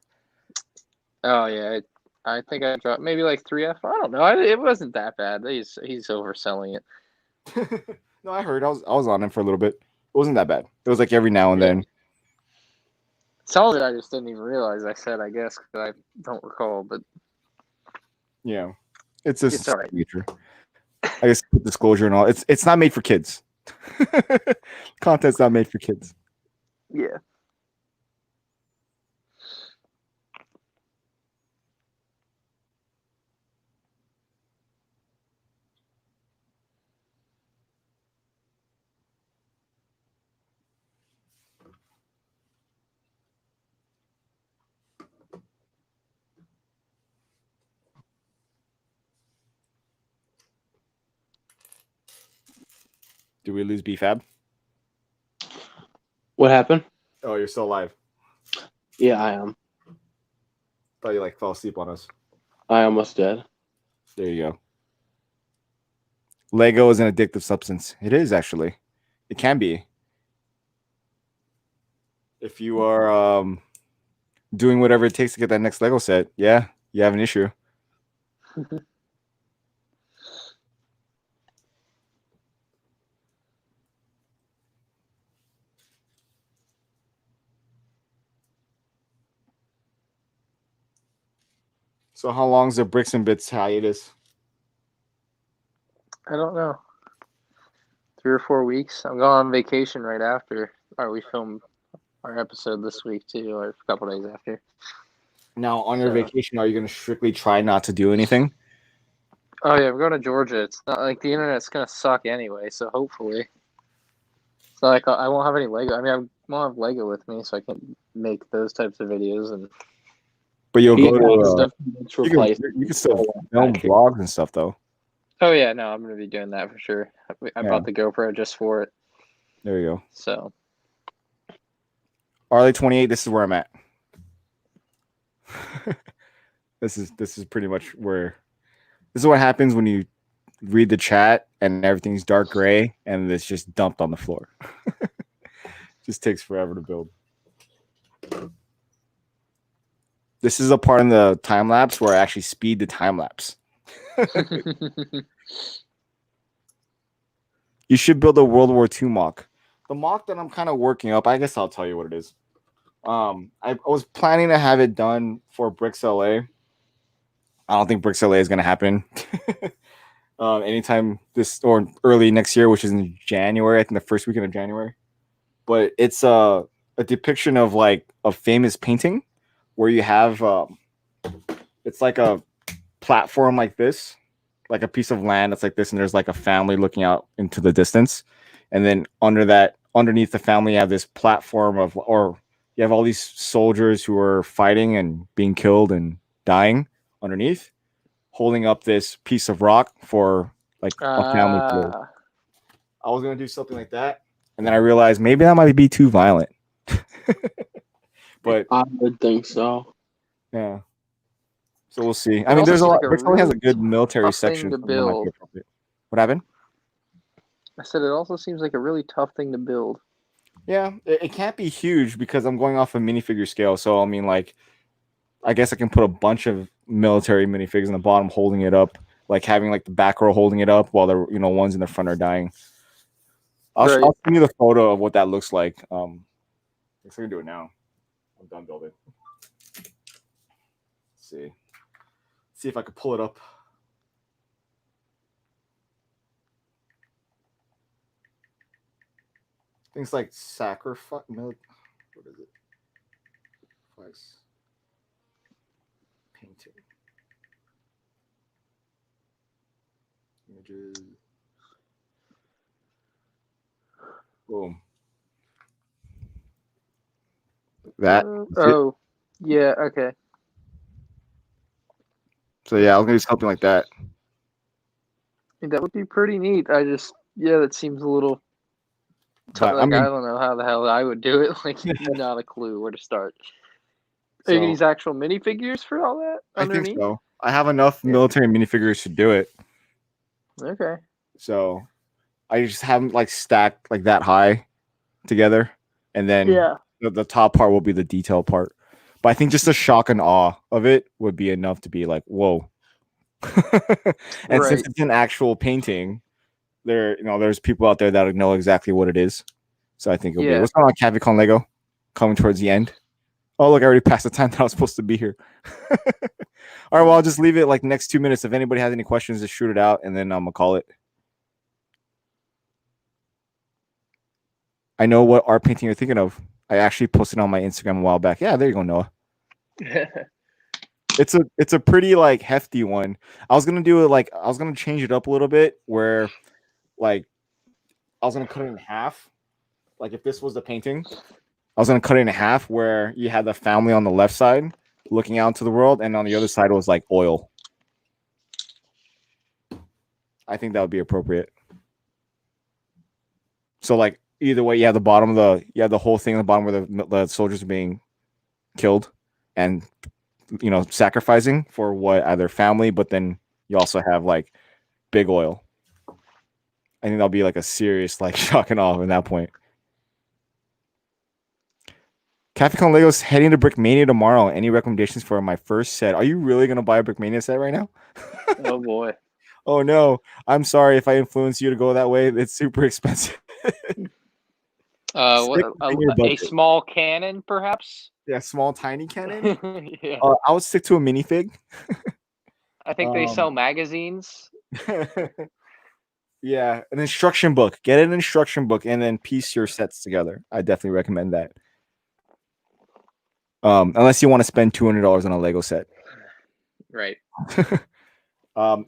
Oh yeah. I think I dropped maybe like 3F. I don't know. It wasn't that bad. He's overselling it. No, I heard. I was on him for a little bit. It wasn't that bad. It was like every now and then. Some of it I just didn't even realize I said. I guess because I don't recall, but Yeah, it's just it's all right. nature. I guess disclosure and all. It's not made for kids. Content's not made for kids. Yeah. Do we lose BFAB? What happened? Oh, you're still alive. Yeah, I am. Thought you fell asleep on us. I almost did. There you go. Lego is an addictive substance. It is actually. It can be. If you are doing whatever it takes to get that next Lego set, yeah, you have an issue. So how long is the Bricks and Bits hiatus? I don't know. 3 or 4 weeks. I'm going on vacation right after. We film our episode this week too, or a couple days after. Now, on your vacation, are you going to strictly try not to do anything? Oh yeah, we're going to Georgia. It's not like the internet's gonna suck anyway, so hopefully. It's not like I won't have any Lego. I mean, I won't have Lego with me, so I can make those types of videos and. But you'll go stuff. to you can still film vlogs and stuff though. Oh yeah, no, I'm gonna be doing that for sure. I bought the GoPro just for it. There you go. So, Arley 28. This is where I'm at. This is pretty much where. This is what happens when you read the chat and everything's dark gray and it's just dumped on the floor. Just takes forever to build. This is a part in the time lapse where I actually speed the time lapse. You should build a World War II mock. The mock that I'm kind of working up, I guess I'll tell you what it is. I was planning to have it done for Bricks LA. I don't think Bricks LA is going to happen anytime this or early next year, which is in January. I think the first weekend of January. But it's a depiction of like a famous painting where you have it's like a platform like this, like a piece of land that's like this, and there's like a family looking out into the distance, and then underneath the family you have this platform or you have all these soldiers who are fighting and being killed and dying underneath, holding up this piece of rock for like a family field. I was gonna do something like that, and then I realized maybe that might be too violent. But I would think so. Yeah. So we'll see. I mean, there's a lot. Bricks only has a good military section. To build. What happened? I said it also seems like a really tough thing to build. Yeah, it can't be huge because I'm going off a minifigure scale. So I mean, like, I guess I can put a bunch of military minifigs in the bottom holding it up, like having like the back row holding it up while the ones in the front are dying. I'll send you the photo of what that looks like. I guess I can do it now. I'm done building. see. See if I could pull it up. Things like sacrifice. No, what is it? Sacrifice. Painting. Images. Boom. That. Oh, yeah. Okay. So yeah, I was gonna do something like that. I think that would be pretty neat. That seems a little. But, I don't know how the hell I would do it. Like, not a clue where to start. Are you gonna use actual minifigures for all that underneath? I think so. I have enough military minifigures to do it. Okay. So I just have them like stacked like that high together, and then the top part will be the detail part. But I think just the shock and awe of it would be enough to be like, whoa. And since it's an actual painting, there's people out there that know exactly what it is. So I think it'll be. What's going on, Cavicon Lego? Coming towards the end. Oh, look, I already passed the time that I was supposed to be here. All right, well, I'll just leave it like next 2 minutes. If anybody has any questions, just shoot it out, and then I'm going to call it. I know what art painting you're thinking of. I actually posted on my Instagram a while back. Yeah, there you go, Noah. It's a pretty like hefty one. I was gonna do it like I was gonna change it up a little bit where like I was gonna cut it in half. Like if this was the painting, I was gonna cut it in half where you had the family on the left side looking out into the world, and on the other side was like oil. I think that would be appropriate. So like either way, you have the whole thing at the bottom where the soldiers are being killed and sacrificing for what either family, but then you also have like big oil. I think that'll be like a serious like shock and awe at that point. Cafecon Lego's heading to BrickMania tomorrow. Any recommendations for my first set? Are you really gonna buy a BrickMania set right now? Oh boy. Oh no. I'm sorry if I influenced you to go that way. It's super expensive. A small cannon, perhaps? Yeah, small tiny cannon. Yeah. I would stick to a minifig. I think they sell magazines. Yeah, an instruction book. Get an instruction book and then piece your sets together. I definitely recommend that. Unless you want to spend $200 on a Lego set. Right.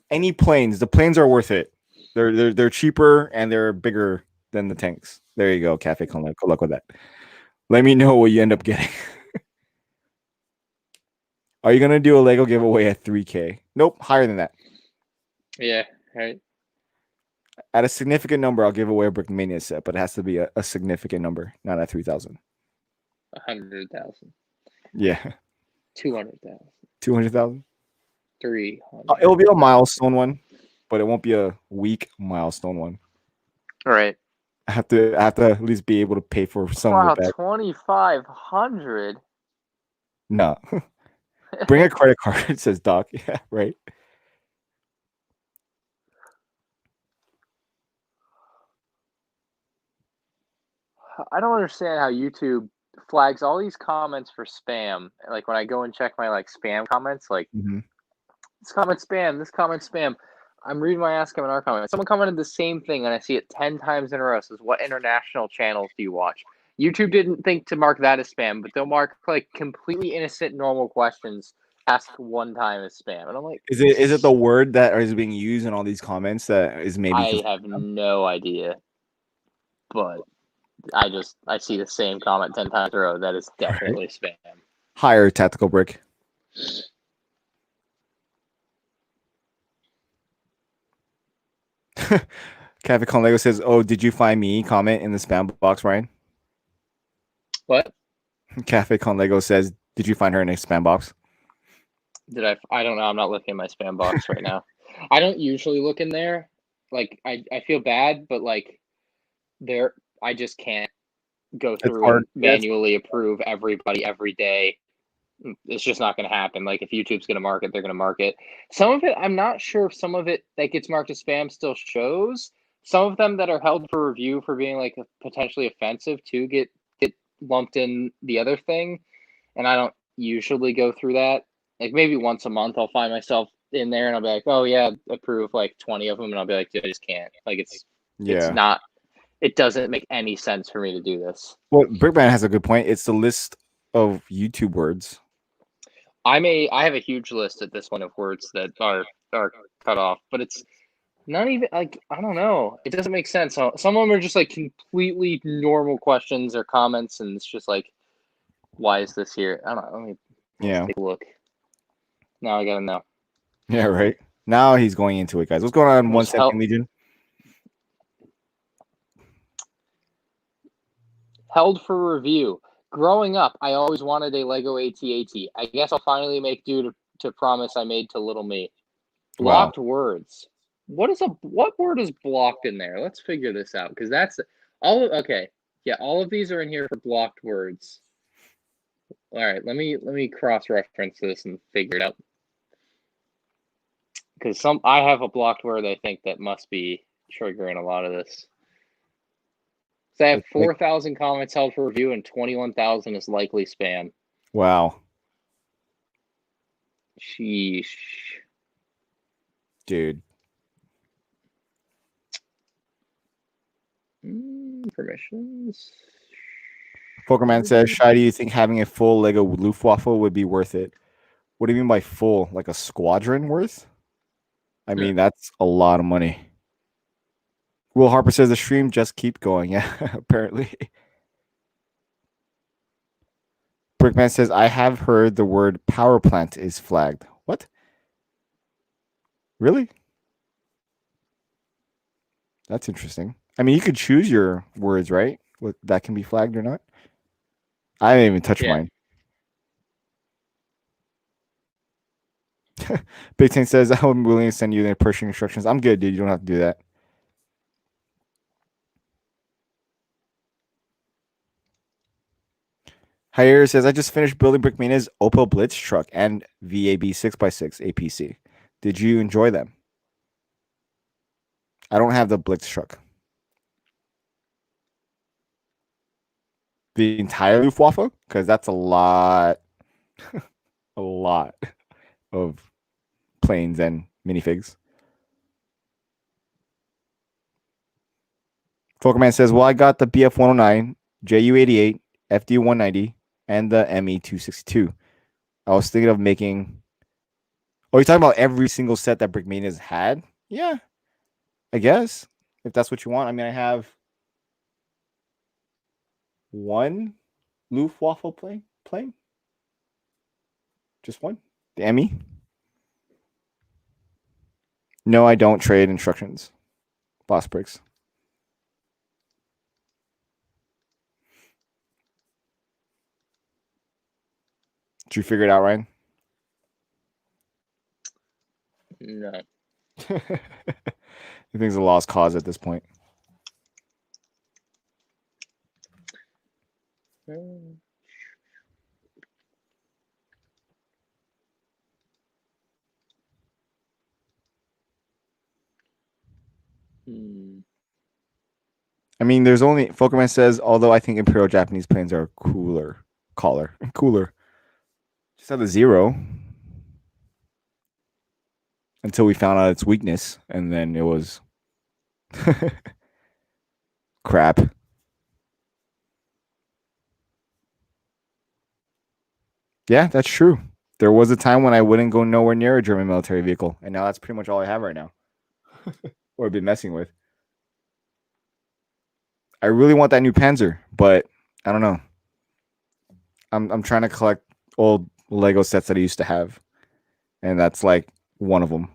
Any planes. The planes are worth it. They're cheaper and they're bigger than the tanks. There you go, Cafe Con. Good luck with that. Let me know what you end up getting. Are you gonna do a Lego giveaway at 3K? Nope, higher than that. Yeah, right. At a significant number, I'll give away a BrickMania set, but it has to be a significant number, not at 3,000. 100,000. Yeah. 200,000. 200,000. 300. It'll be a milestone one, but it won't be a weak milestone one. All right. I have to at least be able to pay for some of it. 2,500. No. Bring a credit card, says Doc. Yeah, right. I don't understand how YouTube flags all these comments for spam. Like when I go and check my like spam comments, like this comment spam, this comment spam. I'm reading my Ask Kevin R comment. Someone commented the same thing, and I see it 10 times in a row. It says, "What international channels do you watch?" YouTube didn't think to mark that as spam, but they'll mark like completely innocent, normal questions asked one time as spam. And I'm like, is it the word that is being used in all these comments that is maybe? I have no idea, but I see the same comment 10 times in a row. That is definitely spam. Higher Tactical Brick. Cafe Con Lego says, "Oh, did you find me?" Comment in the spam box, Ryan. What? Cafe Con Lego says, "Did you find her in a spam box?" Did I? I don't know. I'm not looking at my spam box right now. I don't usually look in there. Like I feel bad, but like I just can't go through and manually approve everybody every day. It's just not going to happen. Like if YouTube's going to mark it, they're going to mark it. Some of it, I'm not sure if some of it that gets marked as spam still shows. Some of them that are held for review for being like potentially offensive too get lumped in the other thing. And I don't usually go through that. like maybe once a month I'll find myself in there and I'll be like, oh yeah, approve like 20 of them, and I'll be like, dude, I just can't. Like it's not. It doesn't make any sense for me to do this. Well, Brickman has a good point. It's the list of YouTube words. I have a huge list at this one of words that are cut off, but it's not even like, I don't know. It doesn't make sense. Some of them are just like completely normal questions or comments, and it's just like, why is this here? I don't know. Let me take a look. Now I gotta know. Yeah, right. Now he's going into it, guys. What's going on? 1 second, Legion. Held for review. Growing up, I always wanted a Lego AT-AT. I guess I'll finally make due to promise I made to little me. Blocked words. What word is blocked in there? Let's figure this out, because that's okay. Yeah, all of these are in here for blocked words. All right, let me cross-reference this and figure it out. Because I have a blocked word I think that must be triggering a lot of this. So I have 4,000 comments held for review and 21,000 is likely spam. Wow. Sheesh. Dude. Permissions. Pokerman says, Shy, do you think having a full Lego Luftwaffe would be worth it? What do you mean by full? Like a squadron worth? I mean, that's a lot of money. Will Harper says the stream just keep going. Yeah, apparently. Brickman says, I have heard the word power plant is flagged. What? Really? That's interesting. I mean, you could choose your words, right? What that can be flagged or not. I didn't even touch mine. Big Tank says, I'm willing to send you the pushing instructions. I'm good, dude. You don't have to do that. Jair says, I just finished building BrickMania's Opel Blitz truck and VAB 6x6 APC. Did you enjoy them? I don't have the Blitz truck. The entire Luftwaffe? Because that's a lot. A lot of planes and minifigs. Folkerman says, well, I got the BF 109, JU 88, FD 190, and the ME 262. I was thinking of making. Oh, you're talking about every single set that BrickMania's had? Yeah, I guess. If that's what you want. I mean, I have one Luftwaffe plane. Just one. The ME. No, I don't trade instructions. Boss bricks. Did you figure it out, Ryan? No. He thinks a lost cause at this point. I mean, there's only Folkerman says, although I think Imperial Japanese planes are cooler. Just have the 0 until we found out its weakness, and then it was crap. Yeah, that's true. There was a time when I wouldn't go nowhere near a German military vehicle, and now that's pretty much all I have right now. Or I've been messing with. I really want that new Panzer, but I don't know. I'm trying to collect old Lego sets that I used to have, and that's like one of them.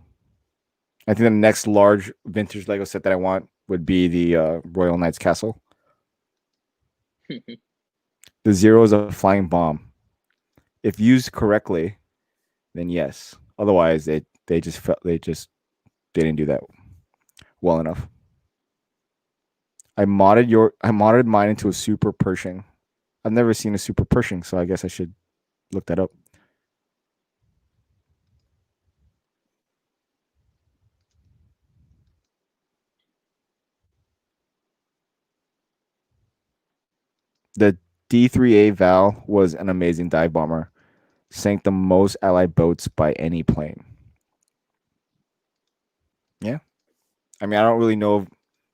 I think the next large vintage Lego set that I want would be the Royal Knights Castle. The 0 is a flying bomb. If used correctly, then yes. Otherwise, they didn't do that well enough. I modded mine into a Super Pershing. I've never seen a Super Pershing, so I guess I should look that up. The D3A Val was an amazing dive bomber. sank the most Allied boats by any plane. Yeah. I mean, I don't really know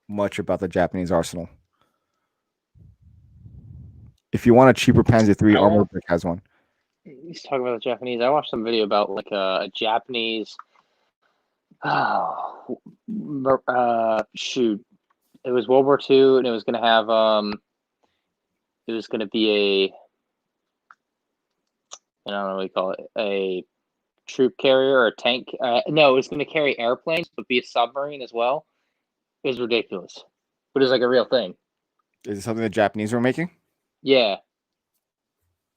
much about the Japanese arsenal. If you want a cheaper Panzer III, Armored Brick has one. He's talking about the Japanese. I watched some video about like a Japanese. Shoot, it was World War II, and it was gonna have it was gonna be I don't know what you call it, a troop carrier or a tank. No, it was gonna carry airplanes, but be a submarine as well. It was ridiculous, but it was like a real thing. Is it something the Japanese were making? Yeah,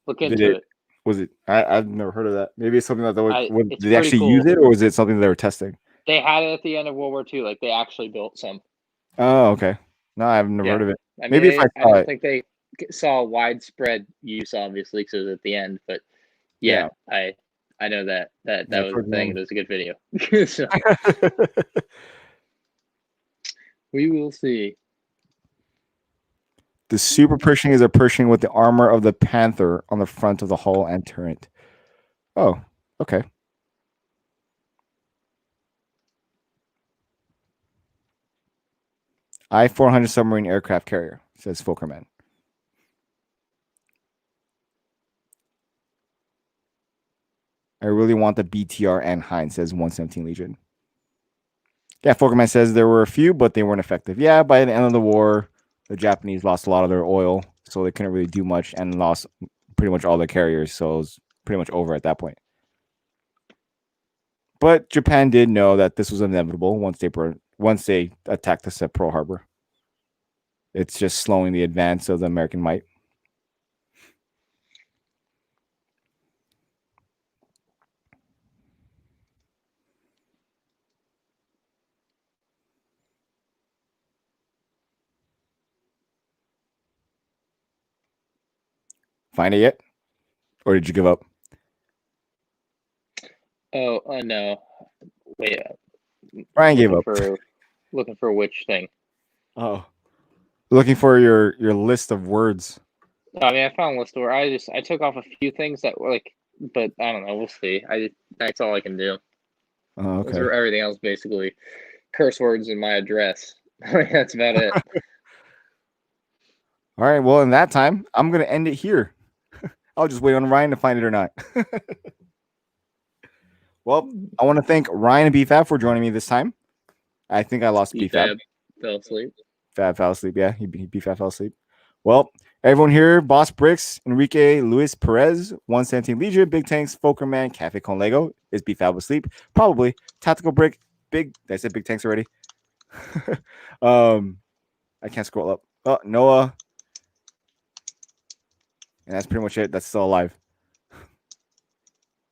look into it. Was it? I've never heard of that. Maybe it's something that it's did they actually pretty use cool. it, or was it something they were testing? They had it at the end of World War II. Like they actually built some. Oh, okay. No, I've never heard of it. I mean, Maybe if I I saw don't it. think they saw widespread use, obviously, because it was at the end. But yeah, I know that was the thing. It was a good video. So, we will see. The Super Pershing is a Pershing with the armor of the Panther on the front of the hull and turret. Oh, okay. I-400 submarine aircraft carrier, says Folkerman. I really want the BTR and Heinz, says 117 Legion. Yeah, Folkerman says there were a few, but they weren't effective. Yeah, by the end of the war, the Japanese lost a lot of their oil, so they couldn't really do much and lost pretty much all their carriers, so it was pretty much over at that point. But Japan did know that this was inevitable once they attacked us at Pearl Harbor. It's just slowing the advance of the American might. Find it yet? Or did you give up? Oh, no. Wait. Ryan gave up. Looking for which thing? Oh. Looking for your list of words. I mean, I found a list where I took off a few things that were like, but I don't know. We'll see. That's all I can do. Oh, okay. Everything else basically curse words in my address. That's about it. All right. Well, in that time, I'm gonna end it here. I'll just wait on Ryan to find it or not. Well, I want to thank Ryan and BFAB for joining me this time. I think I lost BFAB. Fell asleep. Fab fell asleep. Yeah, BFAB fell asleep. Well, everyone here, Boss Bricks, Enrique, Luis Perez, 117 Legion, Big Tanks, Folkerman, Cafe Con Lego. Is BFAB asleep? Probably. Tactical Brick, Big. I said Big Tanks already. I can't scroll up. Oh, Noah. And that's pretty much it. That's still alive.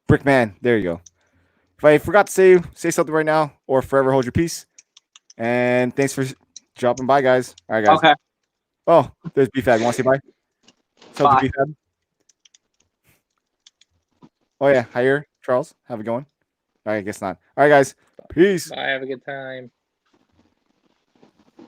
Brickman, there you go. If I forgot to say something right now, or forever hold your peace. And thanks for dropping by, guys. All right, guys. Okay. Oh, there's BFAB. You want to say bye? Tell the BFAB. Oh, yeah. Hi here, Charles. How's it going? All right, I guess not. All right, guys. Peace. Bye. Have a good time.